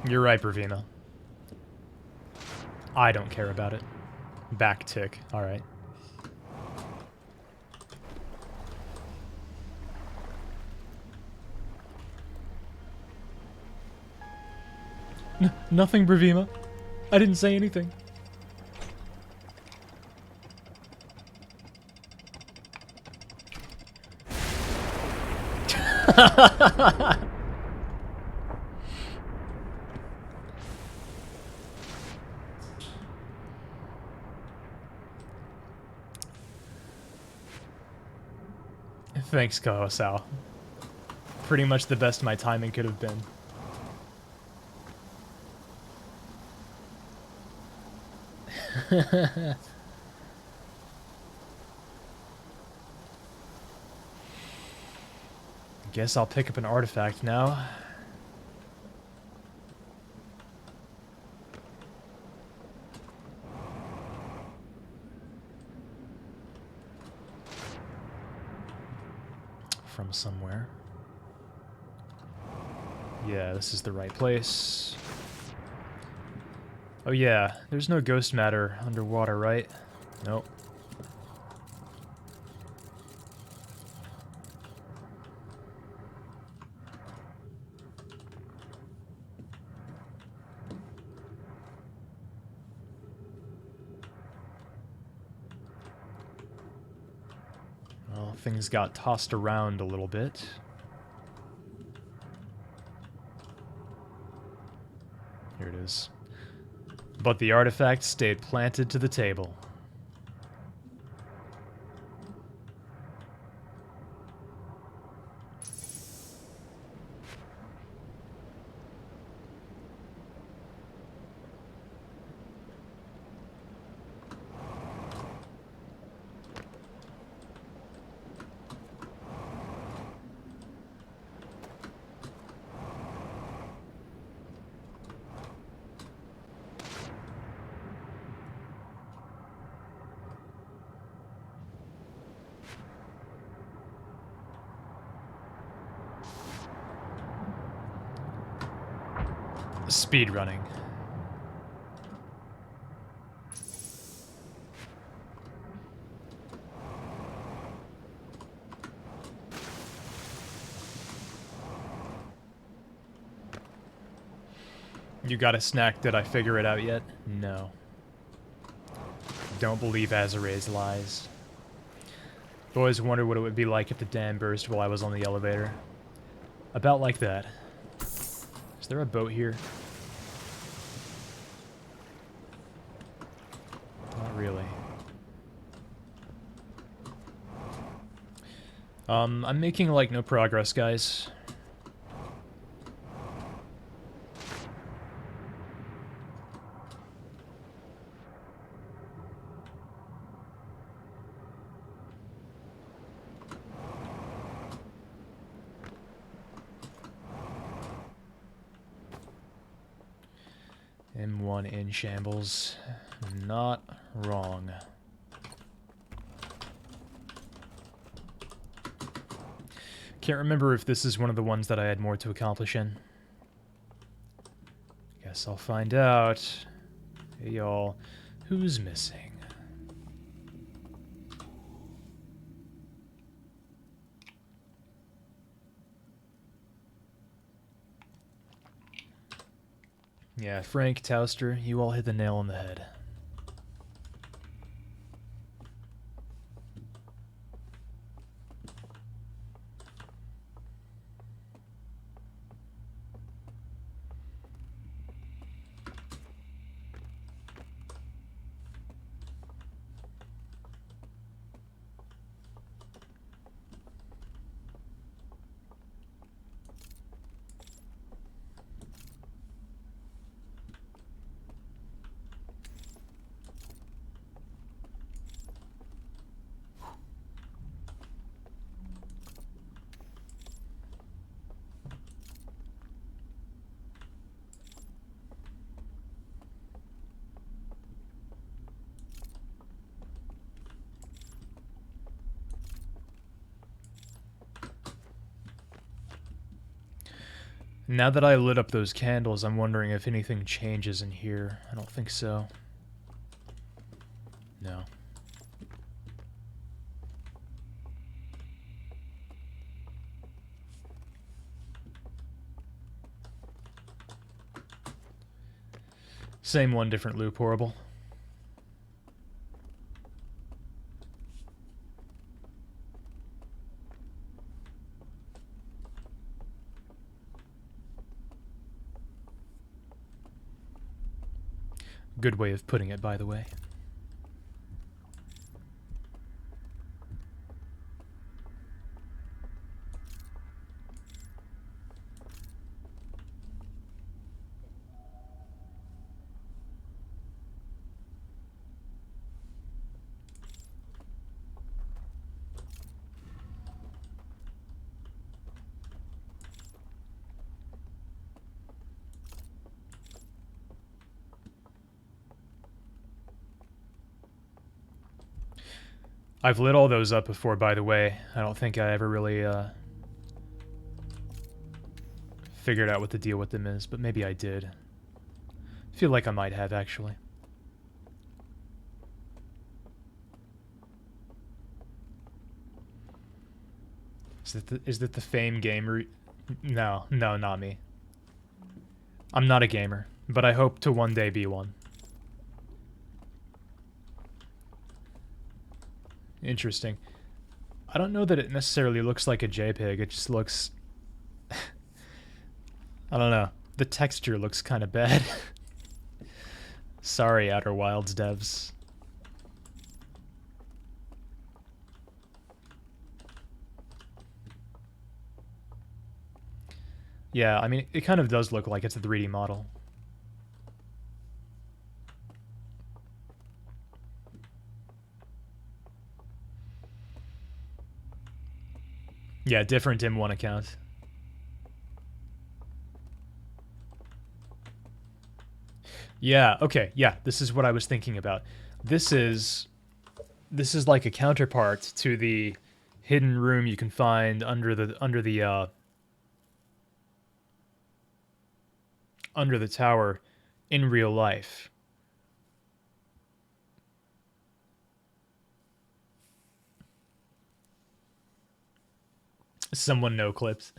You're right, Bravina. I don't care about it. Back tick. Alright. Nothing, Bravima. I didn't say anything. Thanks, Kohosao. Pretty much the best my timing could have been. Guess I'll pick up an artifact now. from somewhere. Yeah, this is the right place. Oh yeah, there's no ghost matter underwater, right? Nope. Well, things got tossed around a little bit. Here it is. But the artifact stayed planted to the table. Speed running. You got a snack? Did I figure it out yet? No. Don't believe Azaray's lies. I've always wondered what it would be like if the dam burst while I was on the elevator. About like that. Is there a boat here? Not really. I'm making, like, no progress, guys. M1 in shambles. Not wrong. Can't remember if this is one of the ones that I had more to accomplish in. Guess I'll find out. Hey y'all, who's missing? Yeah, Frank, Towster, you all hit the nail on the head. Now that I lit up those candles, I'm wondering if anything changes in here. I don't think so. No. Same one, different loop, horrible. Good way of putting it, by the way. I've lit all those up before, by the way. I don't think I ever really figured out what the deal with them is, but maybe I did. I feel like I might have, actually. Is that the Fame gamer? No, not me. I'm not a gamer, but I hope to one day be one. Interesting. I don't know that it necessarily looks like a JPEG, it just looks... I don't know. The texture looks kind of bad. Sorry, Outer Wilds devs. Yeah, I mean, it kind of does look like it's a 3D model. Yeah, different M1 account. Yeah, okay, yeah, this is what I was thinking about. This is like a counterpart to the hidden room you can find under the tower in real life. Someone no clips.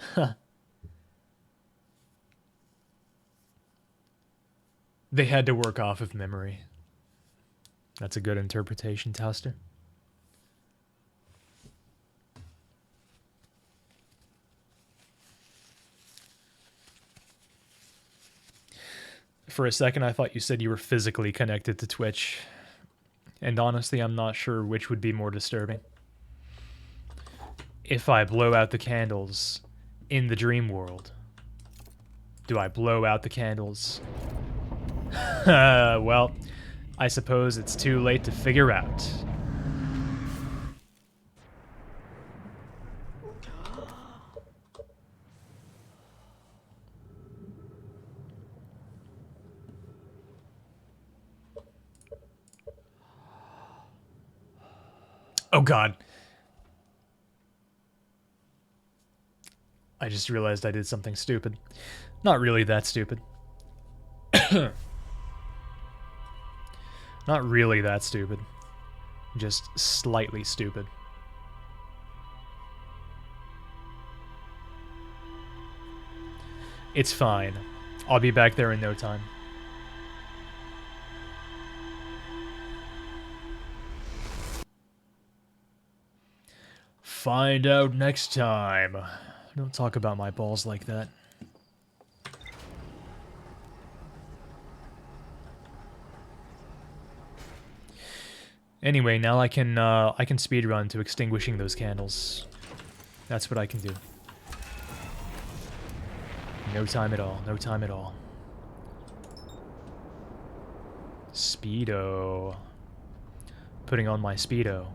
They had to work off of memory. That's a good interpretation, Tauster. For a second, I thought you said you were physically connected to Twitch. And honestly, I'm not sure which would be more disturbing. If I blow out the candles in the dream world, do I blow out the candles? Well, I suppose it's too late to figure out. Oh god. I just realized I did something stupid. Not really that stupid. Not really that stupid. Just slightly stupid. It's fine. I'll be back there in no time. Find out next time. Don't talk about my balls like that. Anyway, now I can speedrun to extinguishing those candles. That's what I can do. No time at all. No time at all. Speedo. Putting on my Speedo.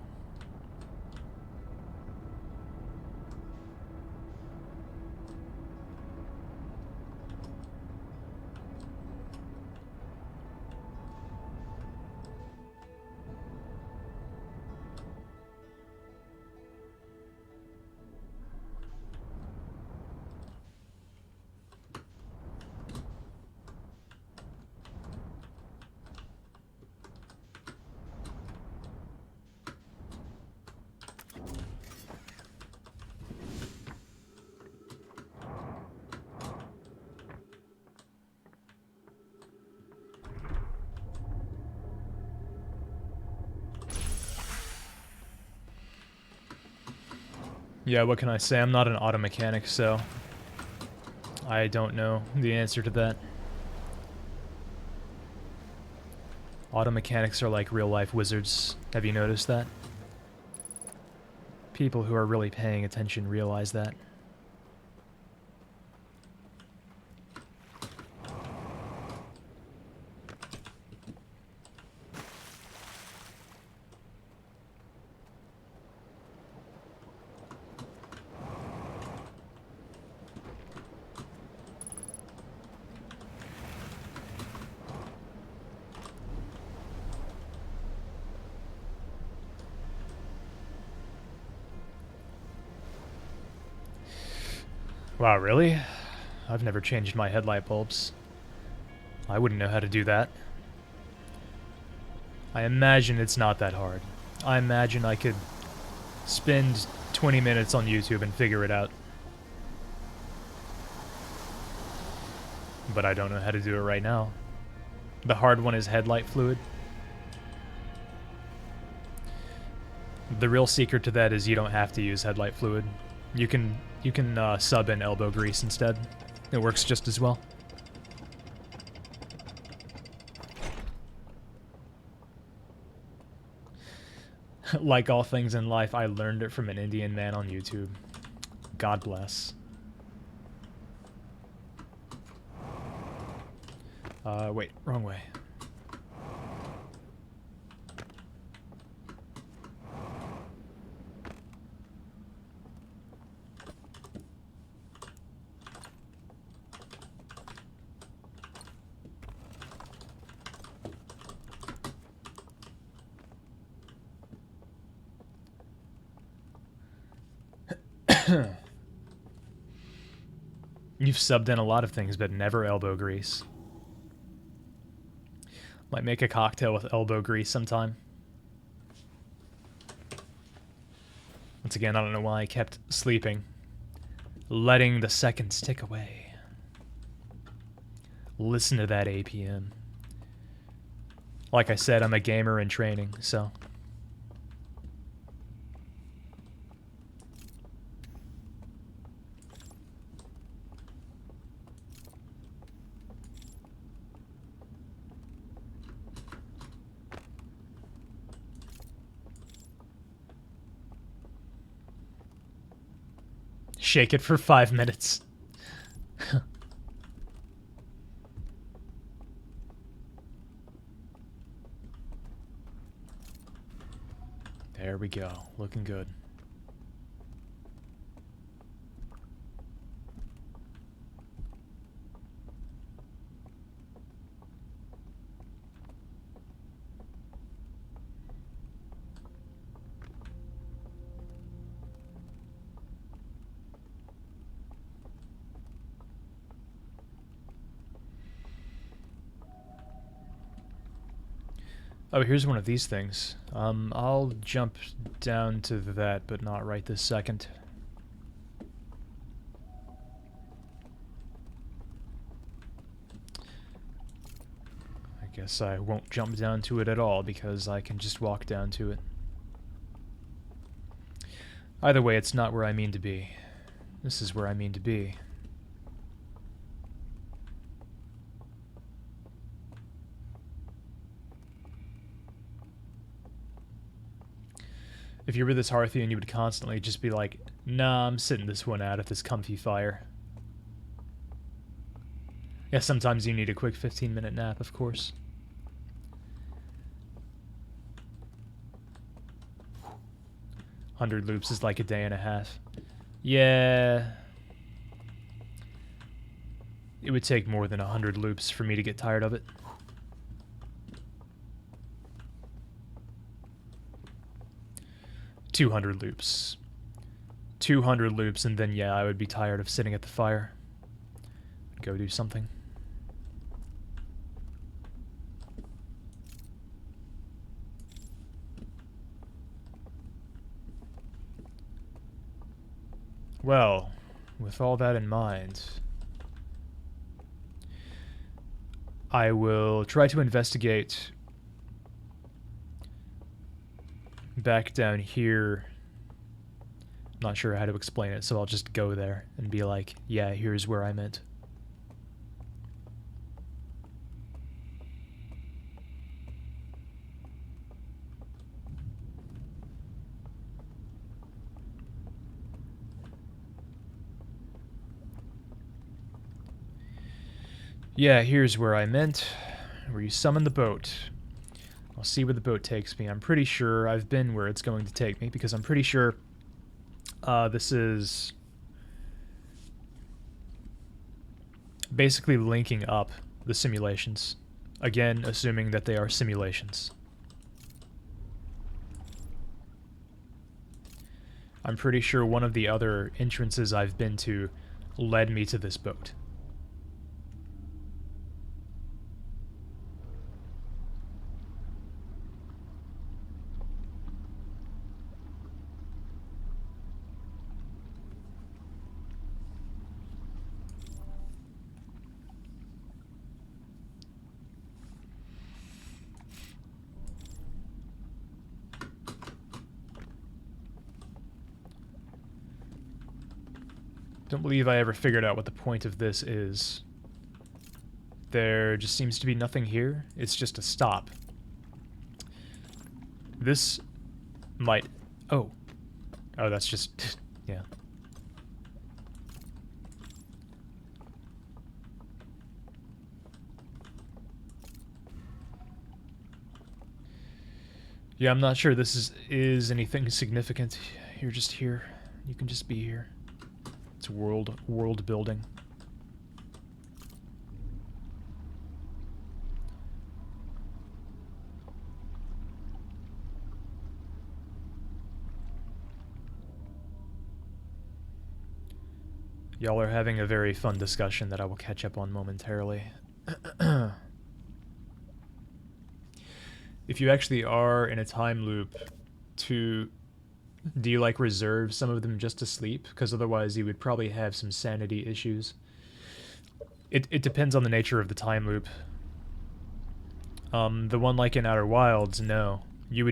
Yeah, what can I say? I'm not an auto mechanic, so I don't know the answer to that. Auto mechanics are like real-life wizards. Have you noticed that? People who are really paying attention realize that. Wow, really? I've never changed my headlight bulbs. I wouldn't know how to do that. I imagine it's not that hard. I imagine I could spend 20 minutes on YouTube and figure it out. But I don't know how to do it right now. The hard one is headlight fluid. The real secret to that is you don't have to use headlight fluid. You can sub in elbow grease instead. It works just as well. Like all things in life, I learned it from an Indian man on YouTube. God bless. Wait, wrong way. You've subbed in a lot of things, but never elbow grease. Might make a cocktail with elbow grease sometime. Once again, I don't know why I kept sleeping. Letting the seconds tick away. Listen to that APM. Like I said, I'm a gamer in training, so... Shake it for 5 minutes. There we go. Looking good. Oh, here's one of these things. I'll jump down to that, but not right this second. I guess I won't jump down to it at all, because I can just walk down to it. Either way, it's not where I mean to be. This is where I mean to be. If you were this Hearthian, you would constantly just be like, nah, I'm sitting this one out at this comfy fire. Yeah, sometimes you need a quick 15-minute nap, of course. "100 loops is like a day and a half." Yeah. It would take more than 100 loops for me to get tired of it. "200 loops. 200 loops, and then, yeah, I would be tired of sitting at the fire. Go do something. Well, with all that in mind, I will try to investigate back down here. Not sure how to explain it, so I'll just go there and be like, yeah, here's where I meant. Yeah, here's where I meant. Where you summon the boat. I'll see where the boat takes me. I'm pretty sure I've been where it's going to take me, because I'm pretty sure this is basically linking up the simulations. Again, assuming that they are simulations. I'm pretty sure one of the other entrances I've been to led me to this boat. Don't believe I ever figured out what the point of this is. There just seems to be nothing here. It's just a stop. This might... Oh. Oh, that's just... yeah. Yeah, I'm not sure this is anything significant. You're just here. You can just be here. It's world building. Y'all are having a very fun discussion that I will catch up on momentarily. If you actually are in a time loop, do you like reserve some of them just to sleep? Because otherwise you would probably have some sanity issues. It depends on the nature of the time loop. The one like in Outer Wilds, no. You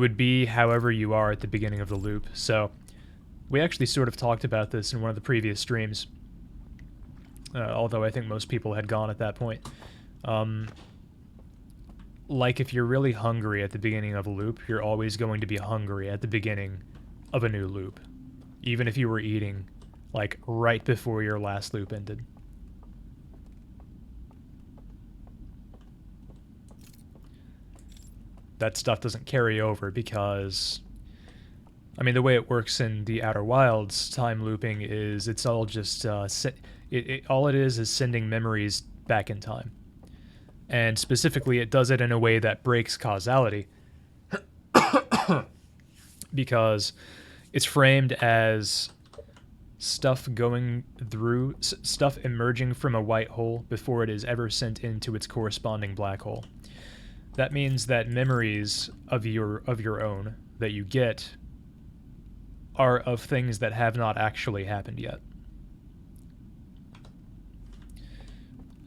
would be however you are at the beginning of the loop. So we actually sort of talked about this in one of the previous streams. Although I think most people had gone at that point. Like if you're really hungry at the beginning of a loop, you're always going to be hungry at the beginning of a new loop. Even if you were eating, like, right before your last loop ended. That stuff doesn't carry over because... I mean, the way it works in the Outer Wilds, time looping is it's all just... all it is sending memories back in time. And specifically, it does it in a way that breaks causality. Because it's framed as stuff going through... stuff emerging from a white hole before it is ever sent into its corresponding black hole. That means that memories of your own that you get are of things that have not actually happened yet.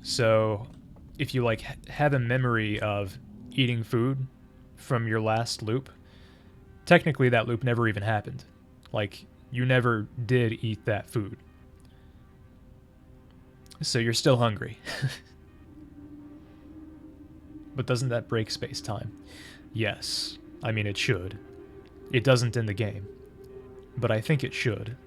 So, if you like have a memory of eating food from your last loop, technically that loop never even happened. Like, you never did eat that food. So you're still hungry. But doesn't that break space-time? Yes. I mean, it should. It doesn't in the game. But I think it should.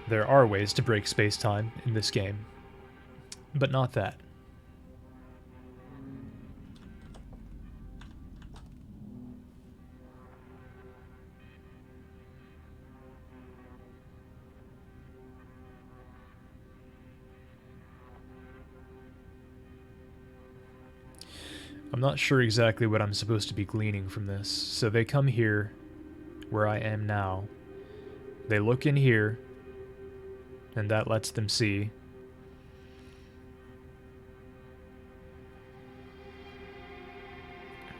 There are ways to break space-time in this game. But not that. I'm not sure exactly what I'm supposed to be gleaning from this. So they come here, where I am now. They look in here, and that lets them see.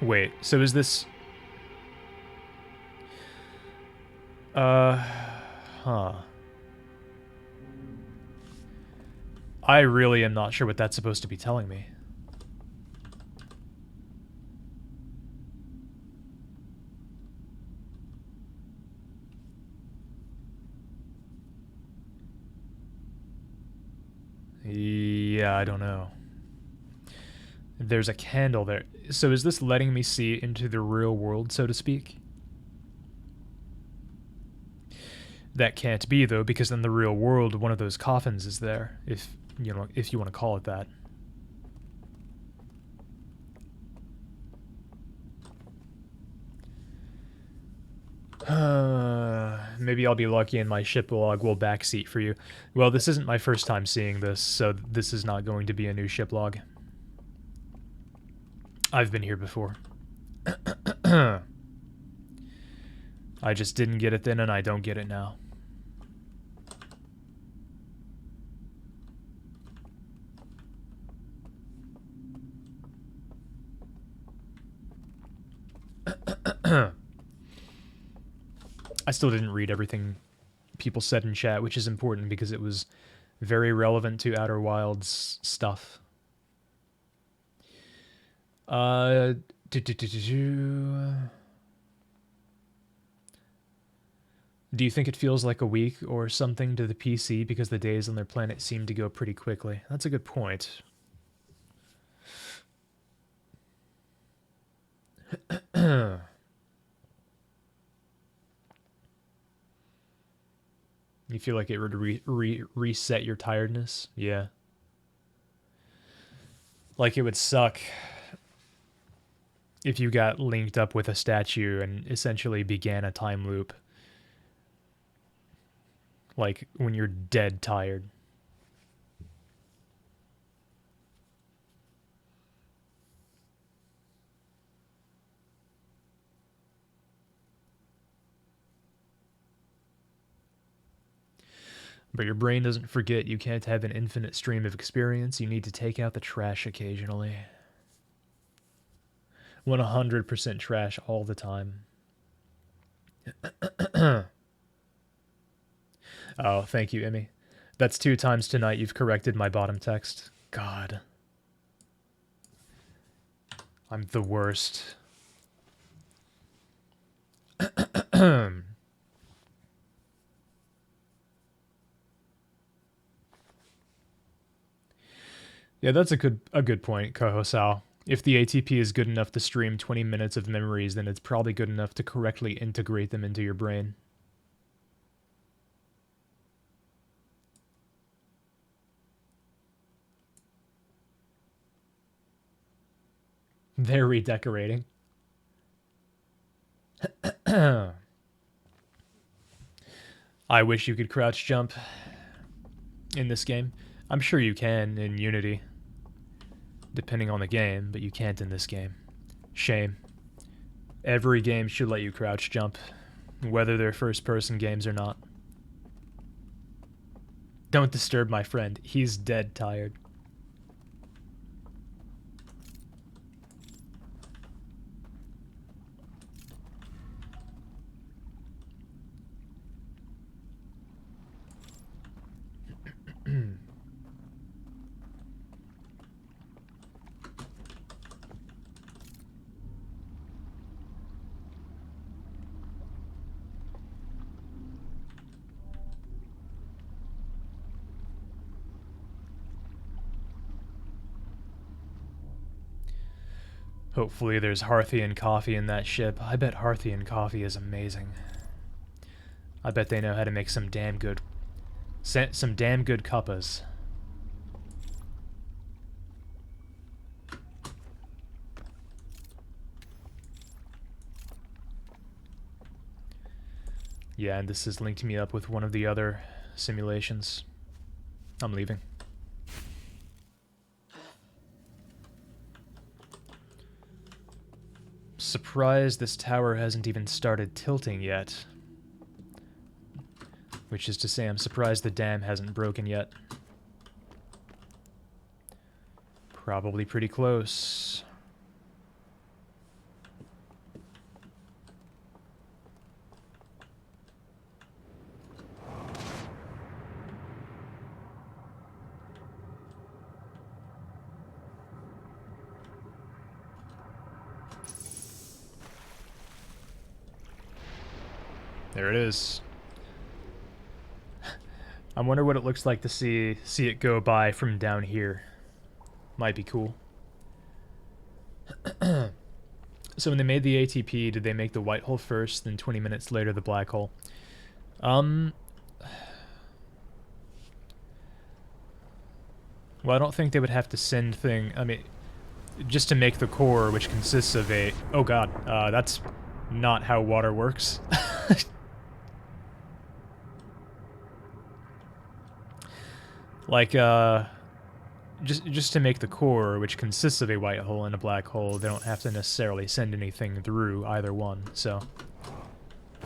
Wait, so is this... Huh. I really am not sure what that's supposed to be telling me. Yeah, I don't know. There's a candle there. So is this letting me see into the real world, so to speak? That can't be, though, because in the real world, one of those coffins is there, if you want to call it that. Maybe I'll be lucky and my ship log will backseat for you. Well, this isn't my first time seeing this, so this is not going to be a new ship log. I've been here before. I just didn't get it then, and I don't get it now. I still didn't read everything people said in chat, which is important because it was very relevant to Outer Wilds stuff. Uh, do, do, do, do, do. Do you think it feels like a week or something to the PC because the days on their planet seem to go pretty quickly? That's a good point. You feel like it would reset your tiredness? Yeah. Like it would suck if you got linked up with a statue and essentially began a time loop. Like when you're dead tired. But your brain doesn't forget you can't have an infinite stream of experience. You need to take out the trash occasionally. 100% trash all the time. Oh, thank you, Emmy. That's 2 times tonight you've corrected my bottom text. God. I'm the worst. Yeah, that's a good point, Kohosao. If the ATP is good enough to stream 20 minutes of memories, then it's probably good enough to correctly integrate them into your brain. They're redecorating. I wish you could crouch jump in this game. I'm sure you can in Unity, depending on the game, but you can't in this game. Shame. Every game should let you crouch jump, whether they're first-person games or not. Don't disturb my friend. He's dead tired. Hopefully there's Hearthian coffee in that ship. I bet Hearthian coffee is amazing. I bet they know how to make some damn good cuppas. Yeah, and this has linked me up with one of the other simulations. I'm leaving. Surprised this tower hasn't even started tilting yet. Which is to say, I'm surprised the dam hasn't broken yet. Probably pretty close. There it is. I wonder what it looks like to see it go by from down here. Might be cool. So when they made the ATP, did they make the white hole first, then 20 minutes later the black hole? Well, I don't think they would have to send I mean, just to make the core, which consists of a... Oh god, that's not how water works. Like, just to make the core, which consists of a white hole and a black hole, they don't have to necessarily send anything through either one, so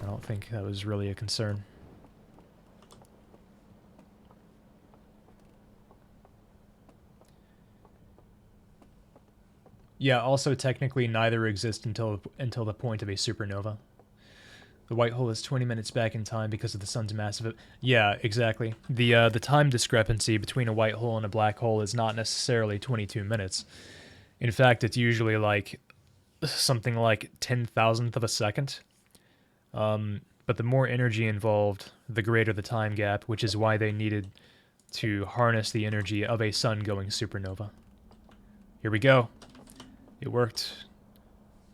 I don't think that was really a concern. Yeah, also technically neither exist until the point of a supernova. The white hole is 20 minutes back in time because of the sun's massive... Yeah, exactly. The time discrepancy between a white hole and a black hole is not necessarily 22 minutes. In fact, it's usually like something like 10,000th of a second. But the more energy involved, the greater the time gap, which is why they needed to harness the energy of a sun-going supernova. Here we go. It worked.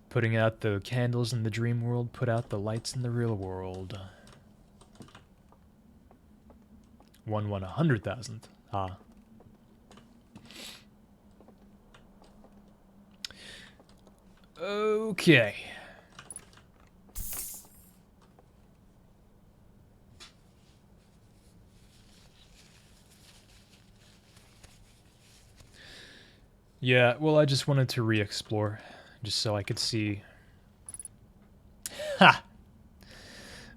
Putting out the candles in the dream world, put out the lights in the real world. 1/100,000th. Ah. Okay. Yeah, well, I just wanted to re-explore, just so I could see... Ha!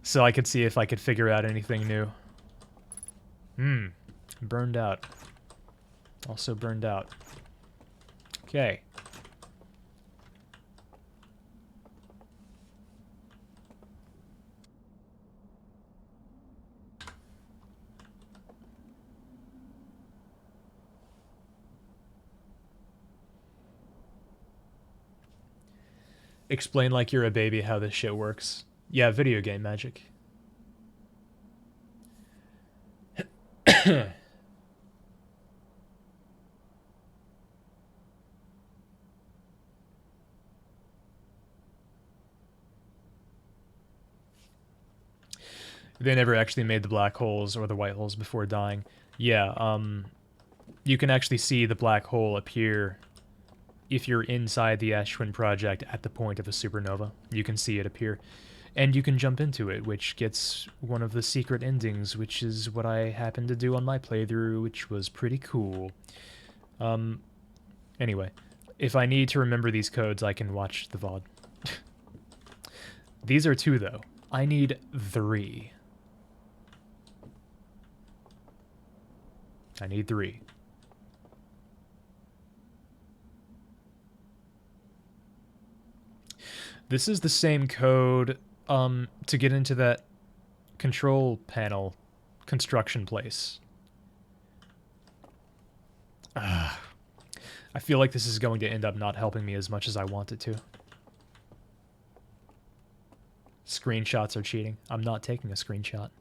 So I could see if I could figure out anything new. Burned out. Also burned out. Okay. Explain like you're a baby how this shit works. Yeah, video game magic. They never actually made the black holes or the white holes before dying. Yeah, you can actually see the black hole appear if you're inside the Ash Twin Project at the point of a supernova. You can see it appear. And you can jump into it, which gets one of the secret endings, which is what I happened to do on my playthrough, which was pretty cool. Anyway, if I need to remember these codes, I can watch the VOD. These are 2, though. I need 3. I need 3. This is the same code to get into that control panel construction place. I feel like this is going to end up not helping me as much as I want it to. Screenshots are cheating. I'm not taking a screenshot.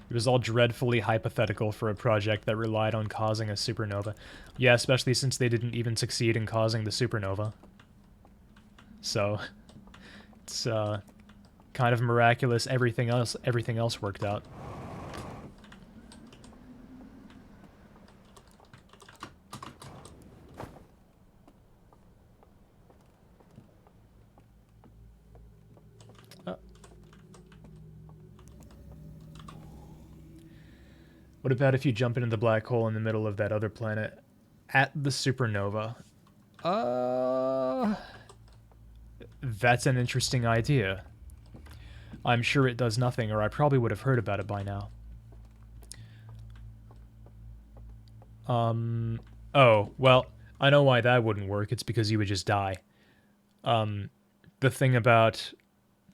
It was all dreadfully hypothetical for a project that relied on causing a supernova. Yeah, especially since they didn't even succeed in causing the supernova. So, it's kind of miraculous everything else worked out. What about if you jump into the black hole in the middle of that other planet at the supernova? That's an interesting idea. I'm sure it does nothing, or I probably would have heard about it by now. Oh, well, I know why that wouldn't work. It's because you would just die. The thing about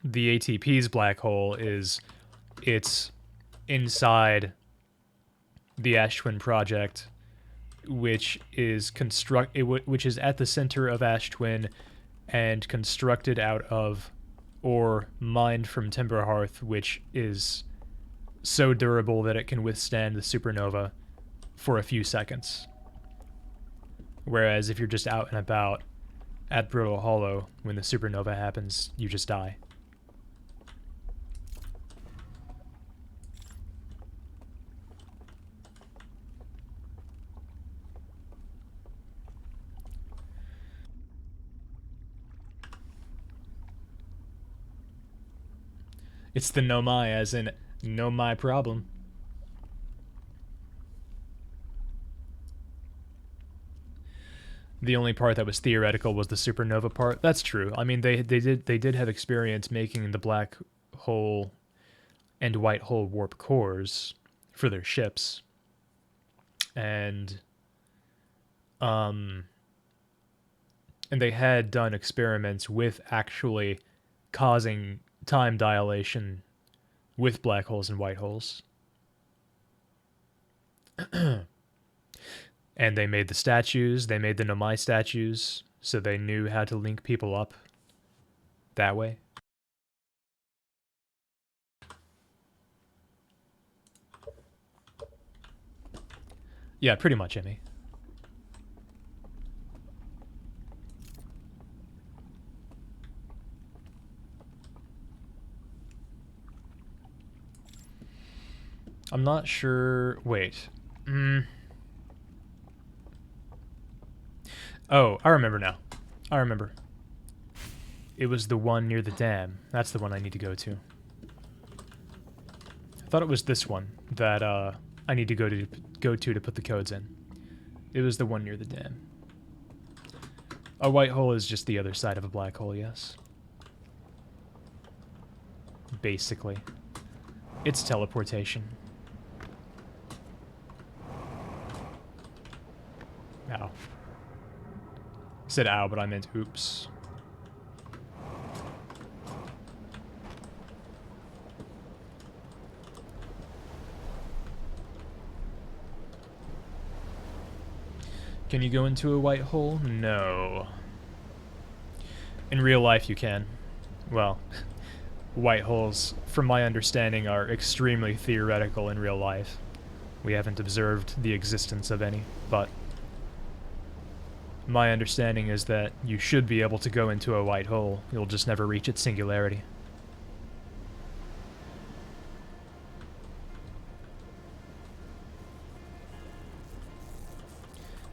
the ATP's black hole is it's inside the Ash Twin Project, which is which is at the center of Ash Twin and constructed out of or mined from Timber Hearth, which is so durable that it can withstand the supernova for a few seconds. Whereas if you're just out and about at Brittle Hollow, when the supernova happens, you just die. It's the no my, as in, no my problem. The only part that was theoretical was the supernova part. That's true. I mean, they did have experience making the black hole and white hole warp cores for their ships. And And they had done experiments with actually causing time dilation with black holes and white holes. And they made the statues, they made the Nomai statues, so they knew how to link people up that way. Yeah, pretty much, Emmy. I'm not sure. Wait. Oh, I remember now. I remember. It was the one near the dam. That's the one I need to go to. I thought it was this one that I need to go to put the codes in. It was the one near the dam. A white hole is just the other side of a black hole, yes. Basically. It's teleportation. Ow. I said ow, but I meant oops. Can you go into a white hole? No. In real life, you can. Well, white holes, from my understanding, are extremely theoretical in real life. We haven't observed the existence of any, but my understanding is that you should be able to go into a white hole. You'll just never reach its singularity.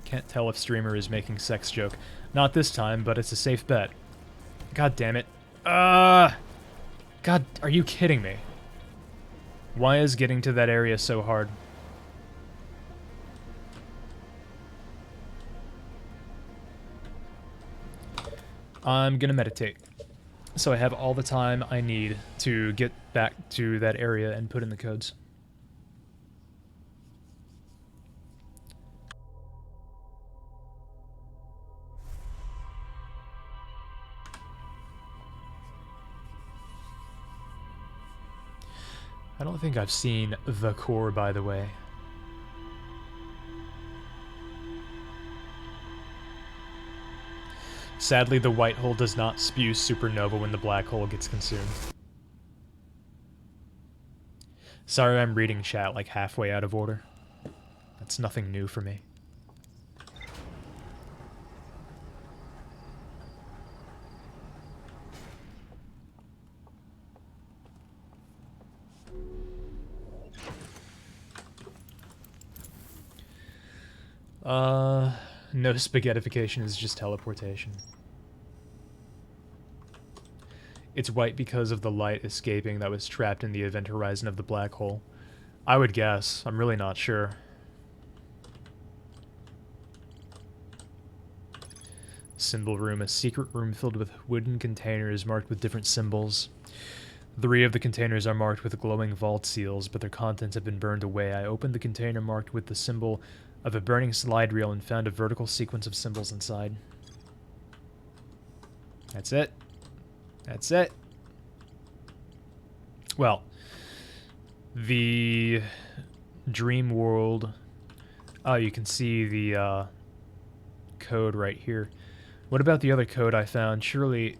Can't tell if streamer is making sex joke. Not this time, but it's a safe bet. God damn it. God, are you kidding me? Why is getting to that area so hard? I'm gonna meditate. So I have all the time I need to get back to that area and put in the codes. I don't think I've seen the core, by the way. Sadly, the white hole does not spew supernova when the black hole gets consumed. Sorry I'm reading chat like halfway out of order. That's nothing new for me. No spaghettification is just teleportation. It's white because of the light escaping that was trapped in the event horizon of the black hole. I would guess. I'm really not sure. Symbol room, a secret room filled with wooden containers marked with different symbols. 3 of the containers are marked with glowing vault seals, but their contents have been burned away. I opened the container marked with the symbol of a burning slide reel and found a vertical sequence of symbols inside. That's it. That's it. Well, the dream world. Oh, you can see the code right here. What about the other code I found? Surely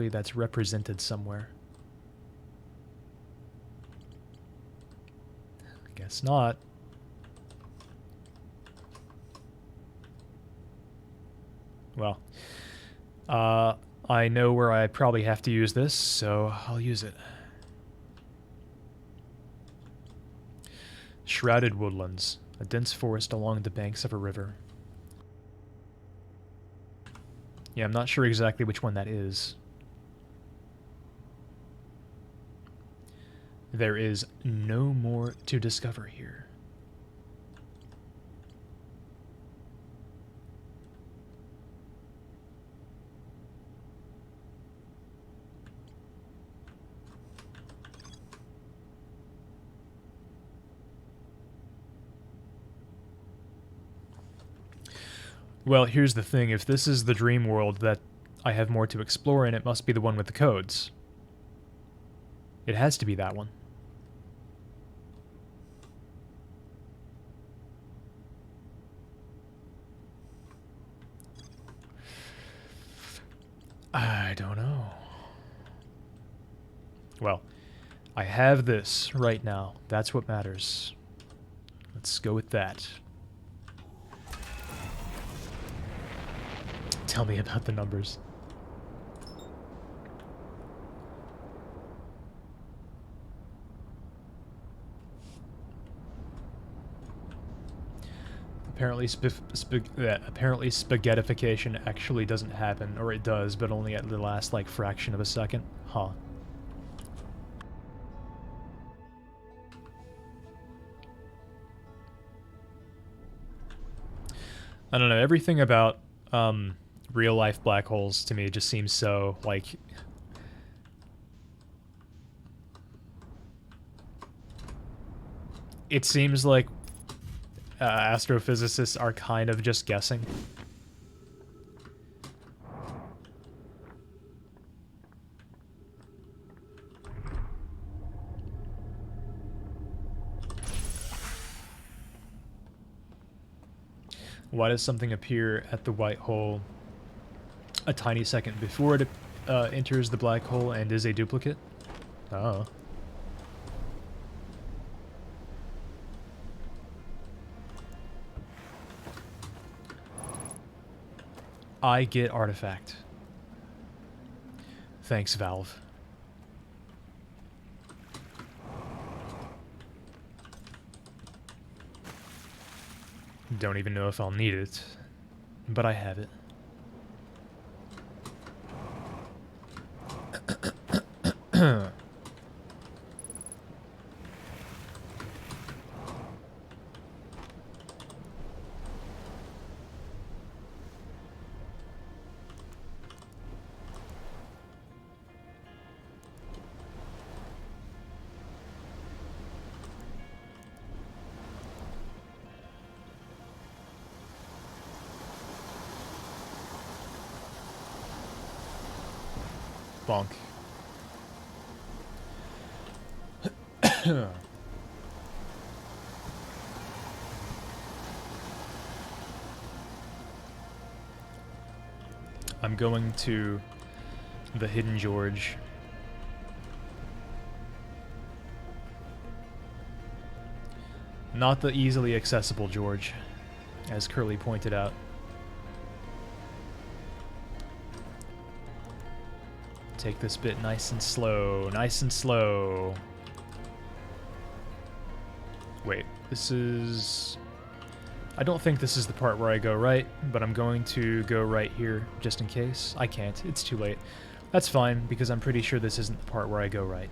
that's represented somewhere. I guess not. Well, I know where I probably have to use this, so I'll use it. Shrouded woodlands, a dense forest along the banks of a river. Yeah, I'm not sure exactly which one that is. There is no more to discover here. Well, here's the thing. If this is the dream world that I have more to explore in, it must be the one with the codes. It has to be that one. I don't know. Well, I have this right now. That's what matters. Let's go with that. Tell me about the numbers. Apparently, apparently spaghettification actually doesn't happen, or it does, but only at the last, like, fraction of a second. Huh. I don't know, everything about, real-life black holes to me just seems so, like... It seems like astrophysicists are kind of just guessing. Why does something appear at the white hole a tiny second before it enters the black hole and is a duplicate? Oh. I get artifact. Thanks, Valve. Don't even know if I'll need it, but I have it. Bonk. I'm going to the Hidden George. Not the easily accessible George, as Curly pointed out. Take this bit nice and slow, nice and slow. Wait, this is... I don't think this is the part where I go right, but I'm going to go right here, just in case. I can't, it's too late. That's fine, because I'm pretty sure this isn't the part where I go right.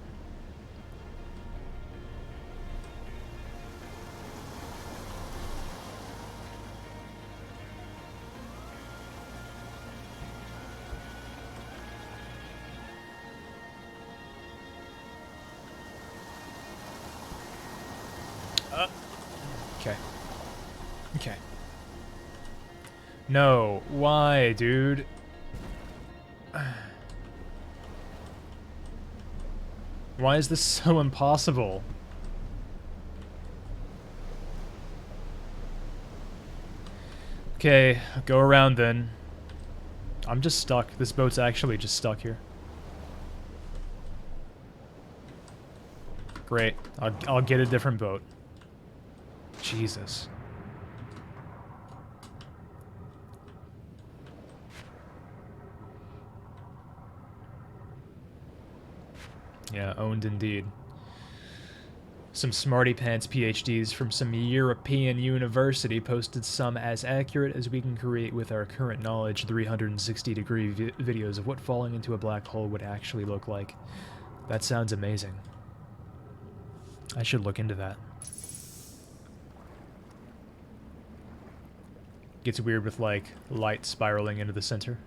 Okay. Okay. No, why, dude? Why is this so impossible? Okay, go around then. I'm just stuck. This boat's actually just stuck here. Great. I'll get a different boat. Jesus. Yeah, owned indeed. Some smarty pants PhDs from some European university posted some as accurate as we can create with our current knowledge 360-degree videos of what falling into a black hole would actually look like. That sounds amazing. I should look into that. Gets weird with, like, light spiraling into the center.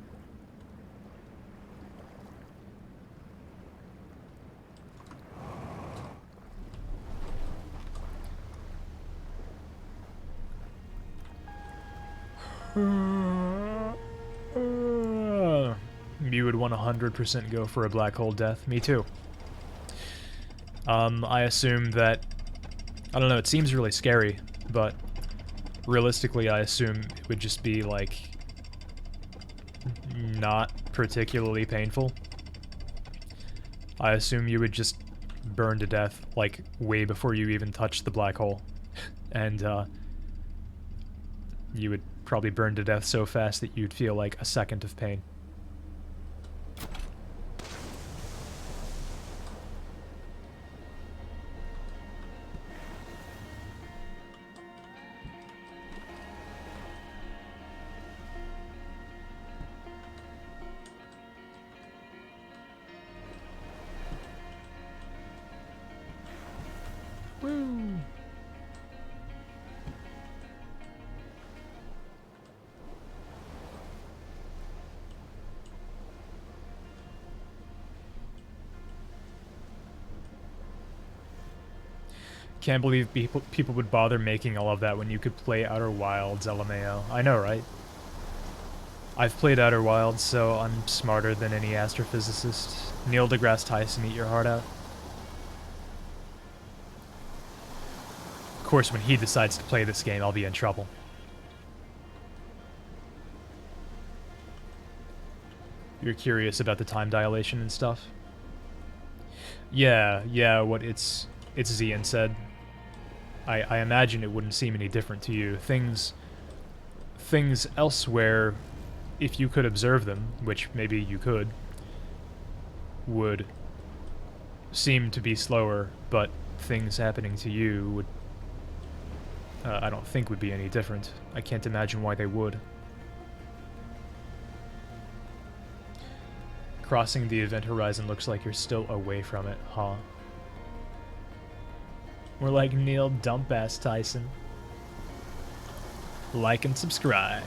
You would 100% go for a black hole death. Me too. I assume that... I don't know, it seems really scary, but realistically I assume it would just be, like, not particularly painful. I assume you would just burn to death, like, way before you even touch the black hole. And, you would probably burn to death so fast that you'd feel like a second of pain. Woo! Can't believe people would bother making all of that when you could play Outer Wilds, LMAO. I know, right? I've played Outer Wilds, so I'm smarter than any astrophysicist. Neil deGrasse Tyson, eat your heart out. Of course, when he decides to play this game, I'll be in trouble. You're curious about the time dilation and stuff? Yeah, what it's Zian said. I imagine it wouldn't seem any different to you. Things elsewhere, if you could observe them, which maybe you could, would seem to be slower, but things happening to you would, I don't think would be any different. I can't imagine why they would. Crossing the event horizon looks like you're still away from it, huh? We're like Neil Dumbass Tyson. Like and subscribe.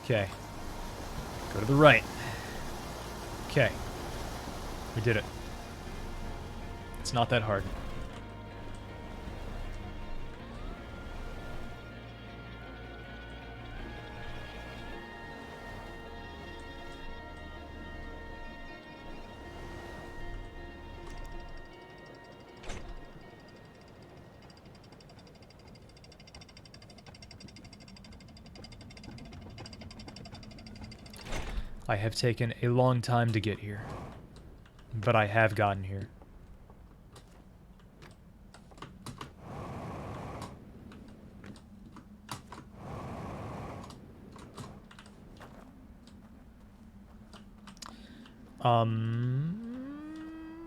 Okay. Go to the right. Okay. We did it. It's not that hard. I have taken a long time to get here, but I have gotten here.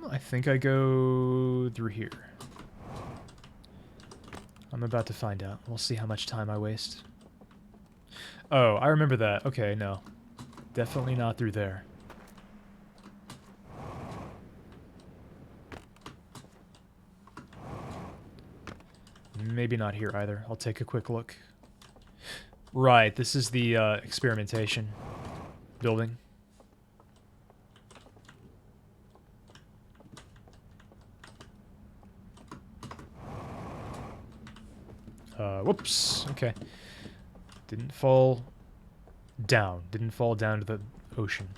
I think I go through here. I'm about to find out. We'll see how much time I waste. Oh, I remember that. Okay, no. Definitely not through there. Maybe not here either. I'll take a quick look. Right, this is the experimentation building. Whoops. Okay. Didn't fall down. Didn't fall down to the ocean.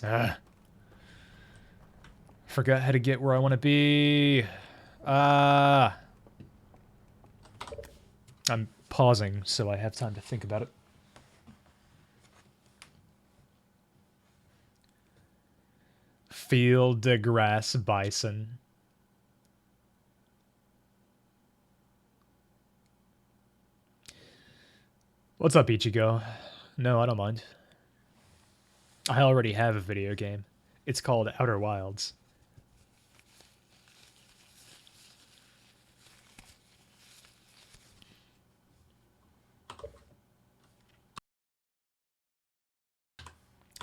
Ah. Forgot how to get where I want to be. Ah. I'm pausing so I have time to think about it. Field de grass bison. What's up, Ichigo? No, I don't mind. I already have a video game. It's called Outer Wilds.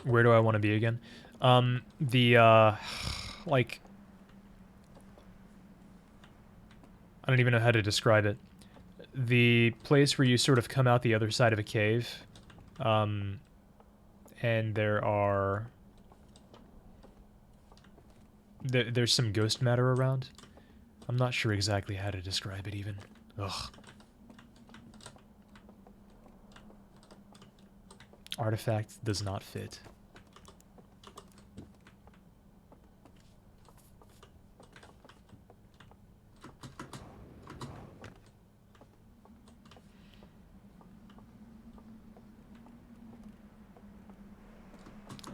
Where do I want to be again? Like, I don't even know how to describe it. The place where you sort of come out the other side of a cave, and there's some ghost matter around. I'm not sure exactly how to describe it even. Ugh. Artifact does not fit.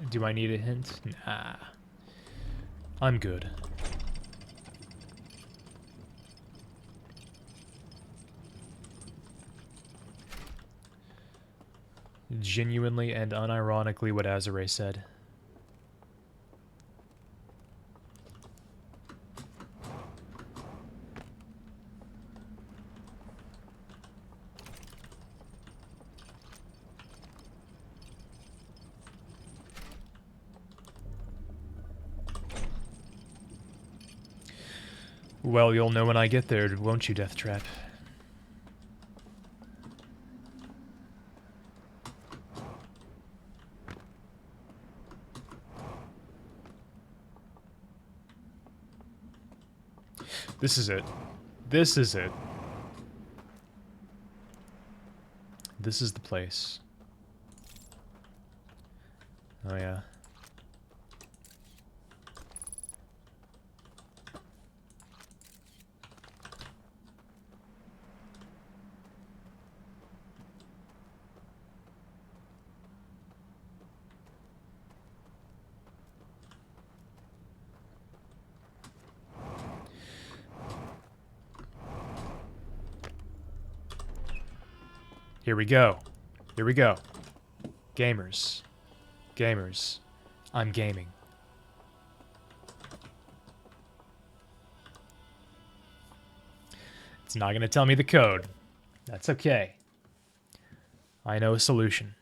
Do I need a hint? Nah. I'm good. Genuinely and unironically what Azure said. Well, you'll know when I get there, won't you, Death Trap? This is it. This is it. This is the place. Oh, yeah. Here we go. Here we go. Gamers. Gamers. I'm gaming. It's not going to tell me the code. That's okay. I know a solution.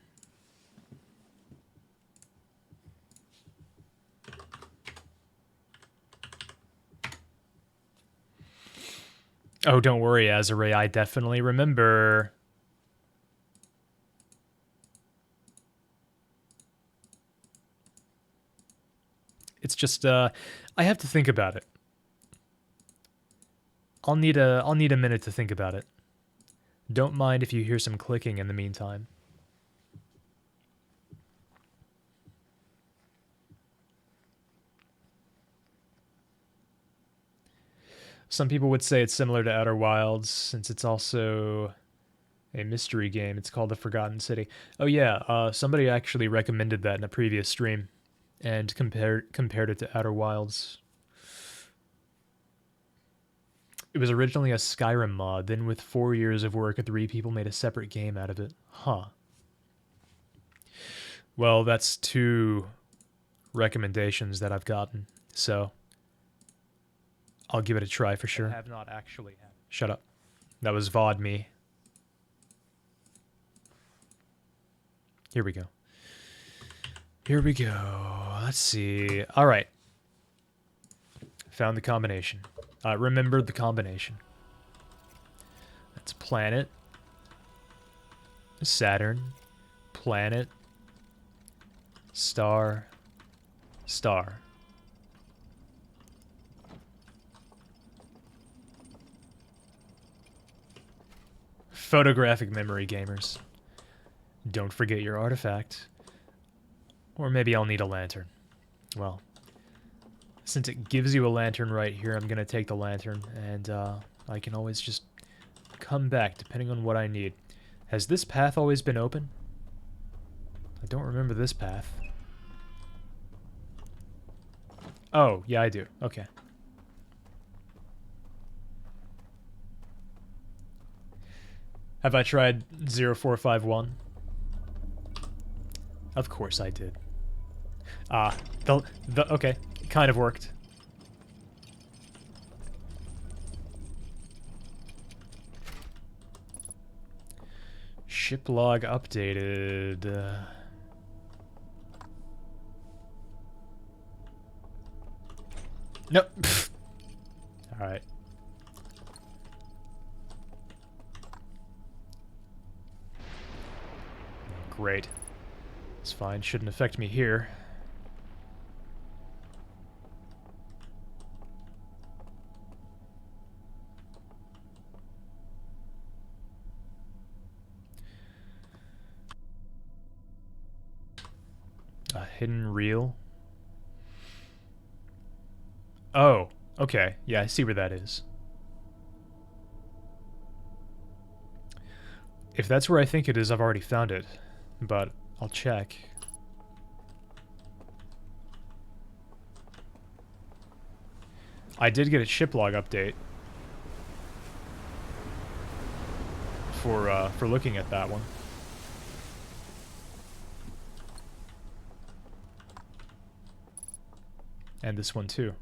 Oh, don't worry, Azure. I definitely remember. It's just, I have to think about it. I'll need a minute to think about it. Don't mind if you hear some clicking in the meantime. Some people would say it's similar to Outer Wilds, since it's also a mystery game. It's called The Forgotten City. Oh yeah, somebody actually recommended that in a previous stream, and compared it to Outer Wilds. It was originally a Skyrim mod, then with 4 years of work, 3 people made a separate game out of it. Huh. Well, that's 2 recommendations that I've gotten, so I'll give it a try for sure. I have not actually had. Shut up. That was VOD me. Here we go. Here we go. Let's see. All right. Found the combination. Remembered the combination. That's planet, Saturn, planet, star, star. Photographic memory, gamers. Don't forget your artifact. Or maybe I'll need a lantern. Well, since it gives you a lantern right here, I'm going to take the lantern, and I can always just come back depending on what I need. Has this path always been open? I don't remember this path. Oh, yeah, I do. Okay. Have I tried 0451? Of course I did. Okay, kind of worked. Ship log updated. Nope. Alright. Great. It's fine. Shouldn't affect me here. A hidden reel. Oh, okay. Yeah, I see where that is. If that's where I think it is, I've already found it. But I'll check. I did get a ship log update for looking at that one. And this one too.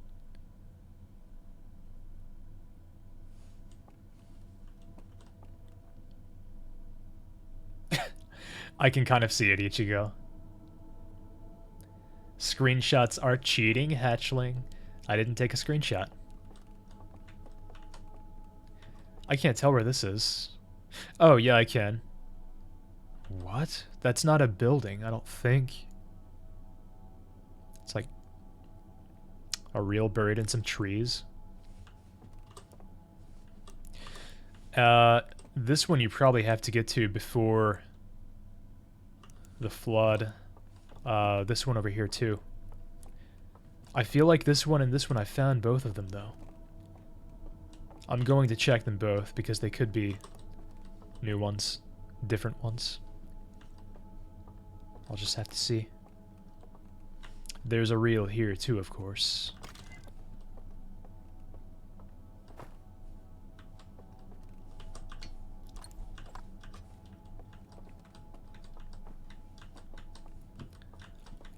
I can kind of see it, Ichigo. Screenshots are cheating, hatchling. I didn't take a screenshot. I can't tell where this is. Oh, yeah, I can. What? That's not a building, I don't think. It's like a reel buried in some trees. This one you probably have to get to before the flood. This one over here too. I feel like this one and this one, I found both of them though. I'm going to check them both because they could be new ones, different ones. I'll just have to see. There's a reel here too, of course.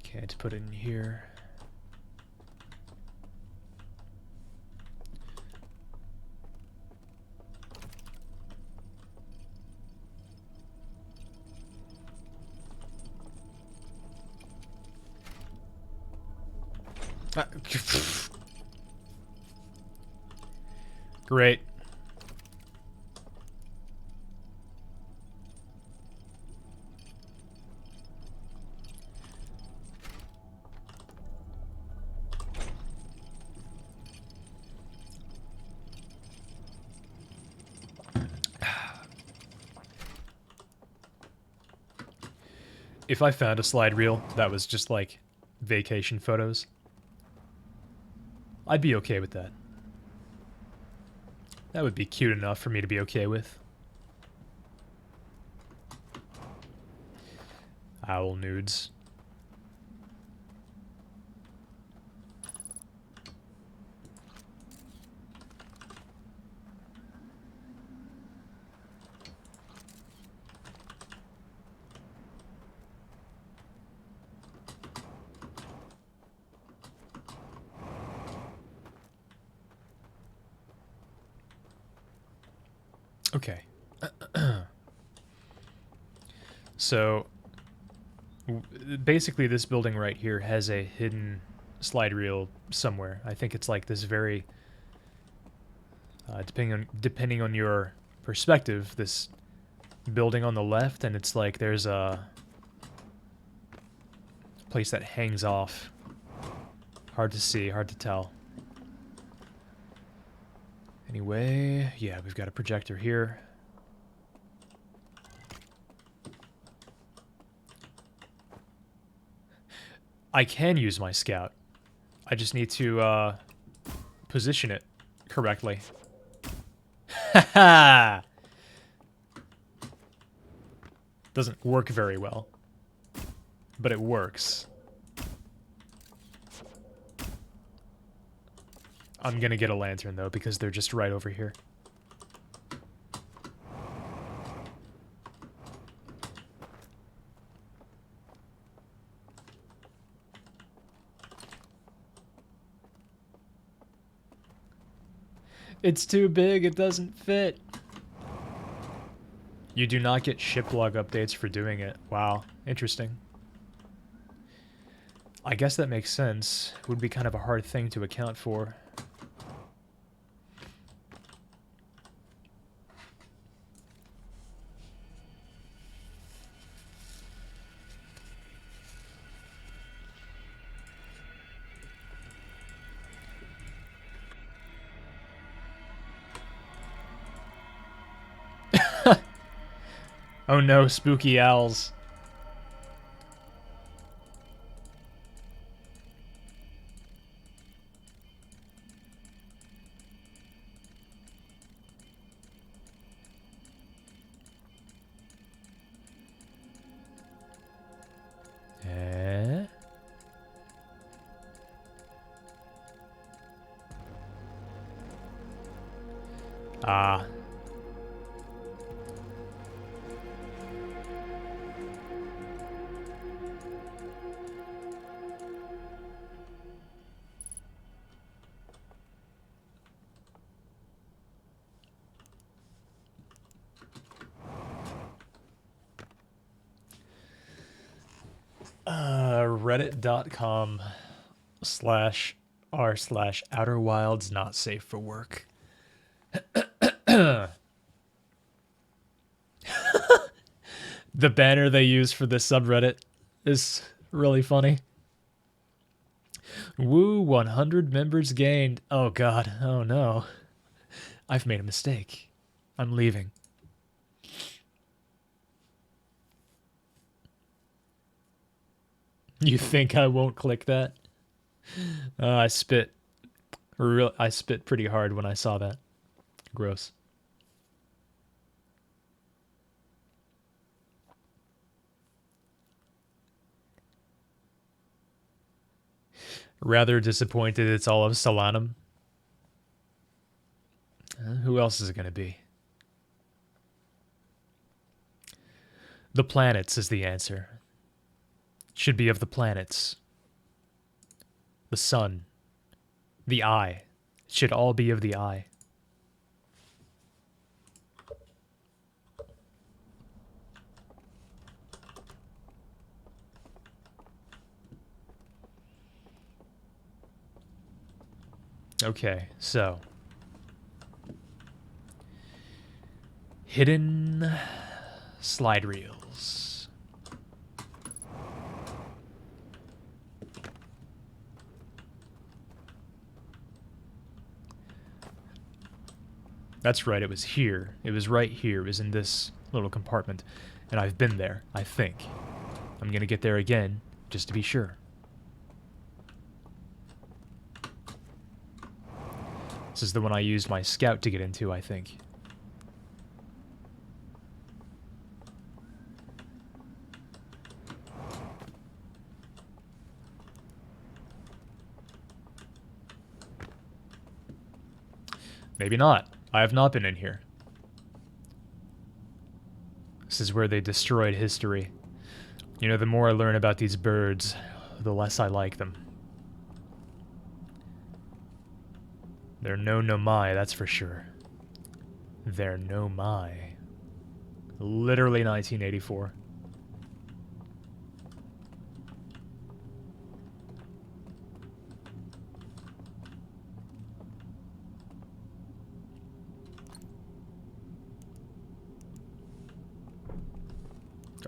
Can't put it in here. Great. If I found a slide reel that was just like vacation photos, I'd be okay with that. That would be cute enough for me to be okay with. Owl nudes. Okay. So, basically this building right here has a hidden slide reel somewhere. I think it's like this very, depending on your perspective, this building on the left, and it's like there's a place that hangs off. Hard to see, hard to tell. Anyway, yeah, we've got a projector here. I can use my scout. I just need to position it correctly. Haha! Doesn't work very well, but it works. I'm gonna get a lantern though, because they're just right over here. It's too big, it doesn't fit. You do not get ship log updates for doing it. Wow, interesting. I guess that makes sense. It would be kind of a hard thing to account for. Oh no, spooky owls. Eh? Ah. Reddit.com/r/Outer Wilds not safe for work. The banner they use for this subreddit is really funny. Woo, 100 members gained. Oh god, oh no. I've made a mistake. I'm leaving. You think I won't click that? I spit. I spit pretty hard when I saw that. Gross. Rather disappointed it's all of Solanum. Who else is it going to be? The planets is the answer. Should be of the planets. The sun. The eye. Should all be of the eye. Okay, so. Hidden slide reels. That's right, it was here. It was right here. It was in this little compartment. And I've been there, I think. I'm gonna get there again, just to be sure. This is the one I used my scout to get into, I think. Maybe not. I have not been in here. This is where they destroyed history. You know, the more I learn about these birds, the less I like them. They're no nomai, that's for sure. They're nomai. Literally 1984.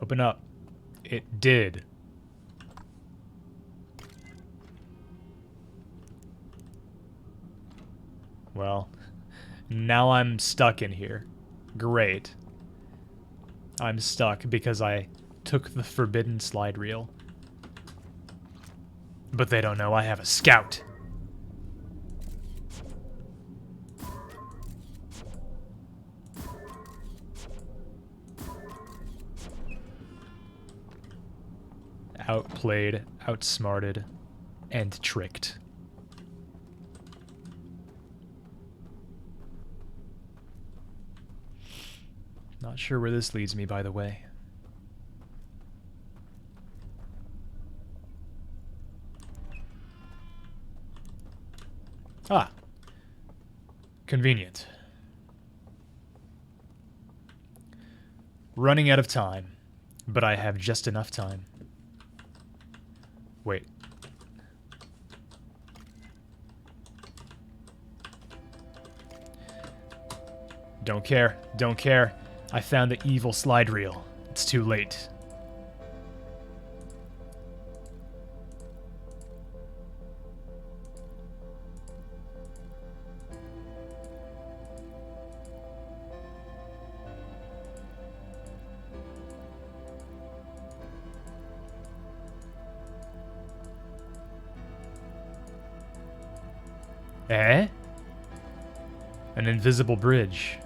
Open up. It did. Well, now I'm stuck in here. Great. I'm stuck because I took the forbidden slide reel. But they don't know I have a scout. Outplayed, outsmarted, and tricked. Not sure where this leads me, by the way. Ah. Convenient. Running out of time, but I have just enough time. Wait, Don't care. Don't care. I found the evil slide reel. It's too late. Eh? An invisible bridge.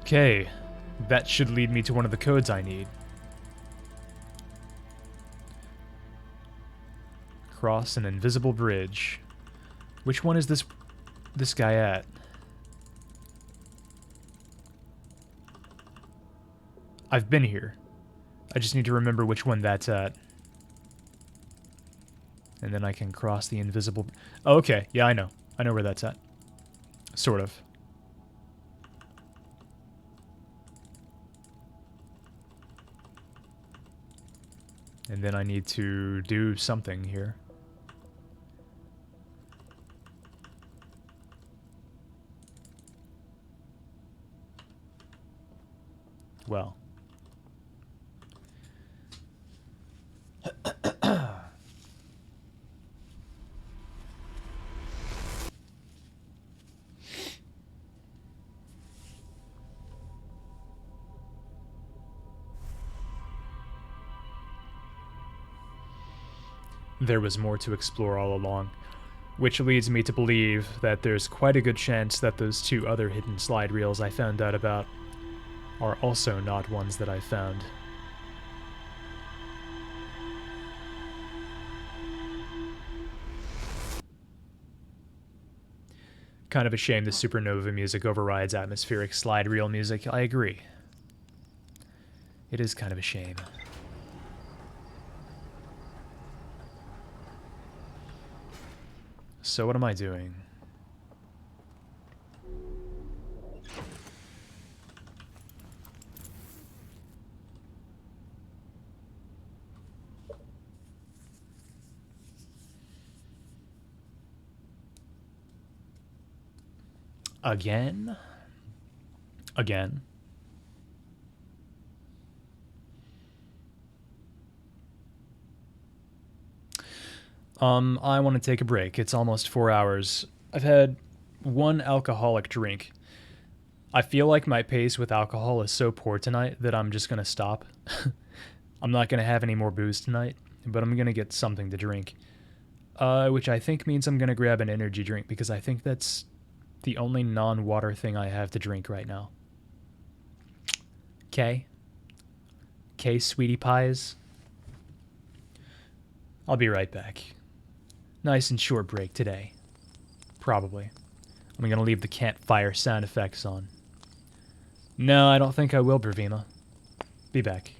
Okay, that should lead me to one of the codes I need. Cross an invisible bridge. Which one is this guy at? I've been here. I just need to remember which one that's at. And then I can cross the invisible... Oh, okay. Yeah, I know. I know where that's at. Sort of. And then I need to do something here. Well. There was more to explore all along, which leads me to believe that there's quite a good chance that those two other hidden slide reels I found out about are also not ones that I found. Kind of a shame the supernova music overrides atmospheric slide reel music, I agree. It is kind of a shame. So what am I doing? Again? Again? I want to take a break. It's almost 4 hours. I've had one alcoholic drink. I feel like my pace with alcohol is so poor tonight that I'm just going to stop. I'm not going to have any more booze tonight, but I'm going to get something to drink. Which I think means I'm going to grab an energy drink because I think that's the only non-water thing I have to drink right now. Okay? Okay, sweetie pies? I'll be right back. Nice and short break today. Probably. I'm gonna leave the campfire sound effects on. No, I don't think I will, Bravima. Be back.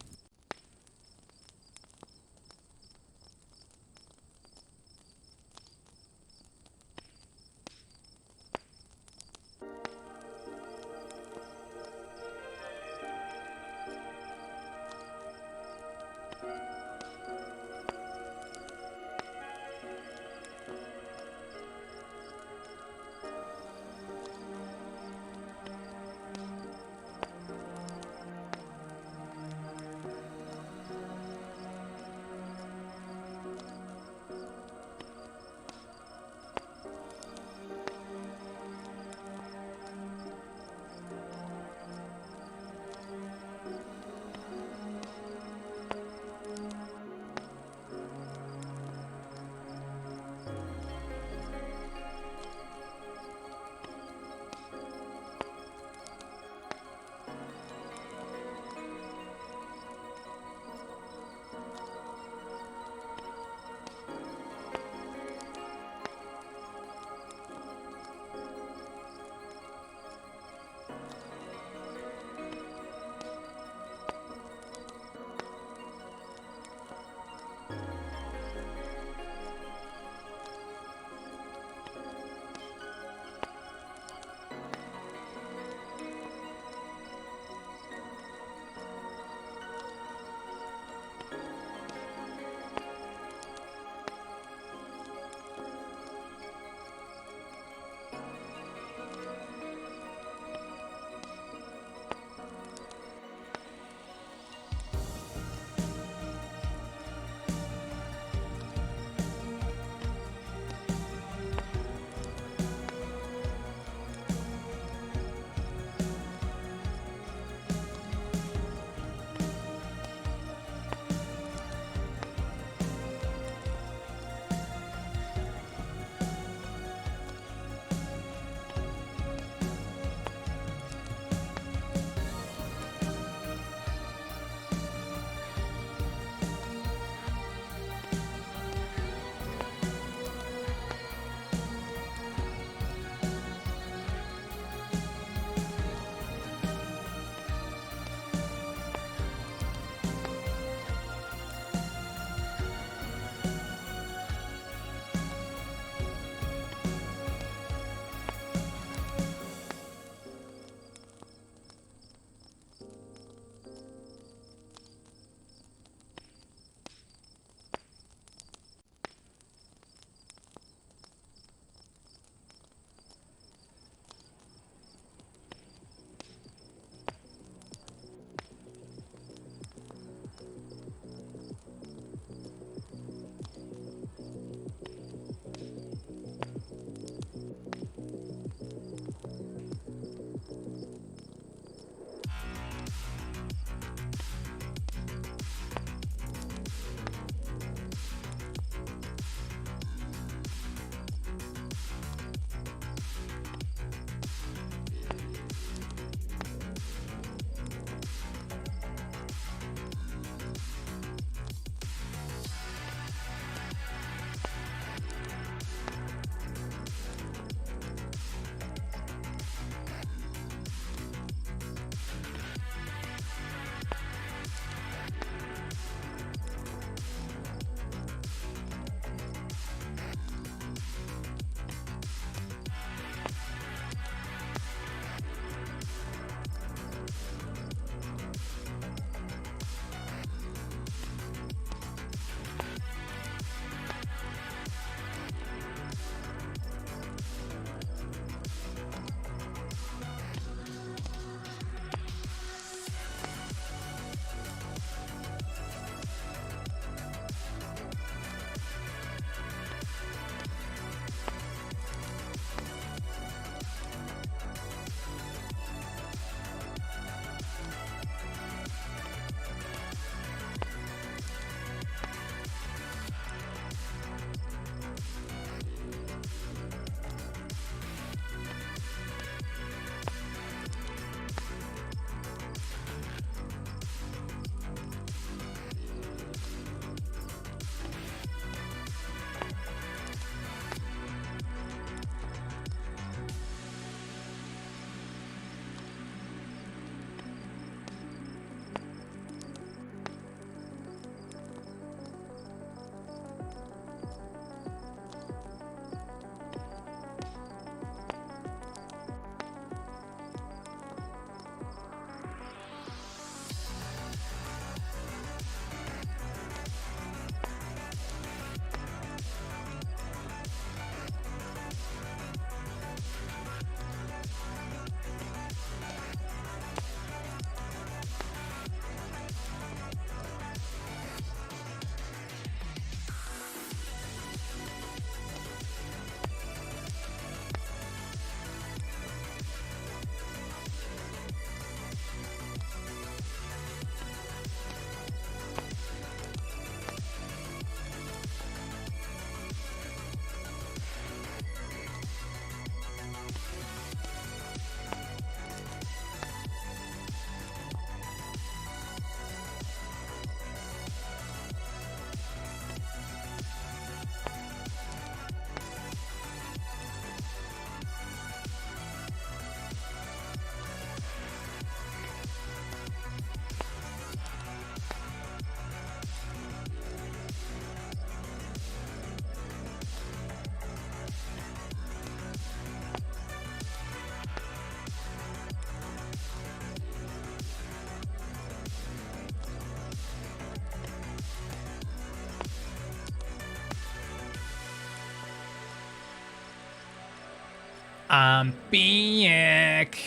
I'm back.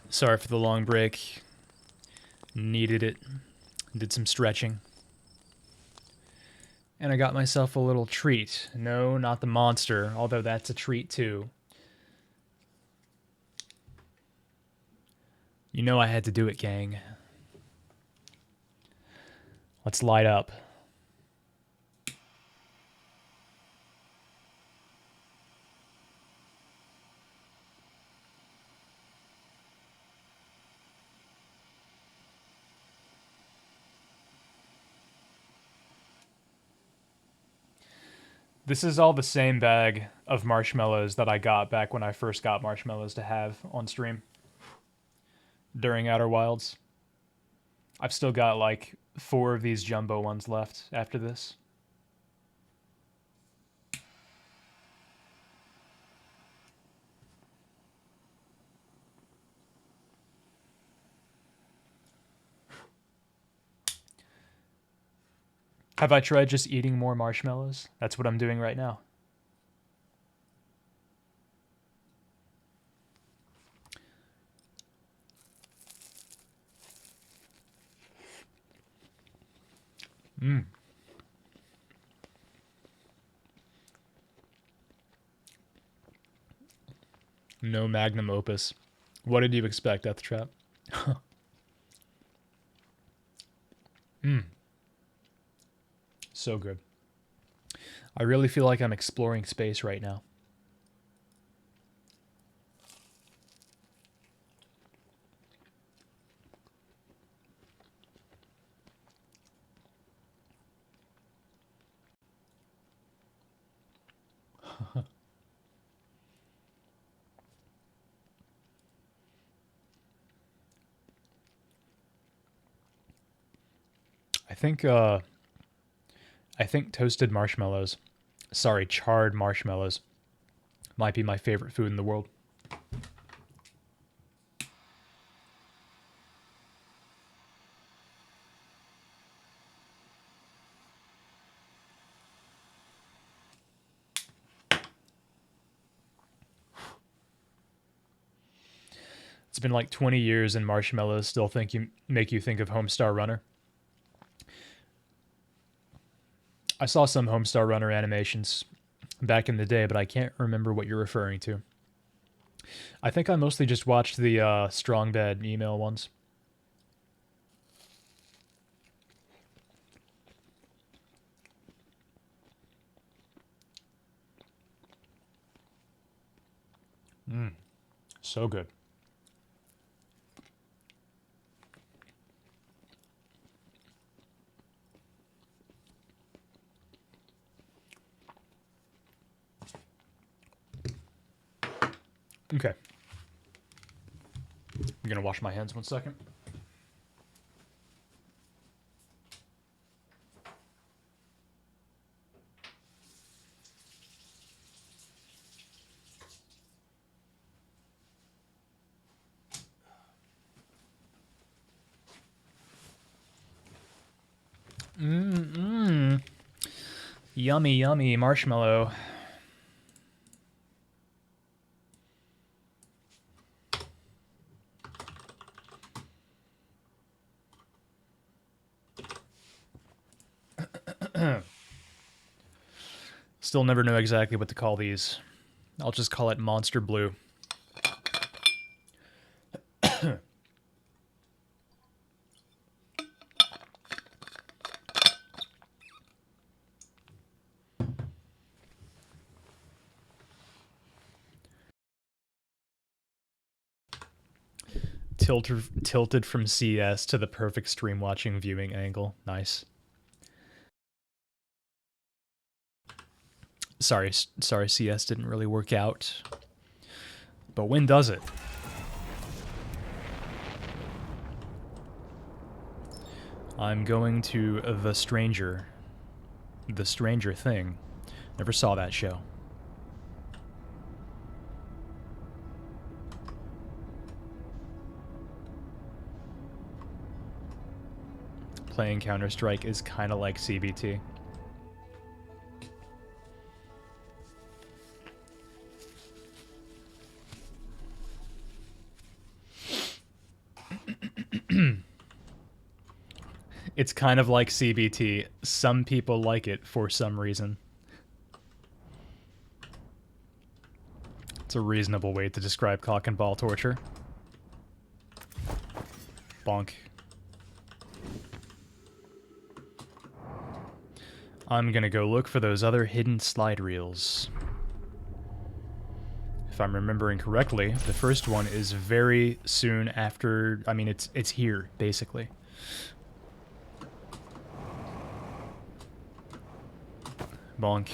Sorry for the long break. Needed it. Did some stretching. And I got myself a little treat. No, not the monster, although that's a treat too. You know I had to do it, gang. Let's light up. This is all the same bag of marshmallows that I got back when I first got marshmallows to have on stream during Outer Wilds. I've still got like 4 of these jumbo ones left after this. Have I tried just eating more marshmallows? That's what I'm doing right now. Mmm. No magnum opus. What did you expect, Death Trap? Mmm. So good. I really feel like I'm exploring space right now. I think toasted marshmallows, sorry, charred marshmallows, might be my favorite food in the world. It's been like 20 years and marshmallows still make you think of Homestar Runner. I saw some Homestar Runner animations back in the day, but I can't remember what you're referring to. I think I mostly just watched the Strong Bad email ones. Mmm, so good. Okay. I'm gonna wash my hands 1 second. Mmm. Yummy, yummy marshmallow. Still never know exactly what to call these. I'll just call it Monster Blue. Tilted from CS to the perfect stream watching viewing angle. Nice. Sorry, CS didn't really work out. But when does it? I'm going to The Stranger. The Stranger Thing. Never saw that show. Playing Counter-Strike is kind of like CBT. It's kind of like CBT. Some people like it for some reason. It's a reasonable way to describe cock and ball torture. Bonk. I'm gonna go look for those other hidden slide reels. If I'm remembering correctly, the first one is very soon after... I mean, it's here, basically. Bonk.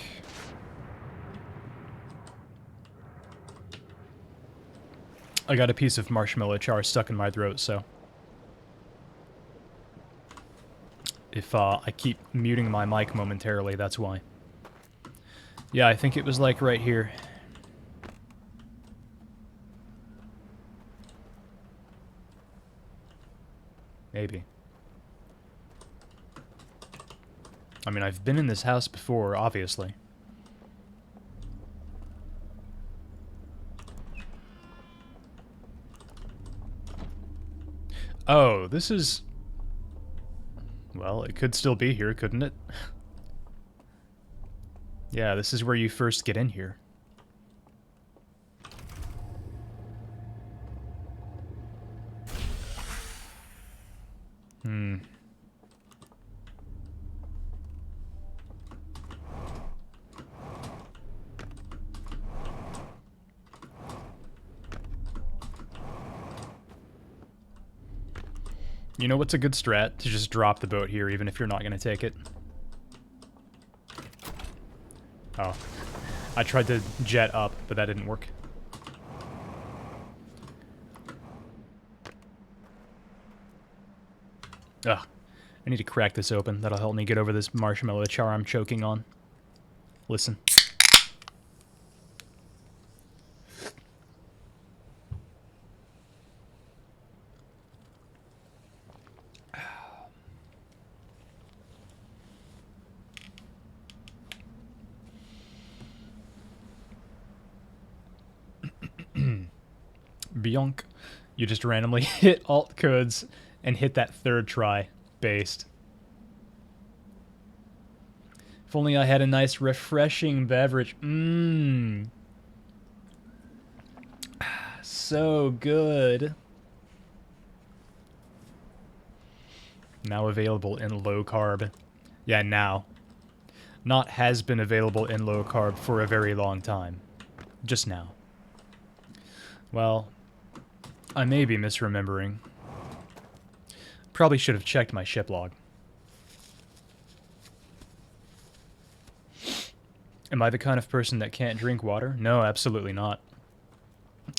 I got a piece of marshmallow char stuck in my throat, so... If I keep muting my mic momentarily, that's why. Yeah, I think it was like right here. Maybe. I mean, I've been in this house before, obviously. Oh, this is... Well, it could still be here, couldn't it? Yeah, this is where you first get in here. You know what's a good strat? To just drop the boat here, even if you're not going to take it. Oh. I tried to jet up, but that didn't work. Ugh. I need to crack this open. That'll help me get over this marshmallow char I'm choking on. Listen. Bionk. You just randomly hit alt codes and hit that third try. Based. If only I had a nice refreshing beverage. Mmm. So good. Now available in low carb. Yeah, now. Not has been available in low carb for a very long time. Just now. Well, I may be misremembering. Probably should have checked my ship log. Am I the kind of person that can't drink water? No, absolutely not.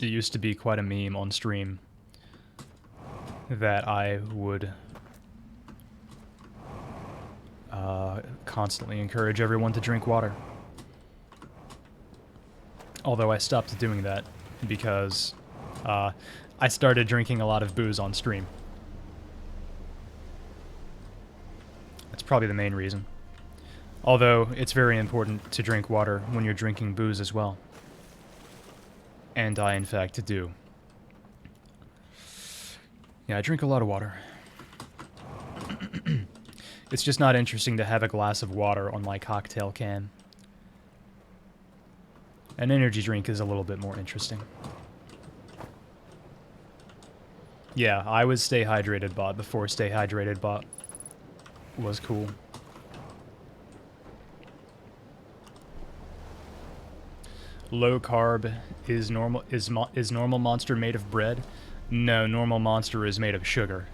It used to be quite a meme on stream that I would constantly encourage everyone to drink water. Although I stopped doing that because I started drinking a lot of booze on stream. That's probably the main reason. Although, it's very important to drink water when you're drinking booze as well. And I, in fact, do. Yeah, I drink a lot of water. It's just not interesting to have a glass of water on my cocktail can. An energy drink is a little bit more interesting. Yeah, I was Stay Hydrated bot before Stay Hydrated bot was cool. Low carb is normal monster made of bread? No, normal monster is made of sugar.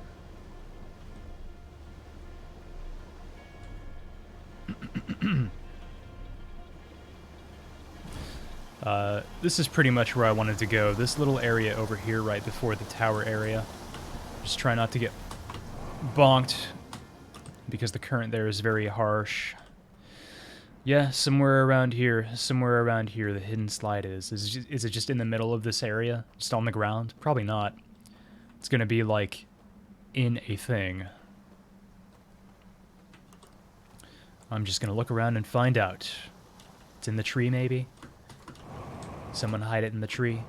This is pretty much where I wanted to go. This little area over here right before the tower area. Just try not to get bonked because the current there is very harsh. Yeah, somewhere around here the hidden slide is. Is it just in the middle of this area? Just on the ground? Probably not. It's gonna be like in a thing. I'm just gonna look around and find out. It's in the tree, maybe? Someone hide it in the tree.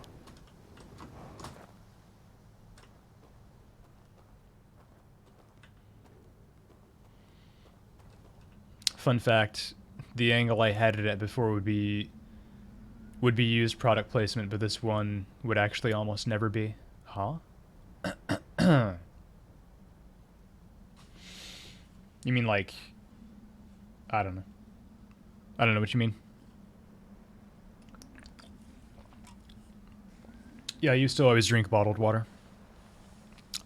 Fun fact, the angle I had it at before would be used product placement, but this one would actually almost never be. Huh? You mean like, I don't know. I don't know what you mean. Yeah, I used to always drink bottled water.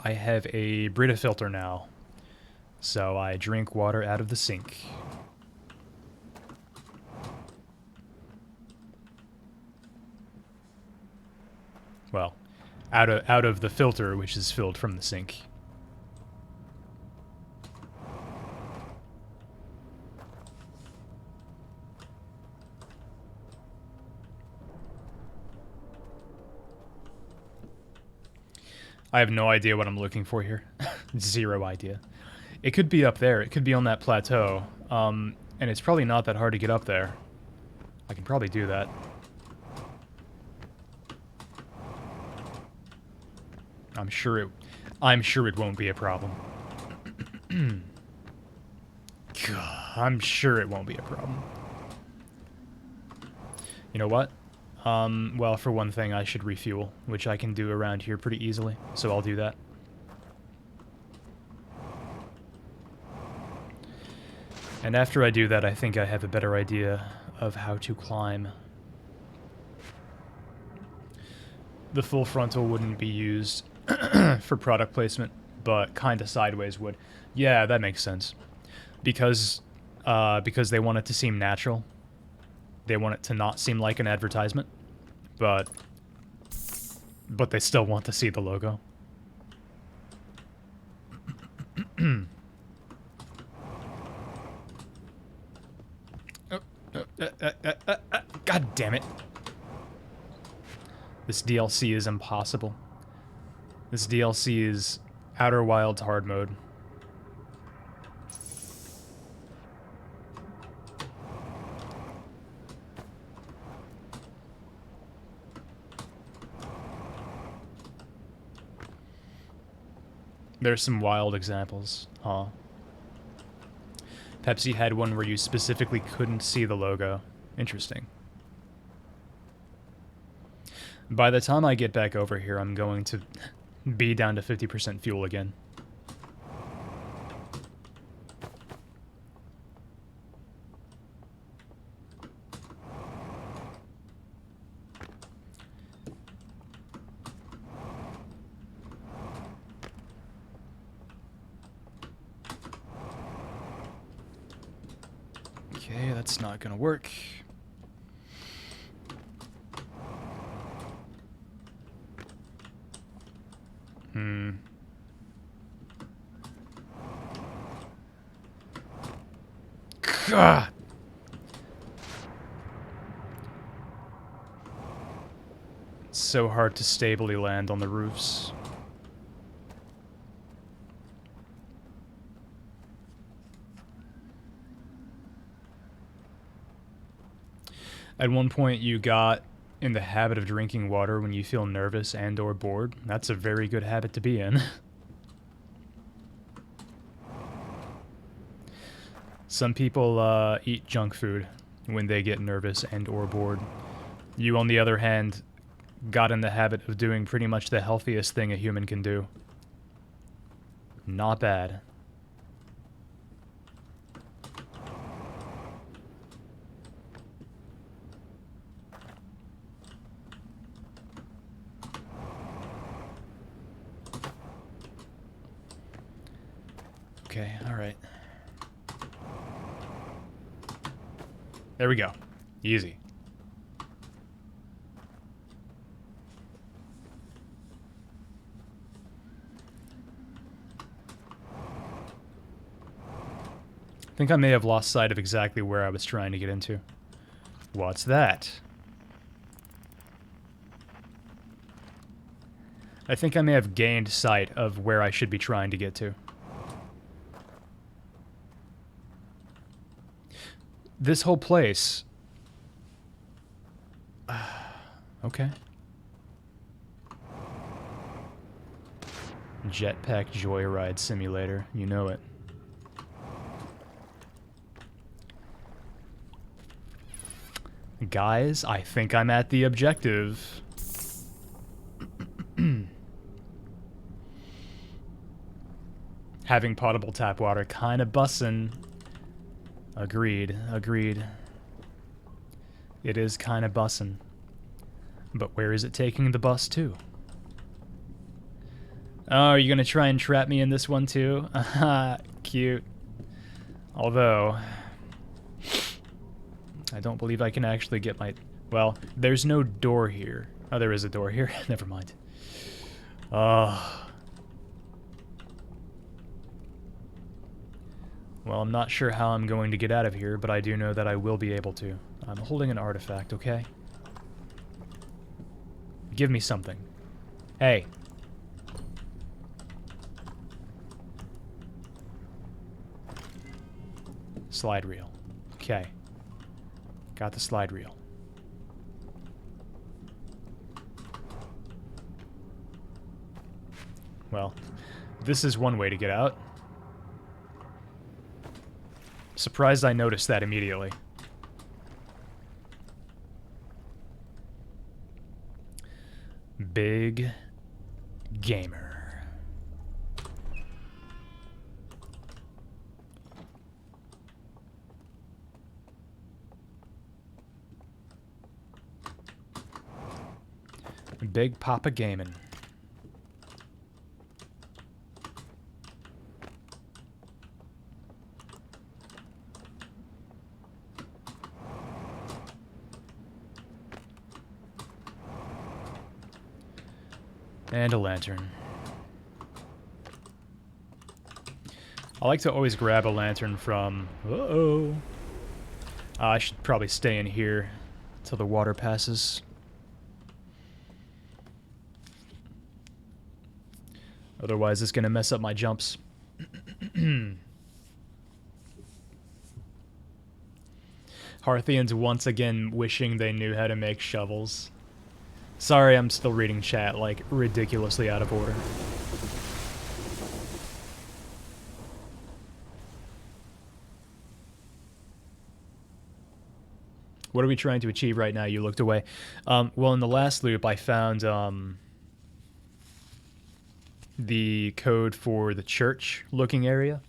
I have a Brita filter now, so I drink water out of the sink. Well, out of the filter, which is filled from the sink. I have no idea what I'm looking for here. Zero idea. It could be up there. It could be on that plateau. And it's probably not that hard to get up there. I can probably do that. I'm sure it won't be a problem. God, I'm sure it won't be a problem. You know what? Well, for one thing, I should refuel, which I can do around here pretty easily, so I'll do that. And after I do that, I think I have a better idea of how to climb. The full frontal wouldn't be used for product placement, but kind of sideways would. Yeah, that makes sense. Because they want it to seem natural. They want it to not seem like an advertisement, but they still want to see the logo. God damn it. This DLC is impossible. This DLC is Outer Wilds hard mode. There's some wild examples, huh? Pepsi had one where you specifically couldn't see the logo. Interesting. By the time I get back over here, I'm going to be down to 50% fuel again. Okay, that's not gonna work. God. It's so hard to stably land on the roofs. At one point you got in the habit of drinking water when you feel nervous and or bored. That's a very good habit to be in. Some people eat junk food when they get nervous and or bored. You, on the other hand, got in the habit of doing pretty much the healthiest thing a human can do. Not bad. Okay, alright. There we go. Easy. I think I may have lost sight of exactly where I was trying to get into. What's that? I think I may have gained sight of where I should be trying to get to. This whole place... okay. Jetpack Joyride Simulator. You know it. Guys, I think I'm at the objective. Having potable tap water kinda bussin'. Agreed, agreed. It is kinda bussin'. But where is it taking the bus to? Oh, are you gonna try and trap me in this one too? Haha, cute. Although, I don't believe I can actually get my... Well, there's no door here. Oh, there is a door here. Never mind. Well, I'm not sure how I'm going to get out of here, but I do know that I will be able to. I'm holding an artifact, okay? Give me something. Hey. Slide reel. Okay. Got the slide reel. Well, this is one way to get out. Surprised I noticed that immediately. Big gamer. Big Papa Gamin'. And a lantern. I like to always grab a lantern from... Uh-oh. I should probably stay in here till the water passes. Otherwise, it's gonna mess up my jumps. Harthians once again wishing they knew how to make shovels. Sorry, I'm still reading chat, like, ridiculously out of order. What are we trying to achieve right now? You looked away. Well, in the last loop, I found the code for the church-looking area.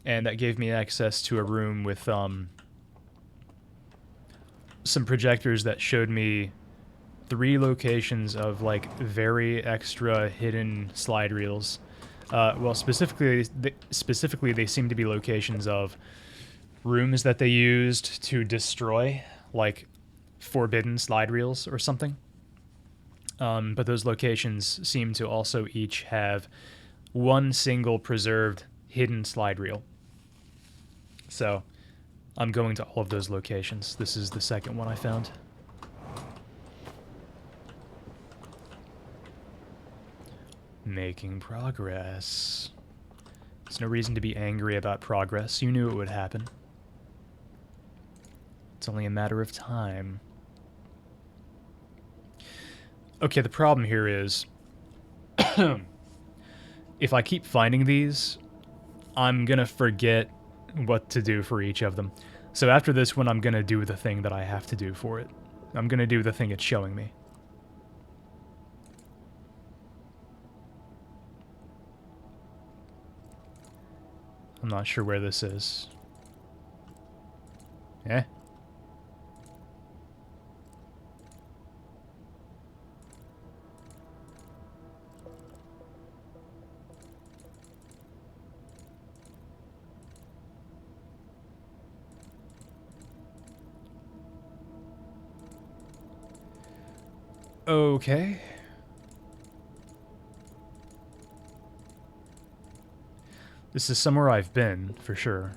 And that gave me access to a room with some projectors that showed me 3 locations of, like, very extra hidden slide reels. Well, specifically, they seem to be locations of rooms that they used to destroy, like, forbidden slide reels or something. But those locations seem to also each have one single preserved hidden slide reel. So, I'm going to all of those locations. This is the second one I found. Making progress. There's no reason to be angry about progress. You knew it would happen. It's only a matter of time. Okay, the problem here is... if I keep finding these, I'm gonna forget what to do for each of them. So after this one, I'm gonna do the thing that I have to do for it. I'm gonna do the thing it's showing me. I'm not sure where this is. Eh? Okay. This is somewhere I've been, for sure.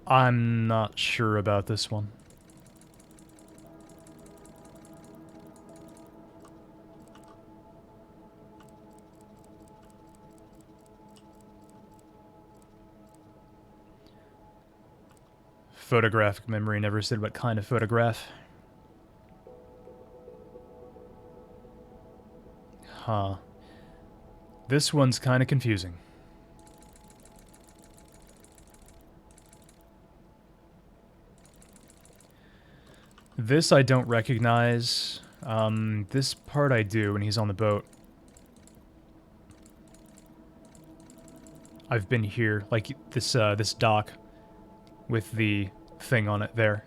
I'm not sure about this one. photographic memory never said what kind of photograph. Huh. This one's kind of confusing. This I don't recognize. This part I do when he's on the boat. I've been here, like this this dock with the thing on it there.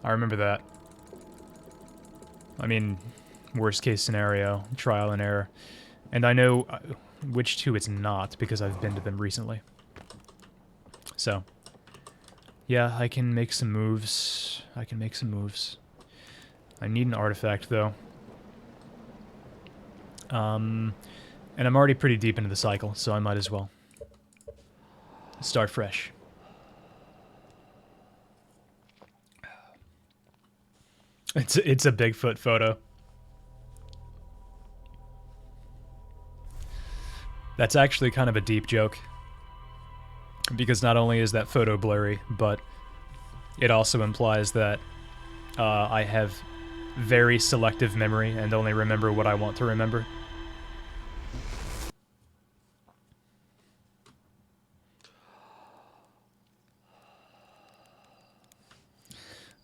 I remember that. I mean, worst case scenario, trial and error. And I know which two it's not because I've been to them recently. So, yeah, I can make some moves. I need an artifact, though. And I'm already pretty deep into the cycle, so I might as well start fresh. It's a Bigfoot photo. That's actually kind of a deep joke. Because not only is that photo blurry, but it also implies that I have very selective memory and only remember what I want to remember.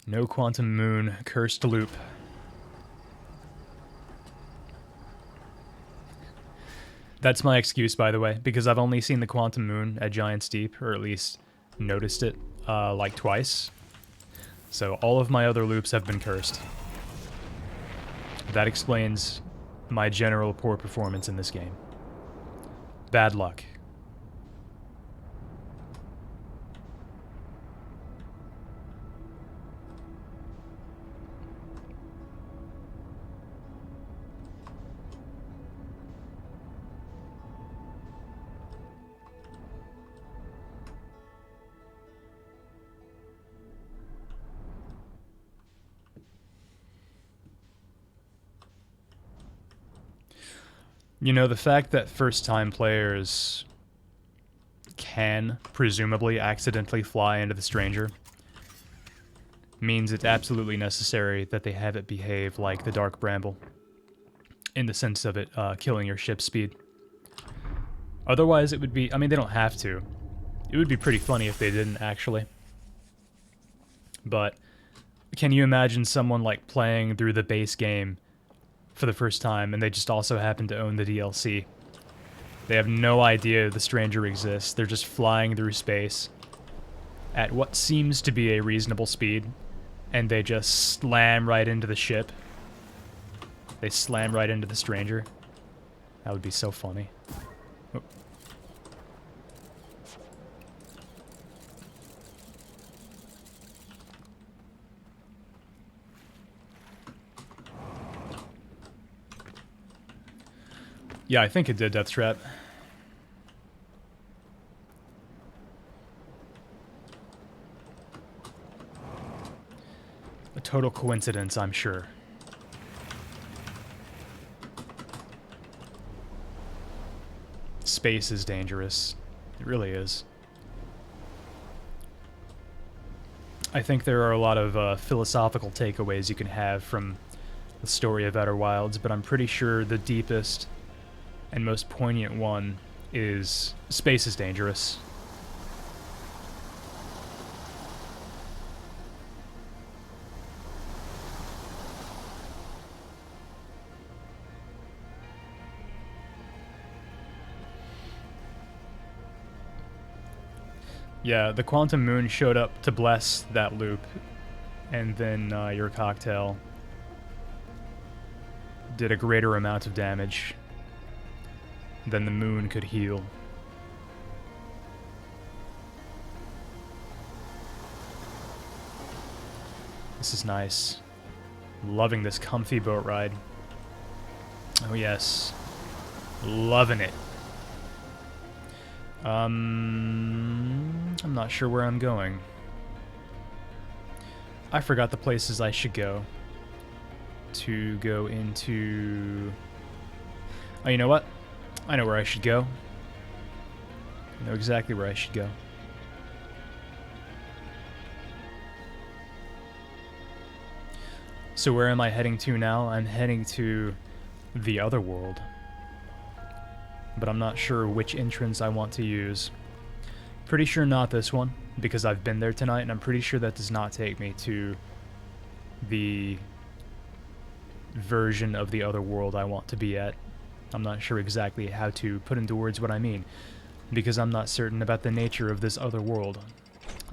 No quantum moon, cursed loop. That's my excuse, by the way, because I've only seen the quantum moon at Giant's Deep, or at least noticed it, like twice. So all of my other loops have been cursed. That explains my general poor performance in this game. Bad luck. You know, the fact that first-time players can, presumably, accidentally fly into the stranger means it's absolutely necessary that they have it behave like the Dark Bramble, in the sense of it killing your ship's speed. Otherwise, it would be... I mean, they don't have to. It would be pretty funny if they didn't, actually. But can you imagine someone, like, playing through the base game for the first time, and they just also happen to own the DLC. They have no idea the stranger exists. They're just flying through space at what seems to be a reasonable speed, and they just slam right into the ship. They slam right into the stranger. That would be so funny. Oh. Yeah, I think it did Death Trap. A total coincidence, I'm sure. Space is dangerous. It really is. I think there are a lot of philosophical takeaways you can have from the story of Outer Wilds, but I'm pretty sure the deepest and most poignant one is space is dangerous. Yeah, the quantum moon showed up to bless that loop, and then your cocktail did a greater amount of damage than the moon could heal. This is nice. Loving this comfy boat ride. Oh yes. Loving it. I'm not sure where I'm going. I forgot the places I should go. To go into... Oh, you know what? I know where I should go. I know exactly where I should go. So where am I heading to now? I'm heading to the other world. But I'm not sure which entrance I want to use. Pretty sure not this one, because I've been there tonight, and I'm pretty sure that does not take me to the version of the other world I want to be at. I'm not sure exactly how to put into words what I mean, because I'm not certain about the nature of this other world.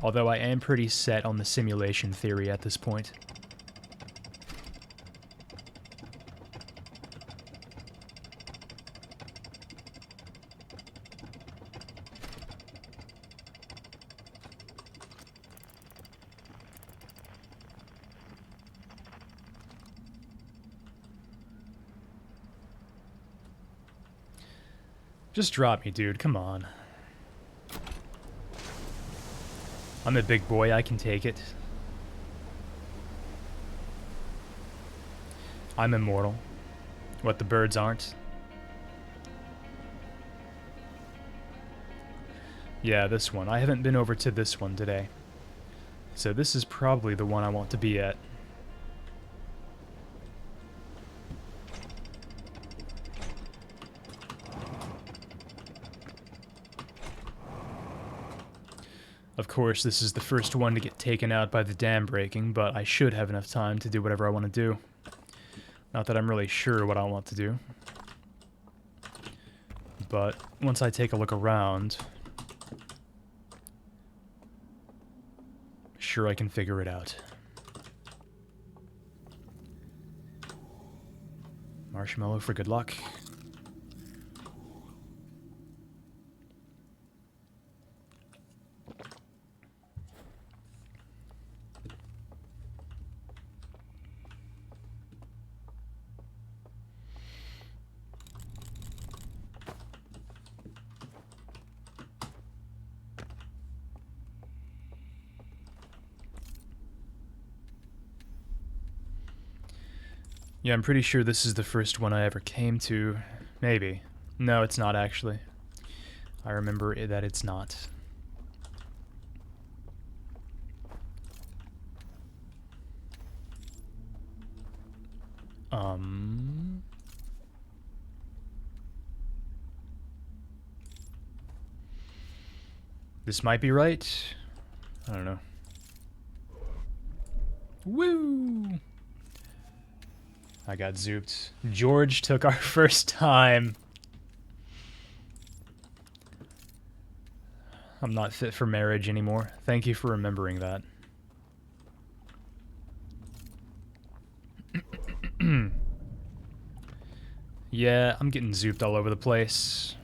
Although I am pretty set on the simulation theory at this point. Just drop me, dude. Come on. I'm a big boy. I can take it. I'm immortal. What the birds aren't. Yeah, this one. I haven't been over to this one today. So this is probably the one I want to be at. Of course, this is the first one to get taken out by the dam breaking, but I should have enough time to do whatever I want to do. Not that I'm really sure what I want to do. But once I take a look around, sure I can figure it out. Marshmallow for good luck. Yeah, I'm pretty sure this is the first one I ever came to. Maybe. No, it's not actually. I remember that it's not. This might be right. I don't know. Woo! I got zooped. George took our first time. I'm not fit for marriage anymore. Thank you for remembering that. Yeah, I'm getting zooped all over the place.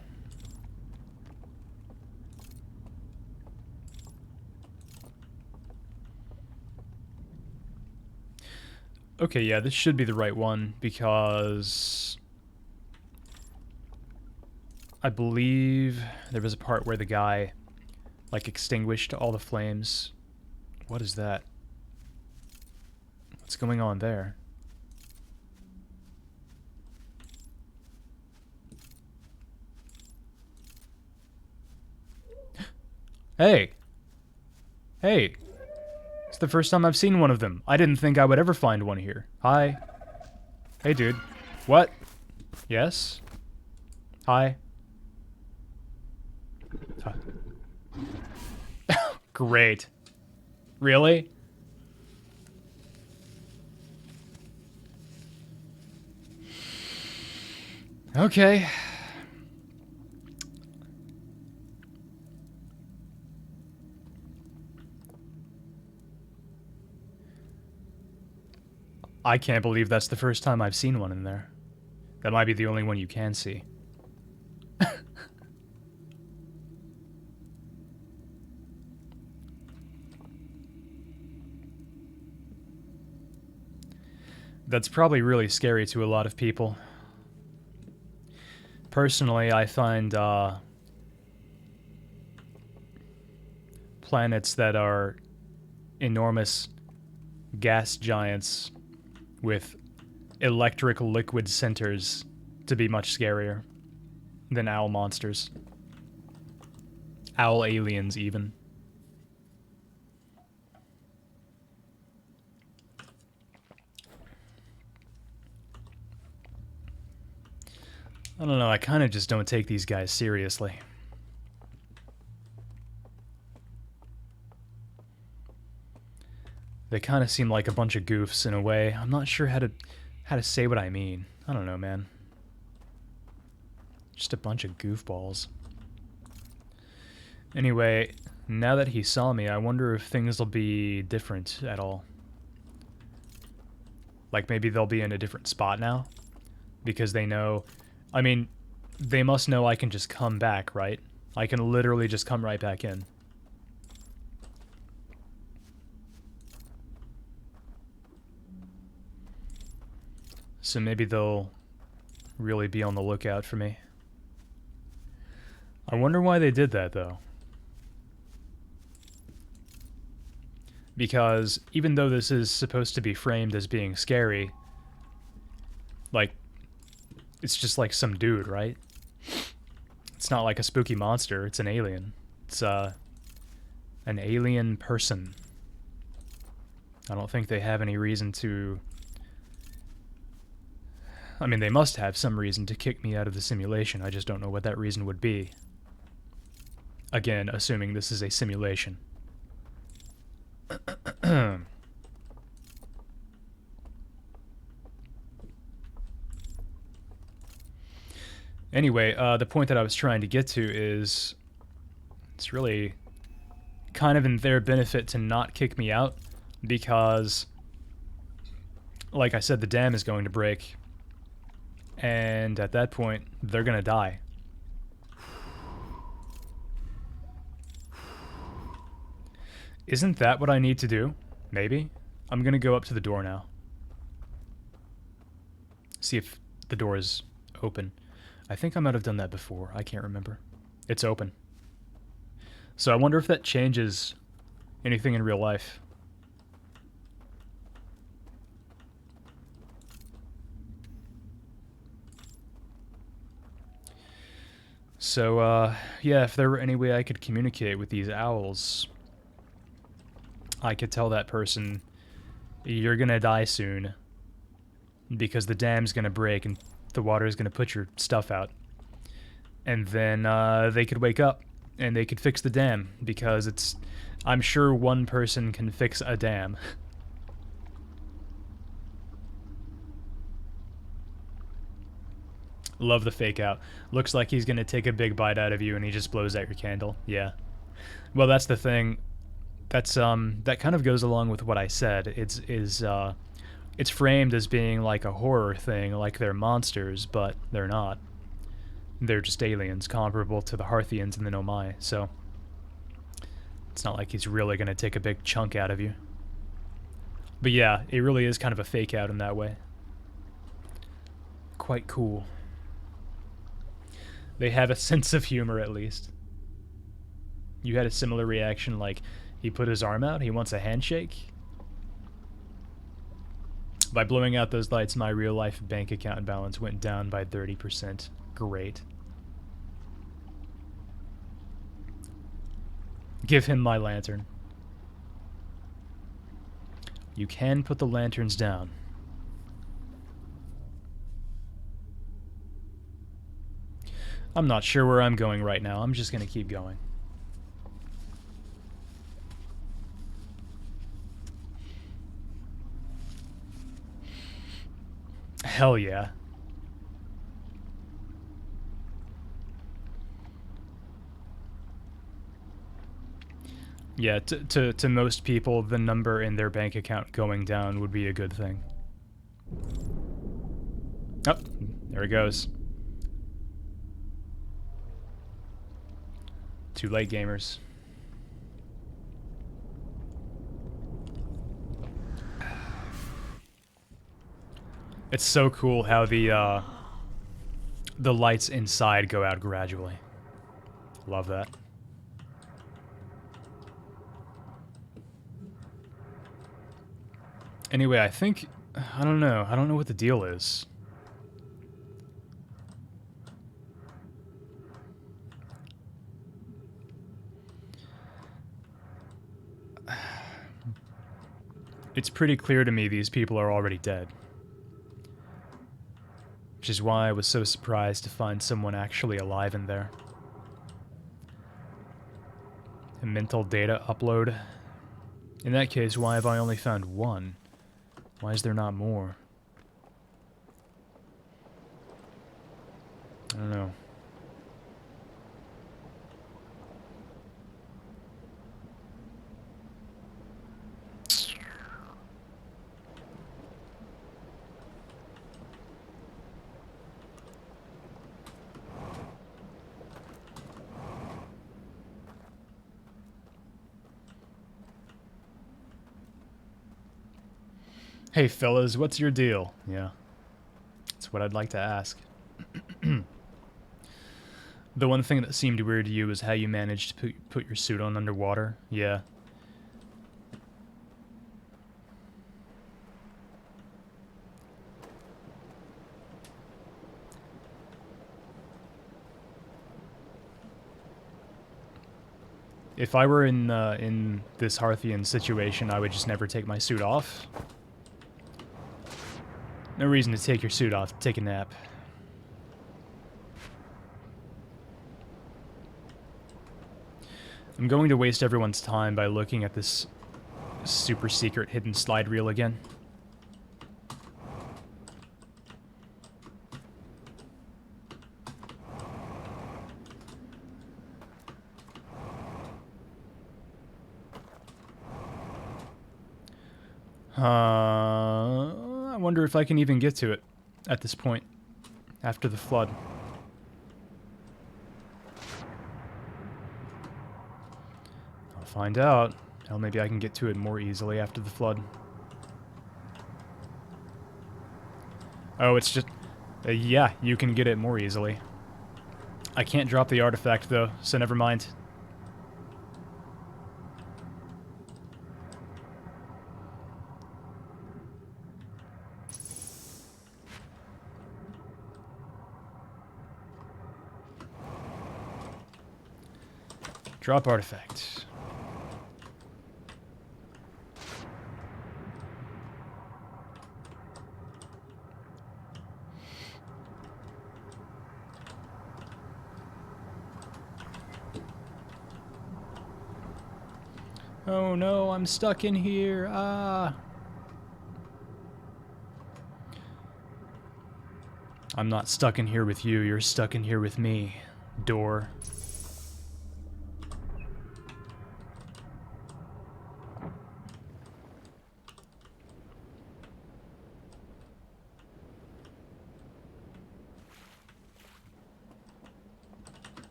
Okay, yeah, this should be the right one, because I believe there was a part where the guy, like, extinguished all the flames. What is that? What's going on there? Hey! Hey! It's the first time I've seen one of them. I didn't think I would ever find one here. Hi. Hey, dude. What? Yes? Hi. Great. Really? Okay. I can't believe that's the first time I've seen one in there. That might be the only one you can see. That's probably really scary to a lot of people. Personally, I find planets that are enormous gas giants with electric liquid centers to be much scarier than owl monsters. Owl aliens, even. I don't know, I kind of just don't take these guys seriously. They kind of seem like a bunch of goofs in a way. I'm not sure how to say what I mean. I don't know, man. Just a bunch of goofballs. Anyway, now that he saw me, I wonder if things will be different at all. Like maybe they'll be in a different spot now because they know, I mean, they must know I can just come back, right? I can literally just come right back in. So maybe they'll really be on the lookout for me. I wonder why they did that, though. Because even though this is supposed to be framed as being scary, like, it's just like some dude, right? It's not like a spooky monster, it's an alien. It's, an alien person. I don't think they have any reason to... I mean, they must have some reason to kick me out of the simulation, I just don't know what that reason would be. Again, assuming this is a simulation. Anyway, the point that I was trying to get to is it's really kind of in their benefit to not kick me out because, like I said, the dam is going to break. And at that point, they're going to die. Isn't that what I need to do? Maybe? I'm going to go up to the door now. See if the door is open. I think I might have done that before. I can't remember. It's open. So I wonder if that changes anything in real life. So, yeah, if there were any way I could communicate with these owls, I could tell that person, you're gonna die soon, because the dam's gonna break and the water is gonna put your stuff out. And then, they could wake up, and they could fix the dam, because it's... I'm sure one person can fix a dam. Love the fake out. Looks like he's gonna take a big bite out of you and he just blows out your candle. Yeah. Well, that's the thing. That's that kind of goes along with what I said. It's framed as being like a horror thing, like they're monsters, but they're not. They're just aliens comparable to the Harthians and the Nomai. So it's not like he's really gonna take a big chunk out of you. But yeah, it really is kind of a fake out in that way. Quite cool. They have a sense of humor, at least. You had a similar reaction, like, he put his arm out, he wants a handshake? By blowing out those lights, my real-life bank account balance went down by 30%. Great. Give him my lantern. You can put the lanterns down. I'm not sure where I'm going right now. I'm just going to keep going. Hell yeah. Yeah, to most people, the number in their bank account going down would be a good thing. Oh, there it goes. Too late, gamers. It's so cool how the lights inside go out gradually. Love that. Anyway, I think... I don't know. I don't know what the deal is. It's pretty clear to me these people are already dead. Which is why I was so surprised to find someone actually alive in there. A mental data upload. In that case, why have I only found one? Why is there not more? I don't know. Hey fellas, what's your deal? Yeah. That's what I'd like to ask. The one thing that seemed weird to you is how you managed to put your suit on underwater. Yeah. If I were in this Harthian situation, I would just never take my suit off. No reason to take your suit off. Take a nap. I'm going to waste everyone's time by looking at this super secret hidden slide reel again. I wonder if I can even get to it at this point, after the flood. I'll find out. Hell, maybe I can get to it more easily after the flood. Oh, it's just... yeah, you can get it more easily. I can't drop the artifact, though, so never mind. Drop artifact. Oh no, I'm stuck in here. Ah. I'm not stuck in here with you, you're stuck in here with me. Door.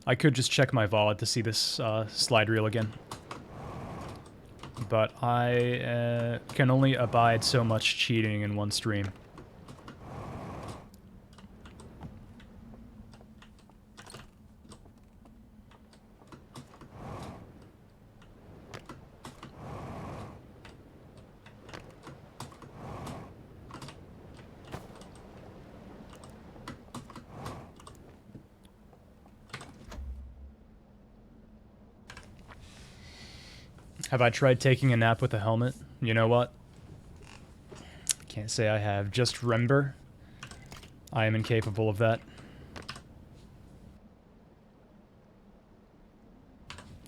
I could just check my VOD to see this slide reel again. But I can only abide so much cheating in one stream. Have I tried taking a nap with a helmet? You know what? Can't say I have. Just remember, I am incapable of that.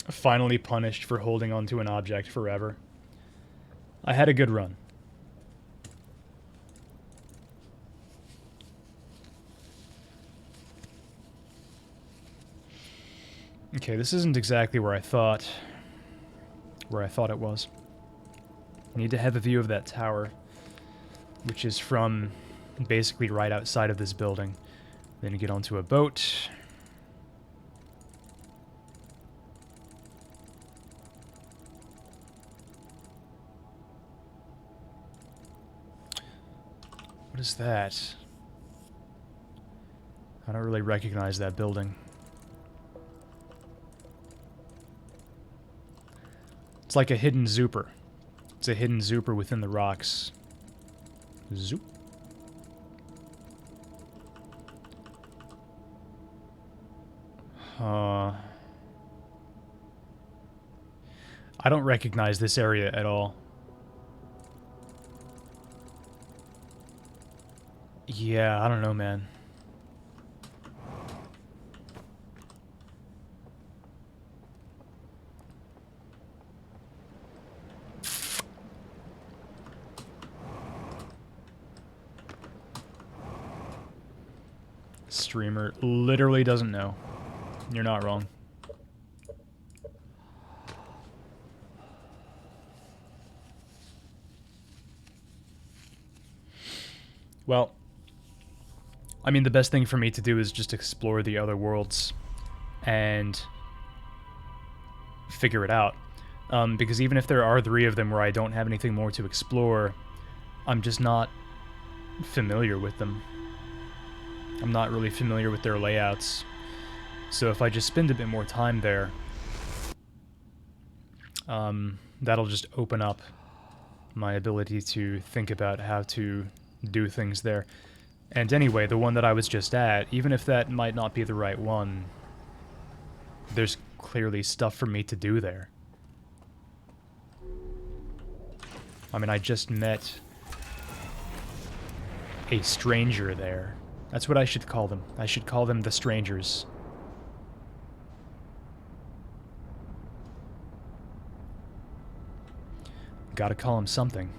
Finally punished for holding onto an object forever. I had a good run. Okay, this isn't exactly where I thought it was. I need to have a view of that tower, which is from basically right outside of this building. Then get onto a boat. What is that? I don't really recognize that building. It's like a hidden zooper. It's a hidden zooper within the rocks. Zoop. I don't recognize this area at all. Yeah, I don't know, man. Streamer literally doesn't know. You're not wrong. Well, I mean, the best thing for me to do is just explore the other worlds and figure it out. Because even if there are 3 of them where I don't have anything more to explore, I'm just not familiar with them. I'm not really familiar with their layouts. So if I just spend a bit more time there, that'll just open up my ability to think about how to do things there. And anyway, the one that I was just at, even if that might not be the right one, there's clearly stuff for me to do there. I mean, I just met a stranger there. That's what I should call them. I should call them the strangers. Gotta call them something.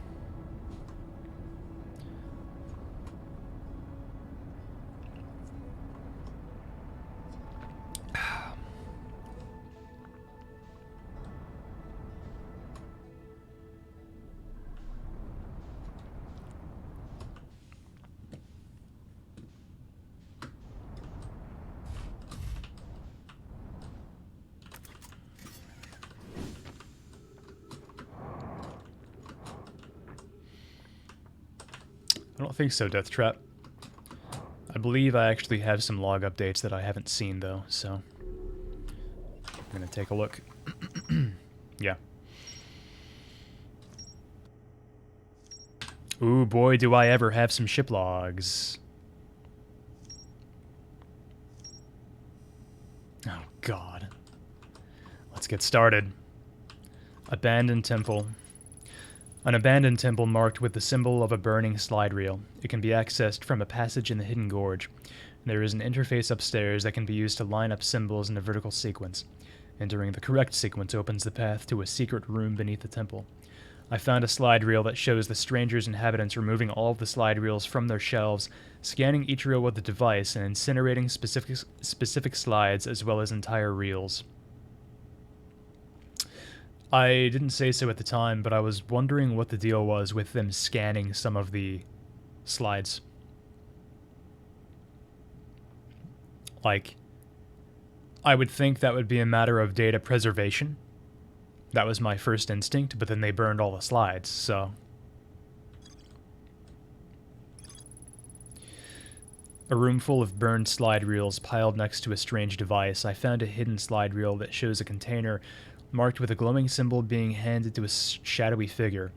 I don't think so, Death Trap. I believe I actually have some log updates that I haven't seen, though, so I'm gonna take a look. Yeah. Ooh, boy, do I ever have some ship logs. Oh, God. Let's get started. Abandoned Temple. An abandoned temple marked with the symbol of a burning slide reel. It can be accessed from a passage in the hidden gorge. There is an interface upstairs that can be used to line up symbols in a vertical sequence. Entering the correct sequence opens the path to a secret room beneath the temple. I found a slide reel that shows the stranger's inhabitants removing all of the slide reels from their shelves, scanning each reel with a device, and incinerating specific slides as well as entire reels. I didn't say so at the time, but I was wondering what the deal was with them scanning some of the slides. Like, I would think that would be a matter of data preservation. That was my first instinct, but then they burned all the slides, so... A room full of burned slide reels piled next to a strange device. I found a hidden slide reel that shows a container marked with a glowing symbol being handed to a shadowy figure.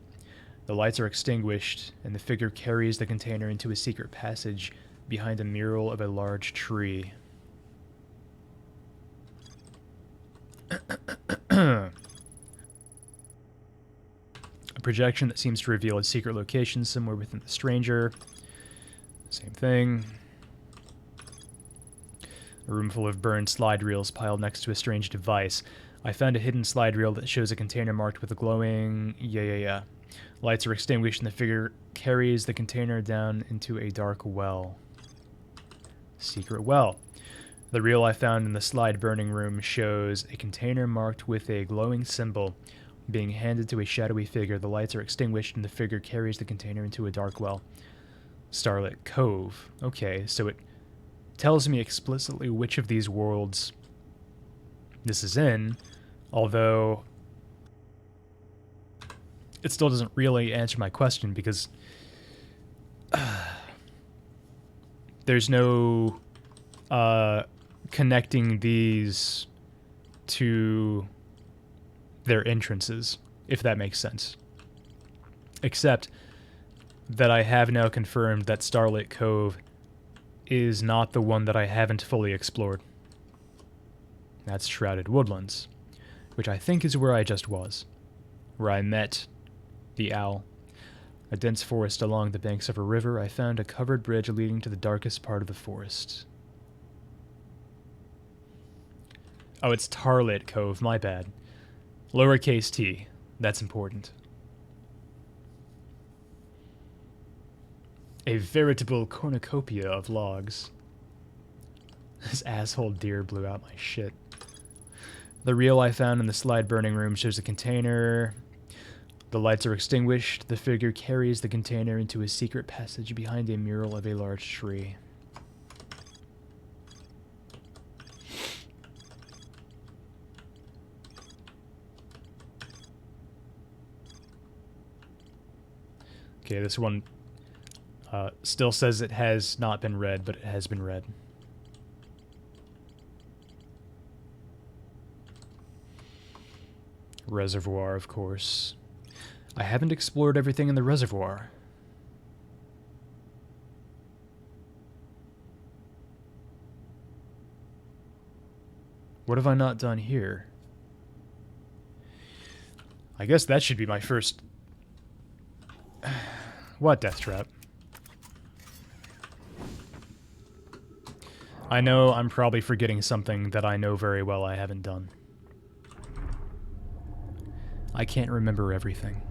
The lights are extinguished, and the figure carries the container into a secret passage behind a mural of a large tree. A projection that seems to reveal a secret location somewhere within the stranger. Same thing. A room full of burned slide reels piled next to a strange device. I found a hidden slide reel that shows a container marked with a glowing... Yeah. Lights are extinguished and the figure carries the container down into a dark well. Secret well. The reel I found in the slide burning room shows a container marked with a glowing symbol being handed to a shadowy figure. The lights are extinguished and the figure carries the container into a dark well. Starlit Cove. Okay, so it tells me explicitly which of these worlds this is in, although it still doesn't really answer my question because there's no connecting these to their entrances, if that makes sense. Except that I have now confirmed that Starlit Cove is not the one that I haven't fully explored. That's Shrouded Woodlands, which I think is where I just was. where I met the owl. A dense forest along the banks of a river, I found a covered bridge leading to the darkest part of the forest. Oh, it's Tarlit Cove, my bad. Lowercase t. That's important. A veritable cornucopia of logs. This asshole deer blew out my shit. The reel I found in the slide burning room shows a container. The lights are extinguished. The figure carries the container into a secret passage behind a mural of a large tree. Okay, this one still says it has not been read, but it has been read. Reservoir, of course. I haven't explored everything in the reservoir. What have I not done here? I guess that should be my first... What, Death Trap? I know I'm probably forgetting something that I know very well I haven't done. I can't remember everything.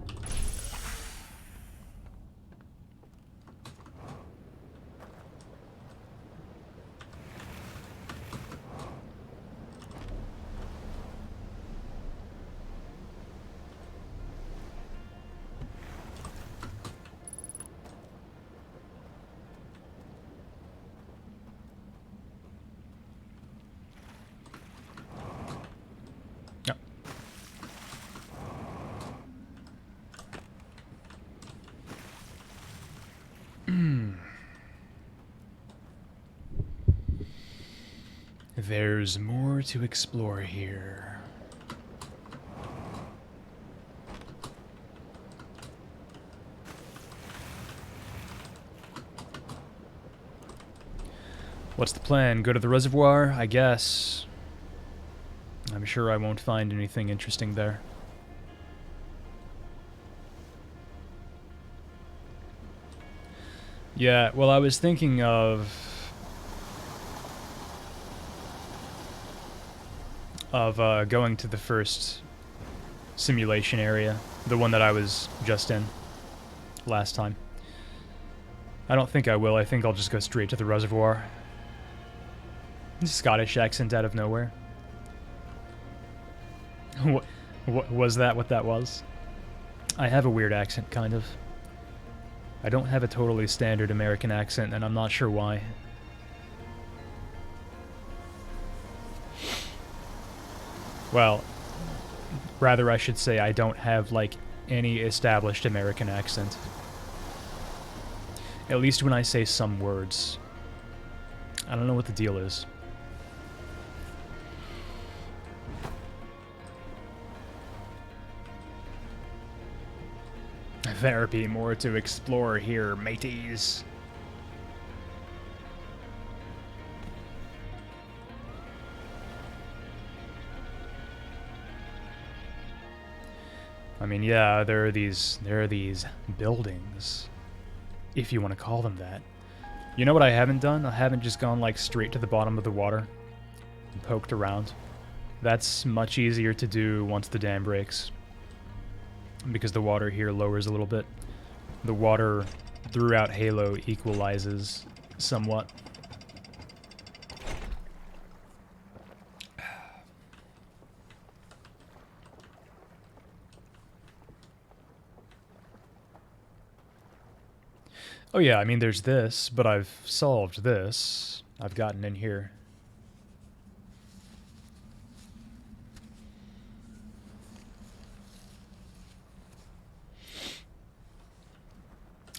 There's more to explore here. What's the plan? Go to the reservoir, I guess. I'm sure I won't find anything interesting there. Yeah, well, I was thinking of going to the first simulation area, the one that I was just in last time. I don't think I will. I think I'll just go straight to the reservoir. Scottish accent out of nowhere. What was that? What that was? I have a weird accent, kind of. I don't have a totally standard American accent, and I'm not sure why. Well, rather I should say I don't have, like, any established American accent. At least when I say some words. I don't know what the deal is. There be more to explore here, mateys. I mean, yeah, there are these buildings, if you want to call them that. You know what I haven't done? I haven't just gone, like, straight to the bottom of the water and poked around. That's much easier to do once the dam breaks, because the water here lowers a little bit. The water throughout Halo equalizes somewhat. Oh yeah, I mean there's this, but I've solved this. I've gotten in here.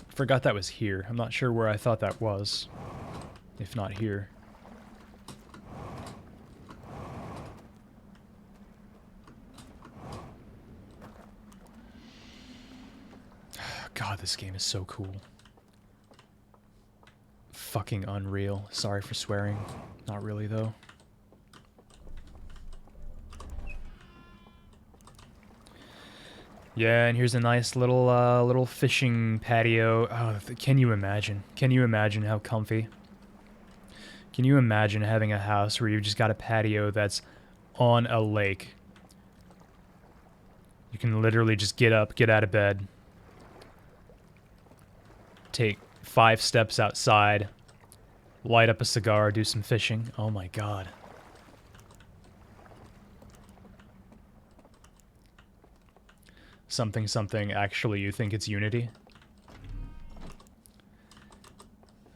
Forgot that was here. I'm not sure where I thought that was, if not here. God, this game is so cool. Fucking unreal. Sorry for swearing. Not really, though. Yeah, and here's a nice little fishing patio. Oh, can you imagine? Can you imagine how comfy? Can you imagine having a house where you've just got a patio that's on a lake? You can literally just get up, get out of bed, take 5 steps outside, light up a cigar, do some fishing. Oh my god. Something something, actually you think it's Unity?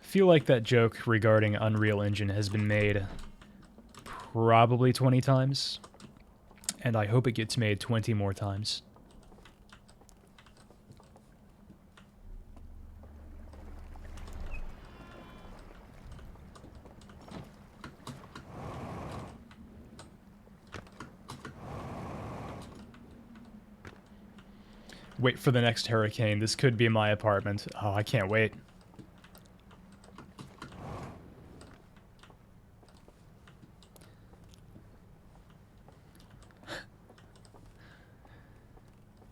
Feel like that joke regarding Unreal Engine has been made probably 20 times, and I hope it gets made 20 more times. Wait for the next hurricane. This could be my apartment. Oh, I can't wait.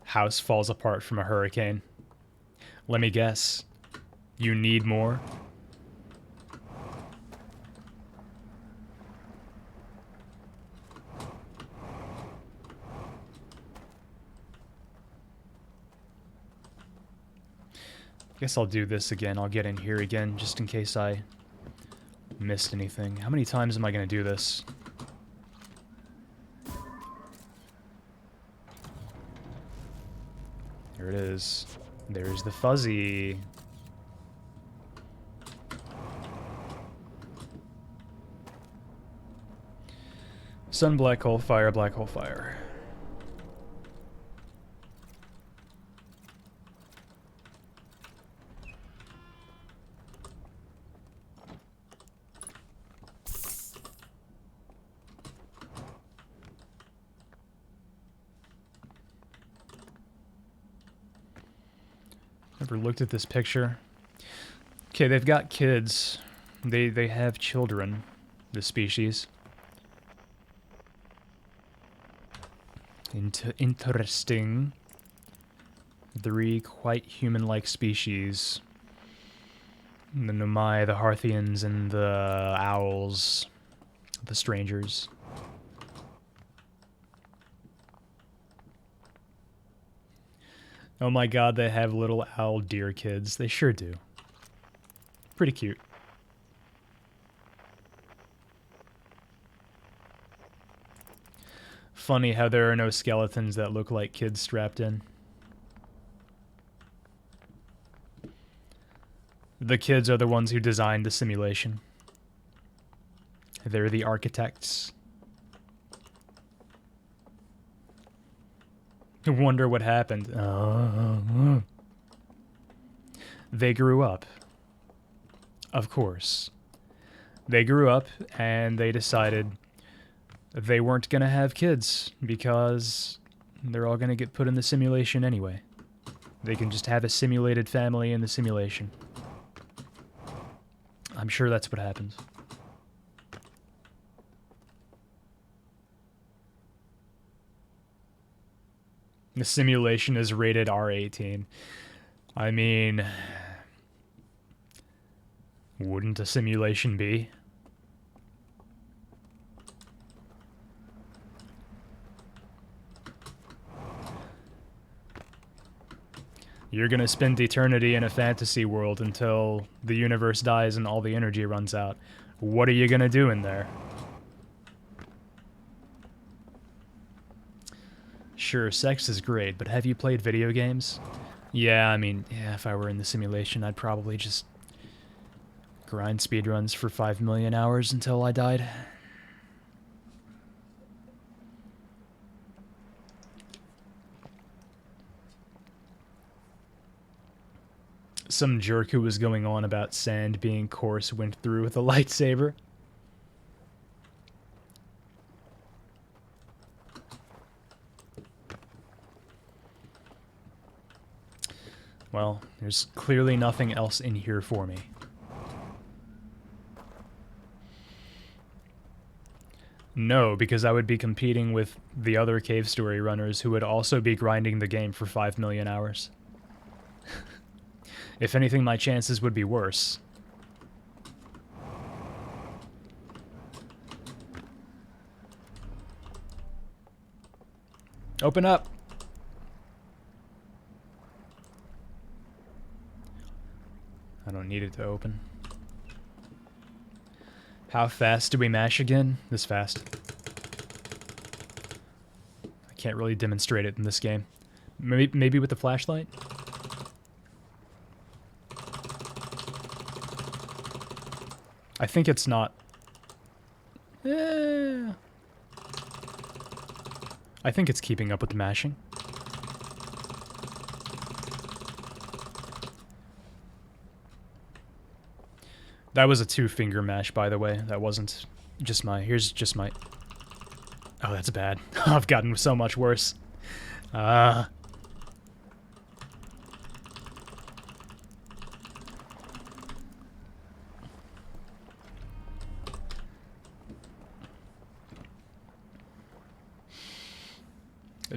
House falls apart from a hurricane. Let me guess. You need more? Guess I'll do this again. I'll get in here again just in case I missed anything. How many times am I going to do this? There it is. There's the fuzzy. Sun, black hole, fire, black hole, fire. Ever looked at this picture? Okay, they've got kids. They have children, the species. Interesting. 3 quite human-like species. The Nomai, the Harthians, and the owls. The strangers. Oh my god, they have little owl deer kids. They sure do. Pretty cute. Funny how there are no skeletons that look like kids strapped in. The kids are the ones who designed the simulation. They're the architects. Wonder what happened. They grew up. Of course. They grew up and they decided they weren't going to have kids because they're all going to get put in the simulation anyway. They can just have a simulated family in the simulation. I'm sure that's what happened. The simulation is rated R18. I mean, wouldn't a simulation be? You're gonna spend eternity in a fantasy world until the universe dies and all the energy runs out. What are you gonna do in there? Sure, sex is great, but have you played video games? Yeah, I mean, yeah, if I were in the simulation, I'd probably just grind speedruns for 5 million hours until I died. Some jerk who was going on about sand being coarse went through with a lightsaber. Well, there's clearly nothing else in here for me. No, because I would be competing with the other Cave Story runners who would also be grinding the game for 5 million hours. If anything, my chances would be worse. Open up! I don't need it to open. How fast do we mash again? This fast. I can't really demonstrate it in this game. Maybe with the flashlight? I think it's not... I think it's keeping up with the mashing. That was a 2-finger mash, by the way. That wasn't just my... Here's just my... Oh, that's bad. I've gotten so much worse.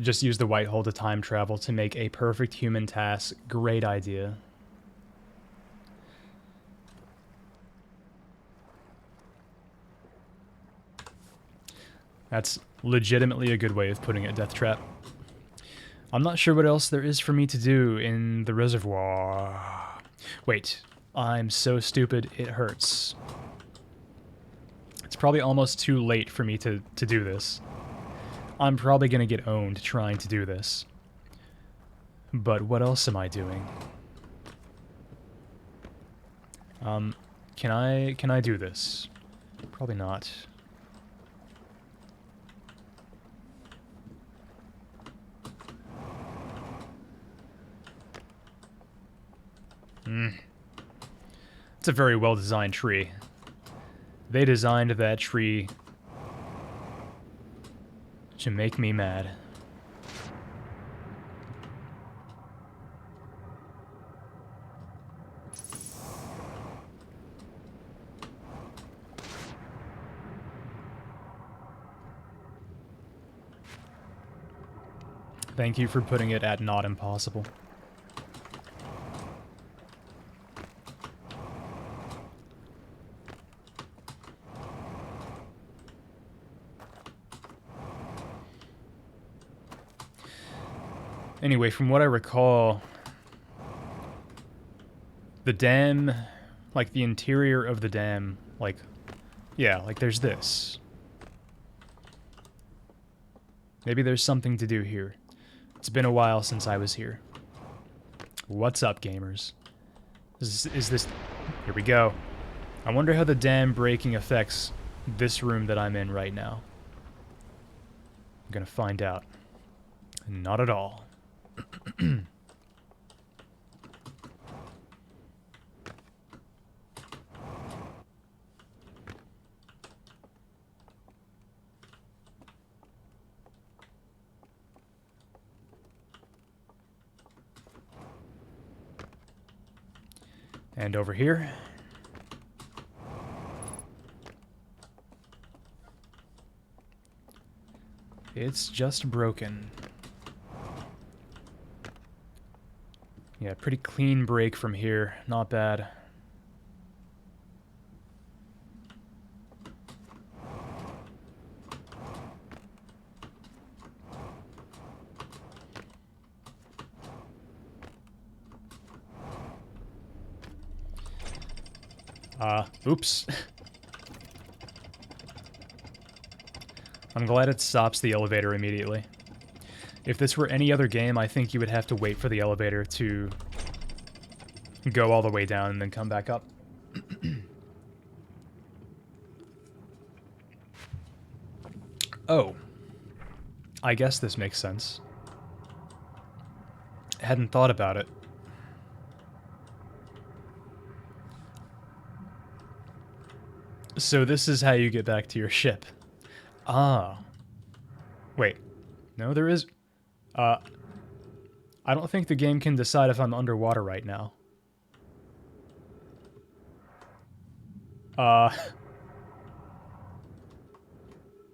Just use the white hole to time travel to make a perfect human task. Great idea. That's legitimately a good way of putting it, Death Trap. I'm not sure what else there is for me to do in the reservoir. Wait, I'm so stupid it hurts. It's probably almost too late for me to do this. I'm probably gonna get owned trying to do this. But what else am I doing? Can I do this? Probably not. It's a very well-designed tree. They designed that tree to make me mad. Thank you for putting it at not impossible. Anyway, from what I recall, the dam, like the interior of the dam, like, yeah, like there's this. Maybe there's something to do here. It's been a while since I was here. What's up, gamers? Is this... Here we go. I wonder how the dam breaking affects this room that I'm in right now. I'm gonna find out. Not at all. And over here. It's just broken. Yeah, pretty clean break from here. Not bad. Oops. I'm glad it stops the elevator immediately. If this were any other game, I think you would have to wait for the elevator to go all the way down and then come back up. Oh. I guess this makes sense. I hadn't thought about it. So this is how you get back to your ship. Ah. Wait. No, there is... I don't think the game can decide if I'm underwater right now.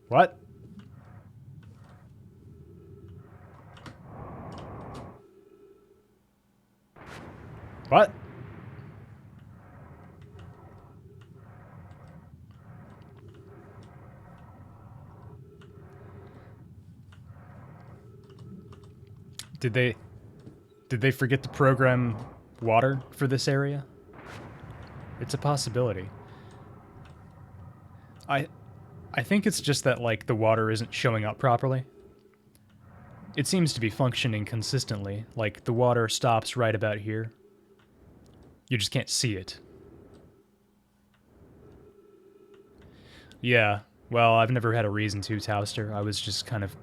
What? What? Did they forget to program water for this area? It's a possibility. I think it's just that, like, the water isn't showing up properly. It seems to be functioning consistently. Like, the water stops right about here. You just can't see it. Yeah, well, I've never had a reason to, Towster. I was just kind of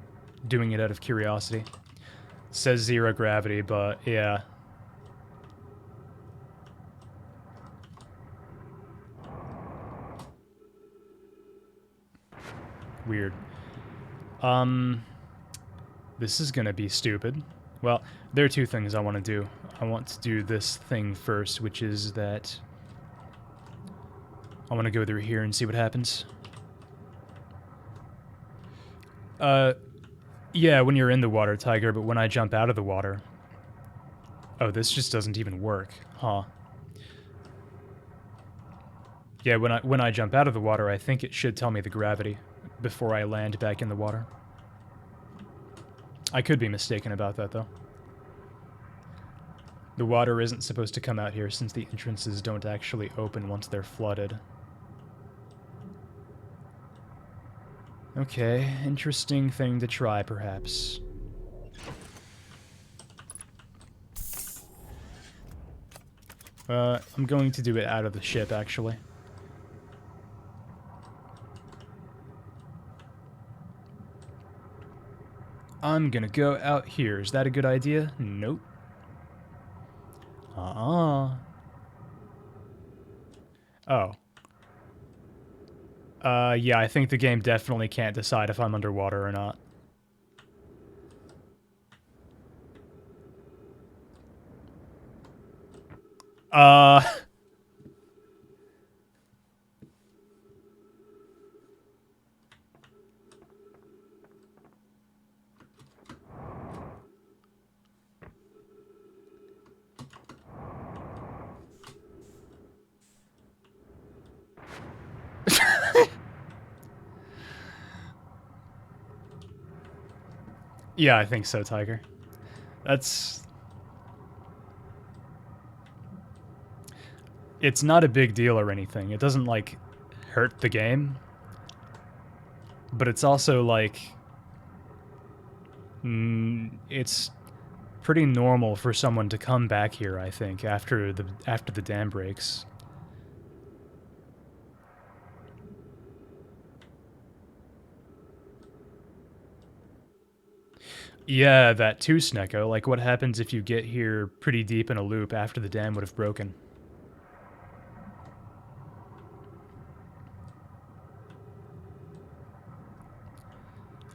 doing it out of curiosity. It says 0 gravity, but yeah. Weird. This is gonna be stupid. Well, there are two things I want to do. I want to do this thing first, which is that I want to go through here and see what happens. Yeah, when you're in the water, Tiger, but when I jump out of the water... Oh, this just doesn't even work, huh? Yeah, when I jump out of the water, I think it should tell me the gravity before I land back in the water. I could be mistaken about that, though. The water isn't supposed to come out here since the entrances don't actually open once they're flooded. Okay, interesting thing to try, perhaps. I'm going to do it out of the ship, actually. I'm gonna go out here. Is that a good idea? Nope. Oh. Yeah, I think the game definitely can't decide if I'm underwater or not. Yeah, I think so, Tiger. That's... It's not a big deal or anything. It doesn't, like, hurt the game. But it's also, like... it's pretty normal for someone to come back here, I think, after the dam breaks. Yeah, that too, Snecko. Like, what happens if you get here pretty deep in a loop after the dam would have broken?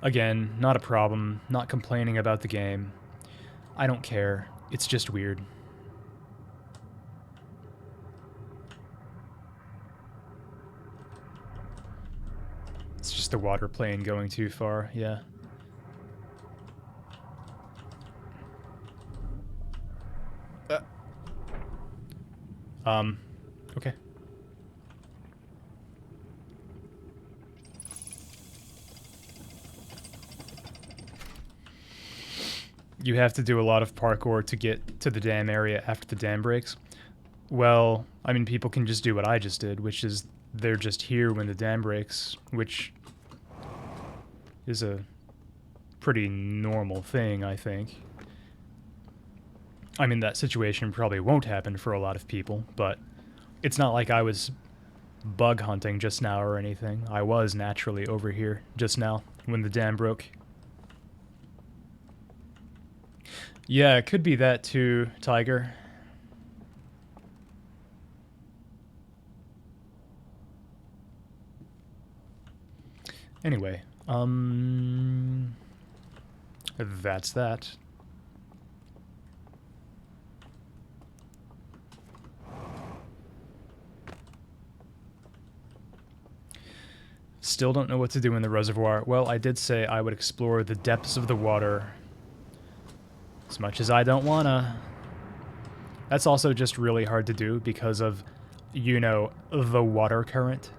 Again, not a problem. Not complaining about the game. I don't care. It's just weird. It's just the water plane going too far, yeah. Okay. You have to do a lot of parkour to get to the dam area after the dam breaks. Well, I mean, people can just do what I just did, which is they're just here when the dam breaks, which is a pretty normal thing, I think. I mean, that situation probably won't happen for a lot of people, but it's not like I was bug hunting just now or anything. I was naturally over here just now when the dam broke. Yeah, it could be that too, Tiger. Anyway, that's that. still don't know what to do in the reservoir. Well, I did say I would explore the depths of the water. As much as I don't wanna. That's also just really hard to do because of, you know, the water current.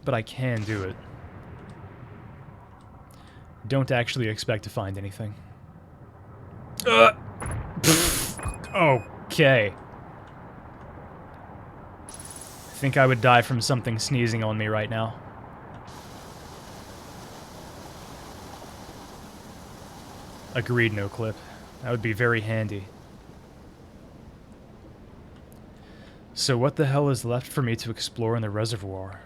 But I can do it. Don't actually expect to find anything. Okay. I think I would die from something sneezing on me right now. Agreed, no clip. That would be very handy. So what the hell is left for me to explore in the reservoir?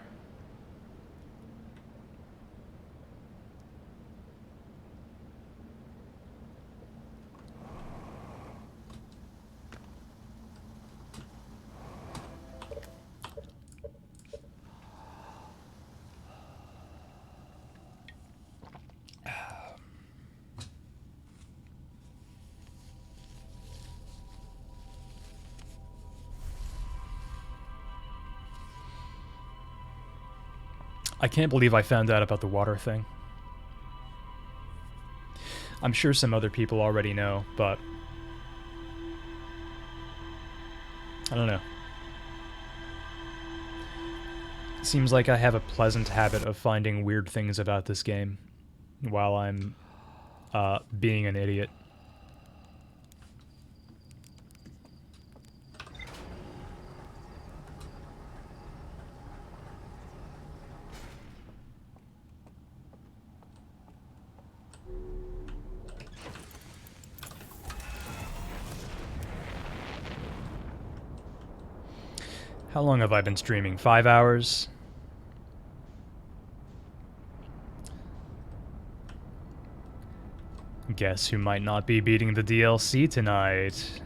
I can't believe I found out about the water thing. I'm sure some other people already know, but I don't know. It seems like I have a pleasant habit of finding weird things about this game while I'm being an idiot. How long have I been streaming? 5 hours? Guess who might not be beating the DLC tonight?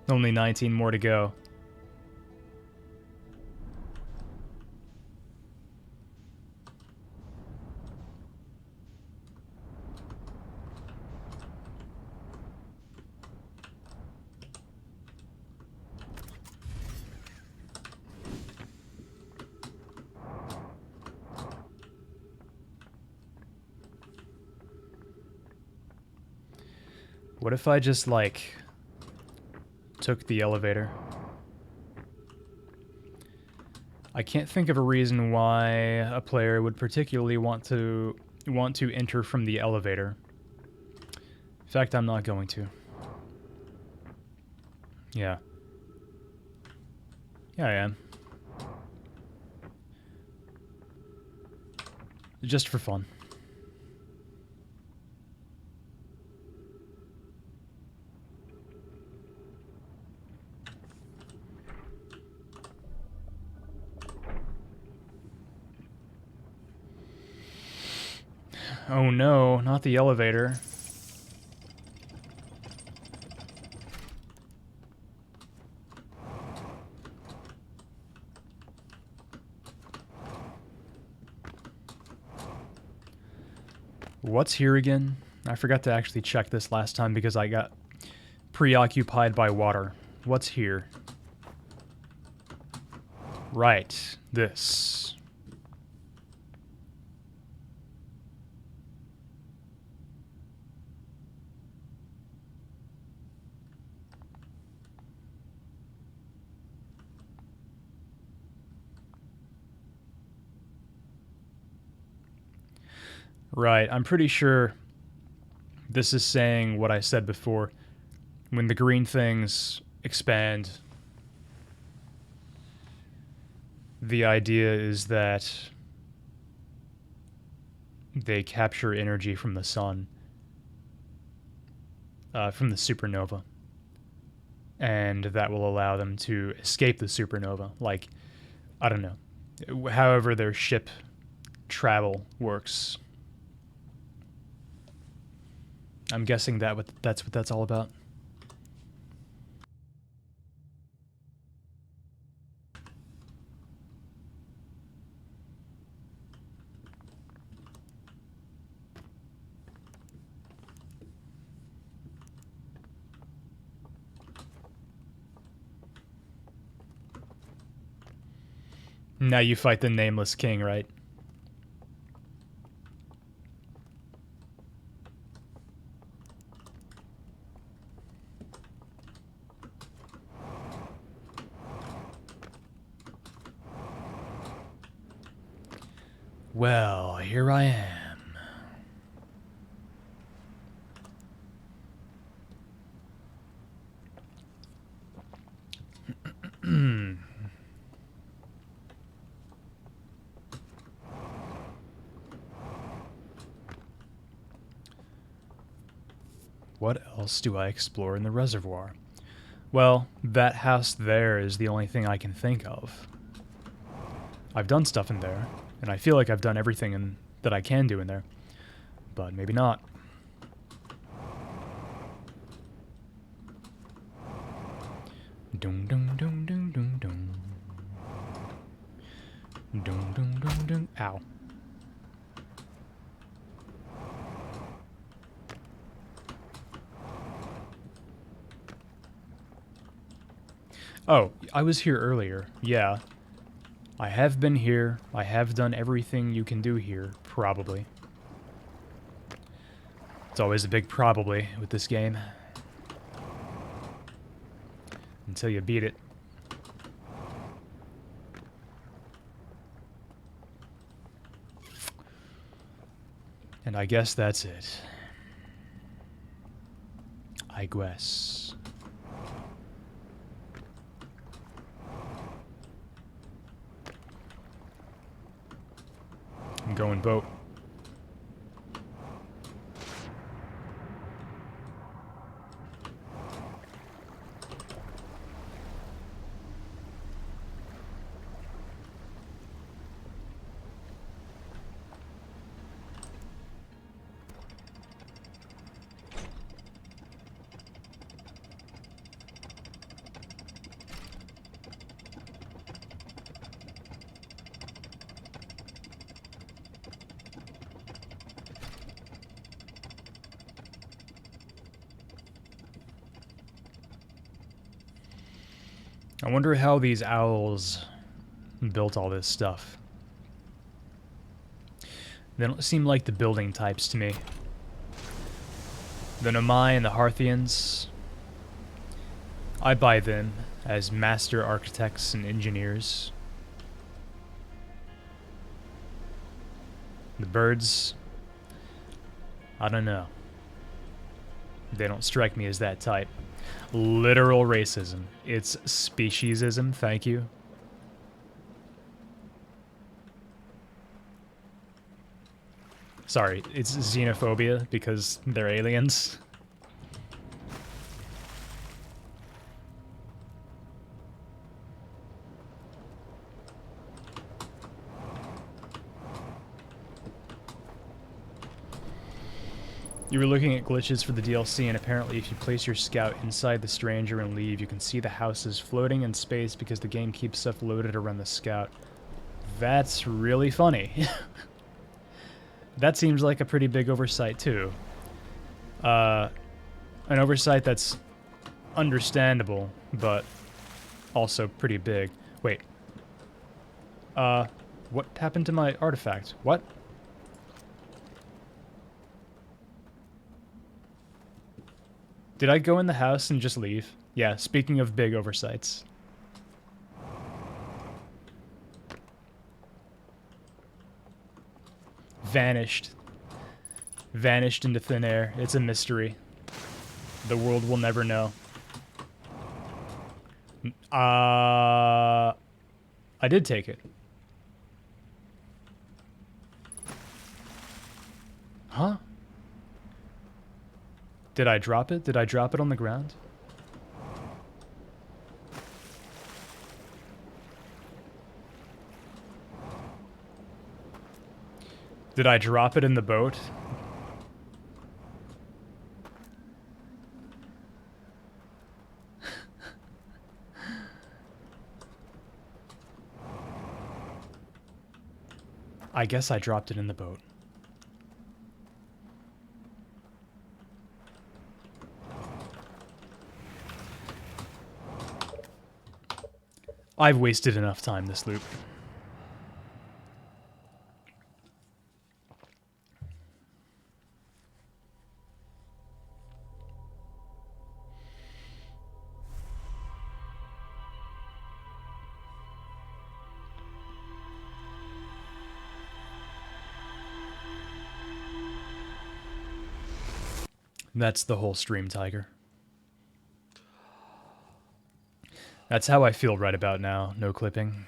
Only 19 more to go. What if I just, like, took the elevator? I can't think of a reason why a player would particularly want to enter from the elevator. In fact, I'm not going to. Yeah. Yeah, I am. Just for fun. Oh no, not the elevator. What's here again? I forgot to actually check this last time because I got preoccupied by water. What's here? Right, this. Right, I'm pretty sure this is saying what I said before. When the green things expand, the idea is that they capture energy from the sun, from the supernova. And that will allow them to escape the supernova. Like, I don't know. However their ship travel works. I'm guessing that's what that's all about. Now you fight the nameless king, right? Well, here I am. What else do I explore in the reservoir? Well, that house there is the only thing I can think of. I've done stuff in there, and I feel like I've done everything that I can do in there. But maybe not. Dum dum dum dum dum dum. Dum dum dum dum. Ow. Oh, I was here earlier. Yeah. I have been here. I have done everything you can do here, probably. It's always a big probably with this game. Until you beat it. And I guess that's it. I guess. I'm going boat. I wonder how these owls built all this stuff. They don't seem like the building types to me. The Nomai and the Harthians, I buy them as master architects and engineers. The birds, I don't know. They don't strike me as that type. Literal racism. It's speciesism, thank you. Sorry, it's xenophobia because they're aliens. You were looking at glitches for the DLC, and apparently if you place your scout inside the stranger and leave, you can see the houses floating in space because the game keeps stuff loaded around the scout. That's really funny. That seems like a pretty big oversight, too. An oversight that's understandable, but also pretty big. Wait. What happened to my artifact? What? Did I go in the house and just leave? Yeah, speaking of big oversights. Vanished. Vanished into thin air. It's a mystery. The world will never know. I did take it. Huh? Did I drop it? Did I drop it on the ground? Did I drop it in the boat? I guess I dropped it in the boat. I've wasted enough time this loop. That's the whole stream, Tiger. That's how I feel right about now, no clipping.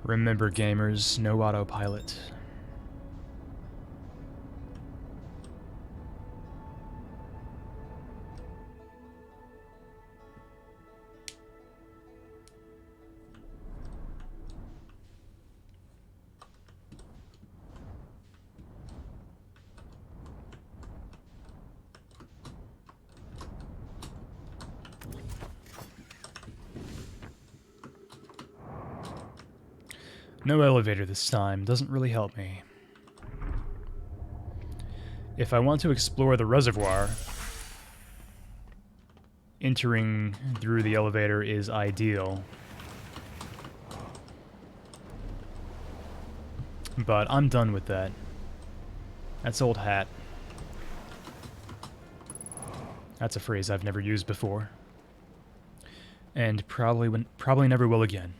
Remember, gamers, no autopilot. No elevator this time, doesn't really help me. If I want to explore the reservoir, entering through the elevator is ideal. But I'm done with that. That's old hat. That's a phrase I've never used before. And probably never will again.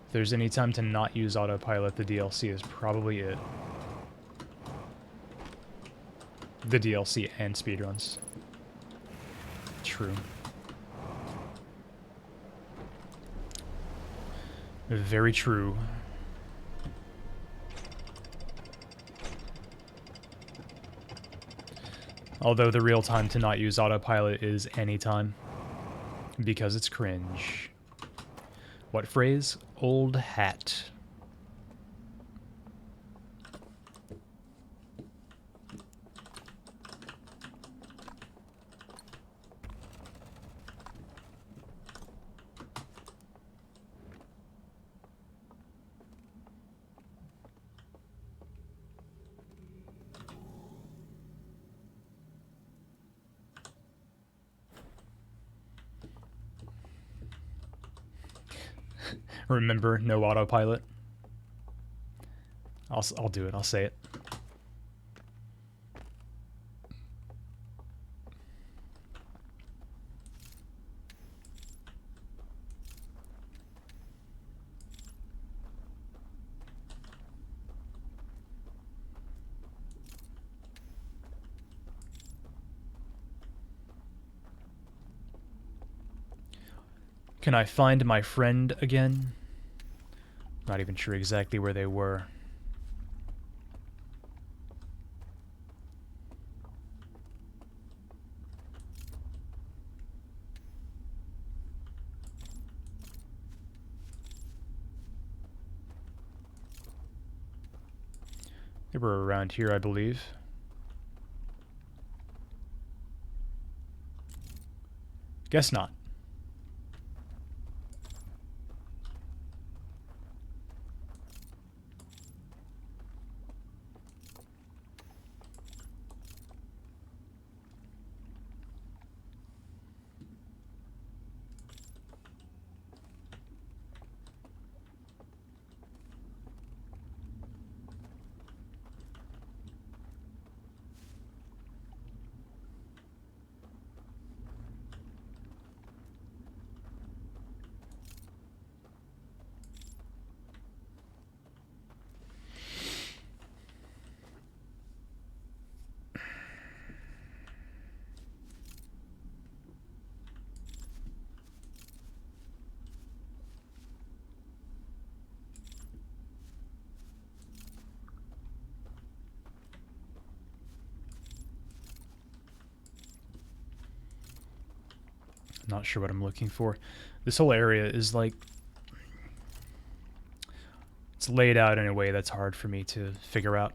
If there's any time to not use autopilot, the DLC is probably it. The DLC and speedruns. True. Very true. Although the real time to not use autopilot is anytime. Because it's cringe. What phrase? Old hat. Remember, no autopilot. I'll do it. I'll say it. Can I find my friend again? Not even sure exactly where they were. They were around here, I believe. Guess not. Not sure what I'm looking for. This whole area is like... It's laid out in a way that's hard for me to figure out.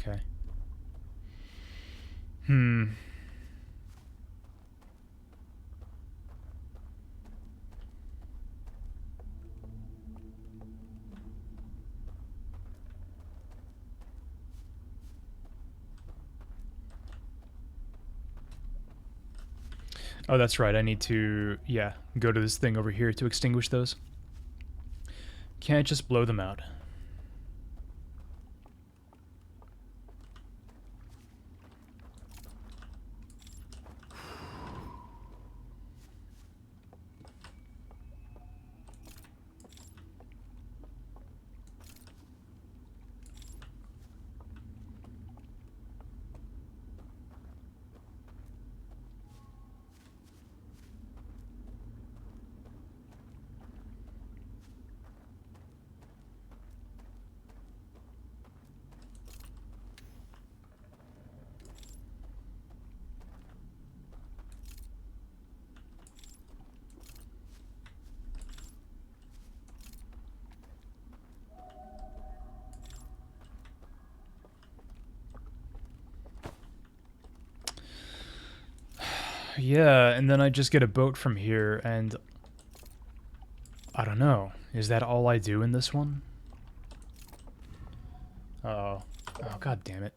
Okay. Hmm. Oh, that's right. I need to, yeah, go to this thing over here to extinguish those. Can't just blow them out. Yeah, and then I just get a boat from here, and I don't know. Is that all I do in this one? Uh-oh. Oh, god damn it.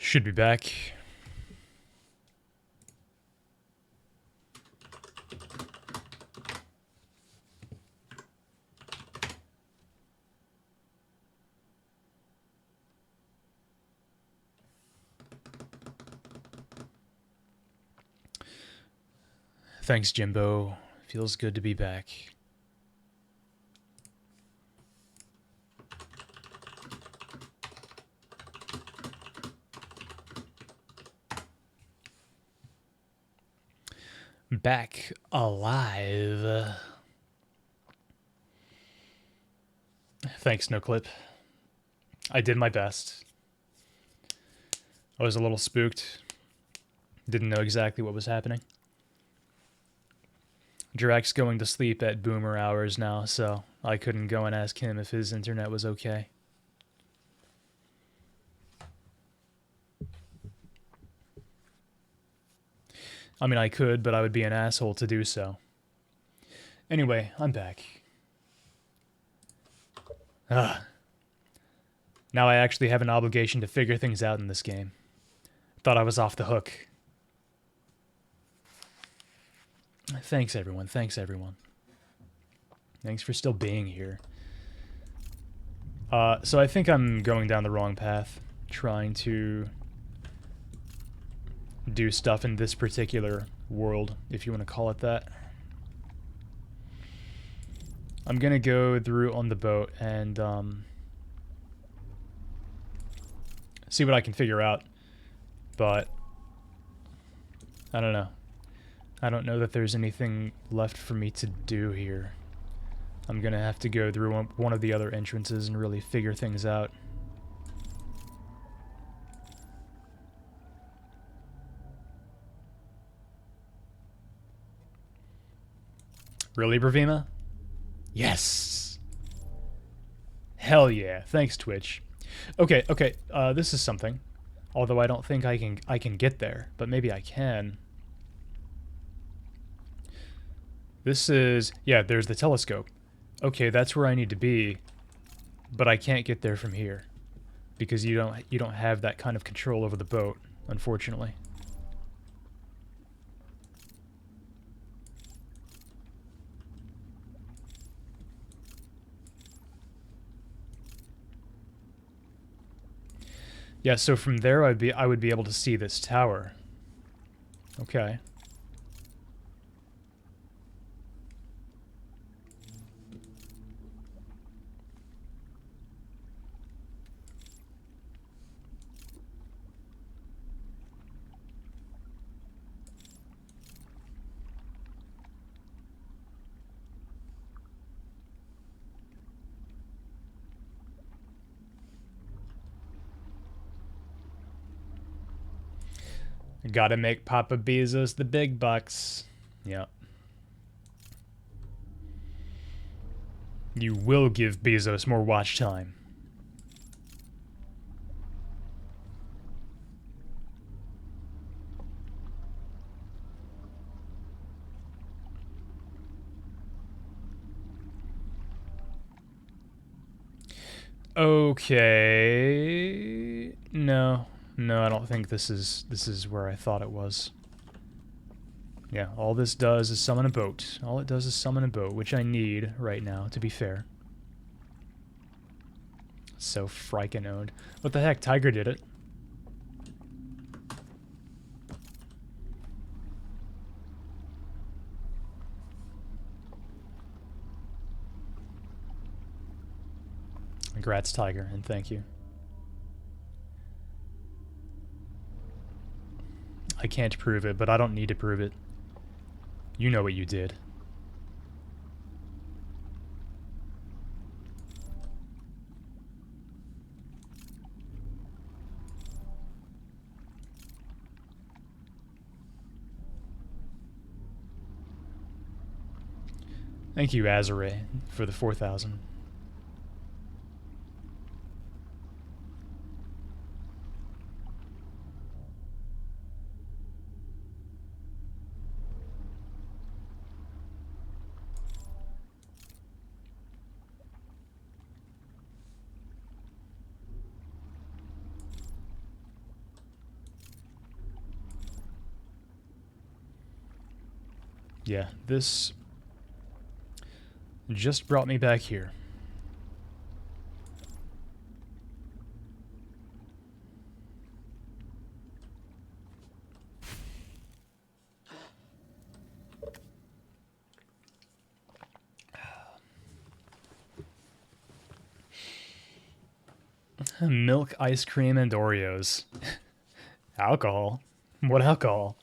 Should be back. Thanks, Jimbo. Feels good to be back. Back alive. Thanks, NoClip. I did my best. I was a little spooked. Didn't know exactly what was happening. Drax's going to sleep at boomer hours now, so I couldn't go and ask him if his internet was okay. I mean, I could, but I would be an asshole to do so. Anyway, I'm back. Now I actually have an obligation to figure things out in this game. Thought I was off the hook. Thanks, everyone. Thanks, everyone. Thanks for still being here. So I think I'm going down the wrong path, trying to do stuff in this particular world, if you want to call it that. I'm gonna go through on the boat and see what I can figure out, but I don't know. I don't know that there's anything left for me to do here. I'm gonna have to go through one of the other entrances and really figure things out. Really, Bravima? Yes! Hell yeah. Thanks, Twitch. Okay, this is something. Although I don't think I can get there, but maybe I can. This is... yeah, there's the telescope. Okay, that's where I need to be, but I can't get there from here. Because you don't have that kind of control over the boat, unfortunately. Yeah, so from there I would be able to see this tower. Okay. Gotta make Papa Bezos the big bucks. Yep. You will give Bezos more watch time. Okay. No, I don't think this is where I thought it was. Yeah, all this does is summon a boat. All it does is summon a boat, which I need right now, to be fair. So frikin' owned. What the heck? Tiger did it. Congrats, Tiger, and thank you. I can't prove it, but I don't need to prove it. You know what you did. Thank you, Azure, for the 4,000. Yeah, this just brought me back here. Milk, ice cream, and Oreos. Alcohol? What alcohol?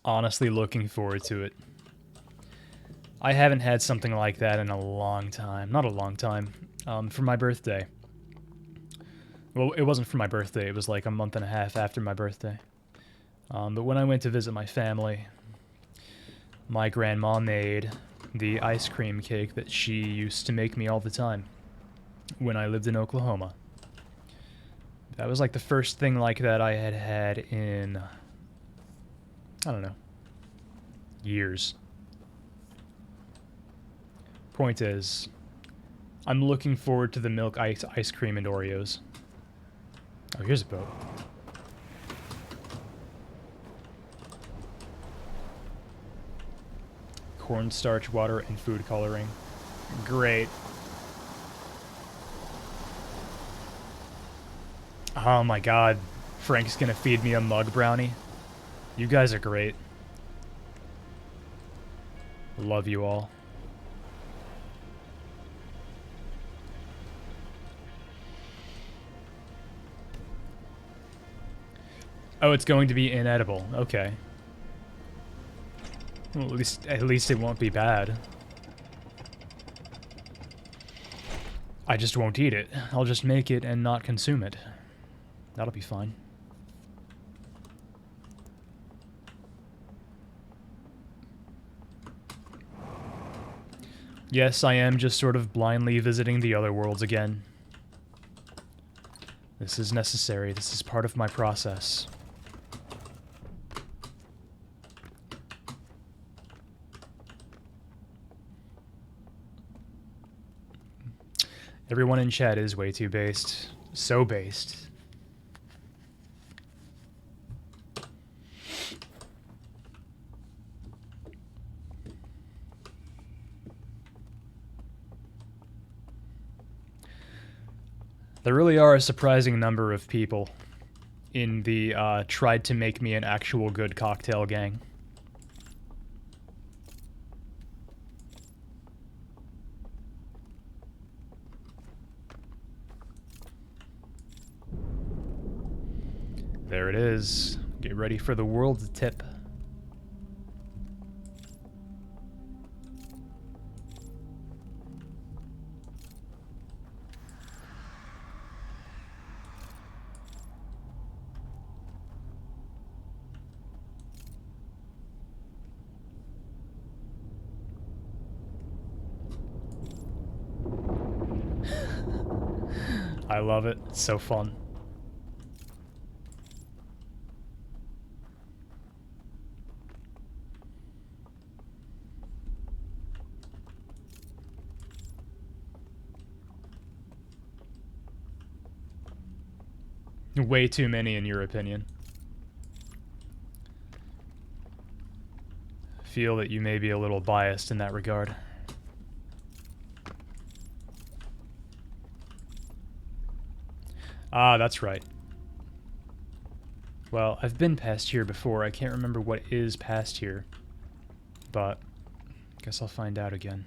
Honestly looking forward to it. I haven't had something like that in a long time. Not a long time. For my birthday. Well, it wasn't for my birthday. It was like a month and a half after my birthday. But when I went to visit my family, my grandma made the ice cream cake that she used to make me all the time when I lived in Oklahoma. That was like the first thing like that I had had in, I don't know, years. Point is, I'm looking forward to the milk ice cream and Oreos. Oh, here's a boat. Cornstarch, water, and food coloring. Great. Oh my god. Frank's gonna feed me a mug brownie. You guys are great. Love you all. Oh, it's going to be inedible. Okay. Well, at least it won't be bad. I just won't eat it. I'll just make it and not consume it. That'll be fine. Yes, I am just sort of blindly visiting the other worlds again. This is necessary. This is part of my process. Everyone in chat is way too based. So based. There really are a surprising number of people in the tried to make me an actual good cocktail gang. There it is. Get ready for the world tip. I love it. It's so fun. Way too many, in your opinion. Feel that you may be a little biased in that regard. Ah, that's right. Well, I've been past here before. I can't remember what is past here. But, guess I'll find out again.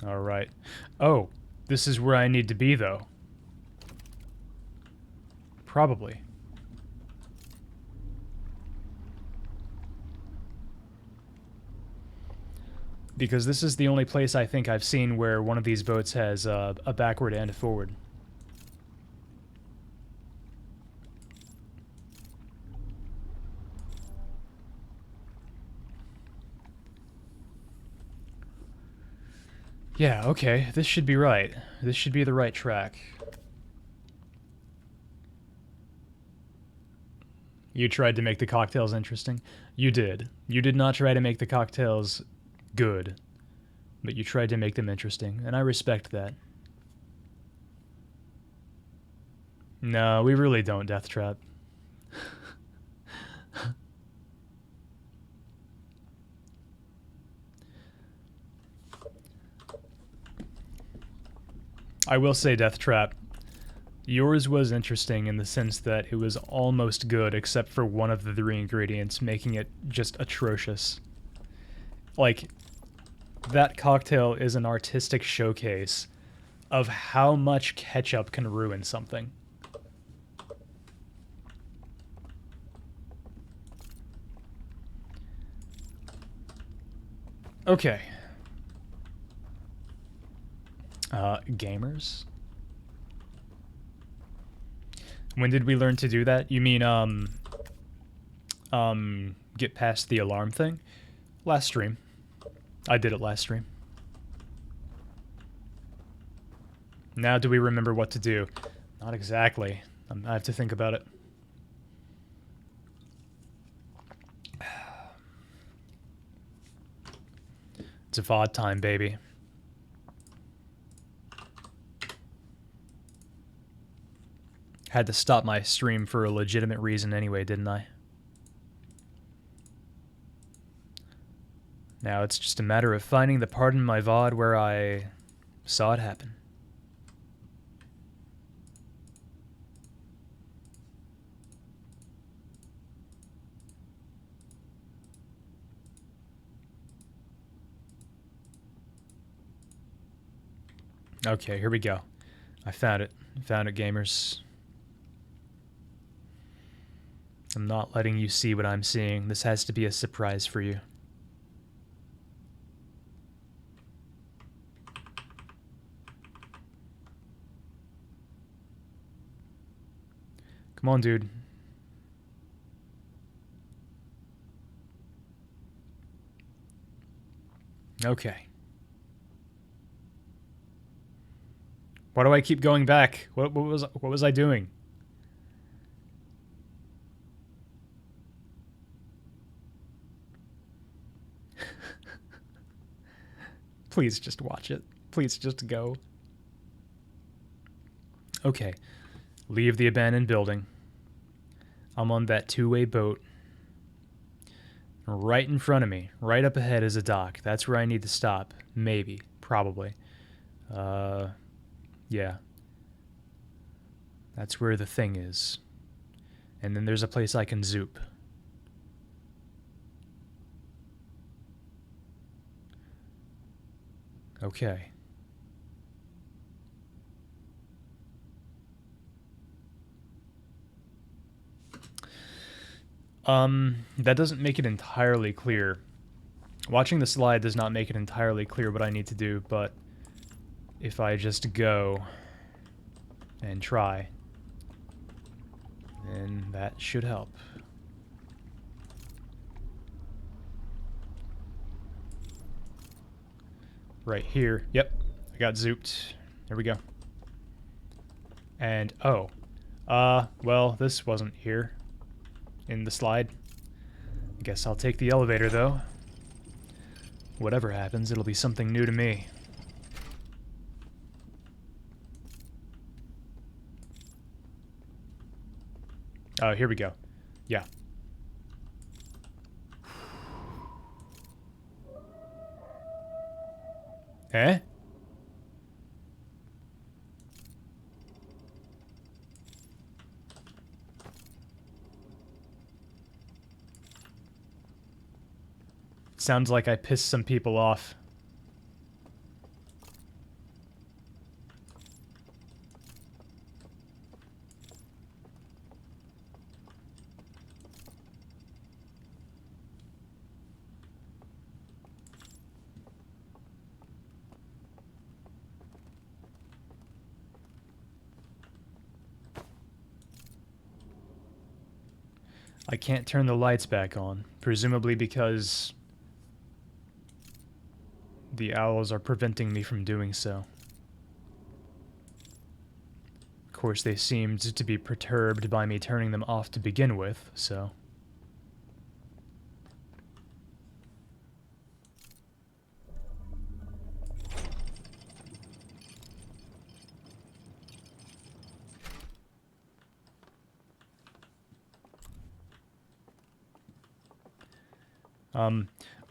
Alright. Oh, this is where I need to be, though. Probably. Because this is the only place I think I've seen where one of these boats has a backward and a forward. Yeah, okay, this should be right. This should be the right track. You tried to make the cocktails interesting? You did. You did not try to make the cocktails good, but you tried to make them interesting, and I respect that. No, we really don't, Deathtrap. I will say, Deathtrap, yours was interesting in the sense that it was almost good except for one of the 3 ingredients, making it just atrocious. Like, that cocktail is an artistic showcase of how much ketchup can ruin something. Okay. Gamers? When did we learn to do that? You mean, get past the alarm thing? Last stream. I did it last stream. Now do we remember what to do? Not exactly. I have to think about it. It's a VOD time, baby. Had to stop my stream for a legitimate reason anyway, didn't I? Now it's just a matter of finding the part in my VOD where I saw it happen. Okay, here we go. I found it. Found it, gamers. I'm not letting you see what I'm seeing. This has to be a surprise for you. Come on, dude. Okay. Why do I keep going back? What was I doing? Please just watch it. Please just go. Okay. Leave the abandoned building. I'm on that 2-way boat. Right in front of me, right up ahead is a dock. That's where I need to stop. Maybe. Probably. Yeah. That's where the thing is. And then there's a place I can zoop. Okay. That doesn't make it entirely clear. Watching the slide does not make it entirely clear what I need to do, but if I just go and try, then that should help. right here. Yep, I got zooped. There we go. And, oh. Well, this wasn't here in the slide. I guess I'll take the elevator, though. Whatever happens, it'll be something new to me. Oh, here we go. Yeah. Eh? Sounds like I pissed some people off. I can't turn the lights back on, presumably because the owls are preventing me from doing so. Of course, they seemed to be perturbed by me turning them off to begin with, so...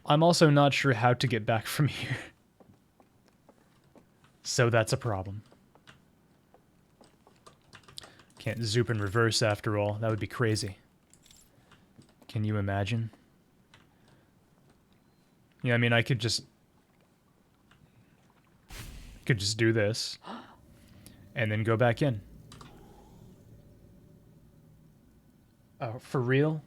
I'm also not sure how to get back from here. So that's a problem. Can't zoop in reverse after all. That would be crazy. Can you imagine? Yeah, I mean, I could just do this and then go back in. Oh, for real?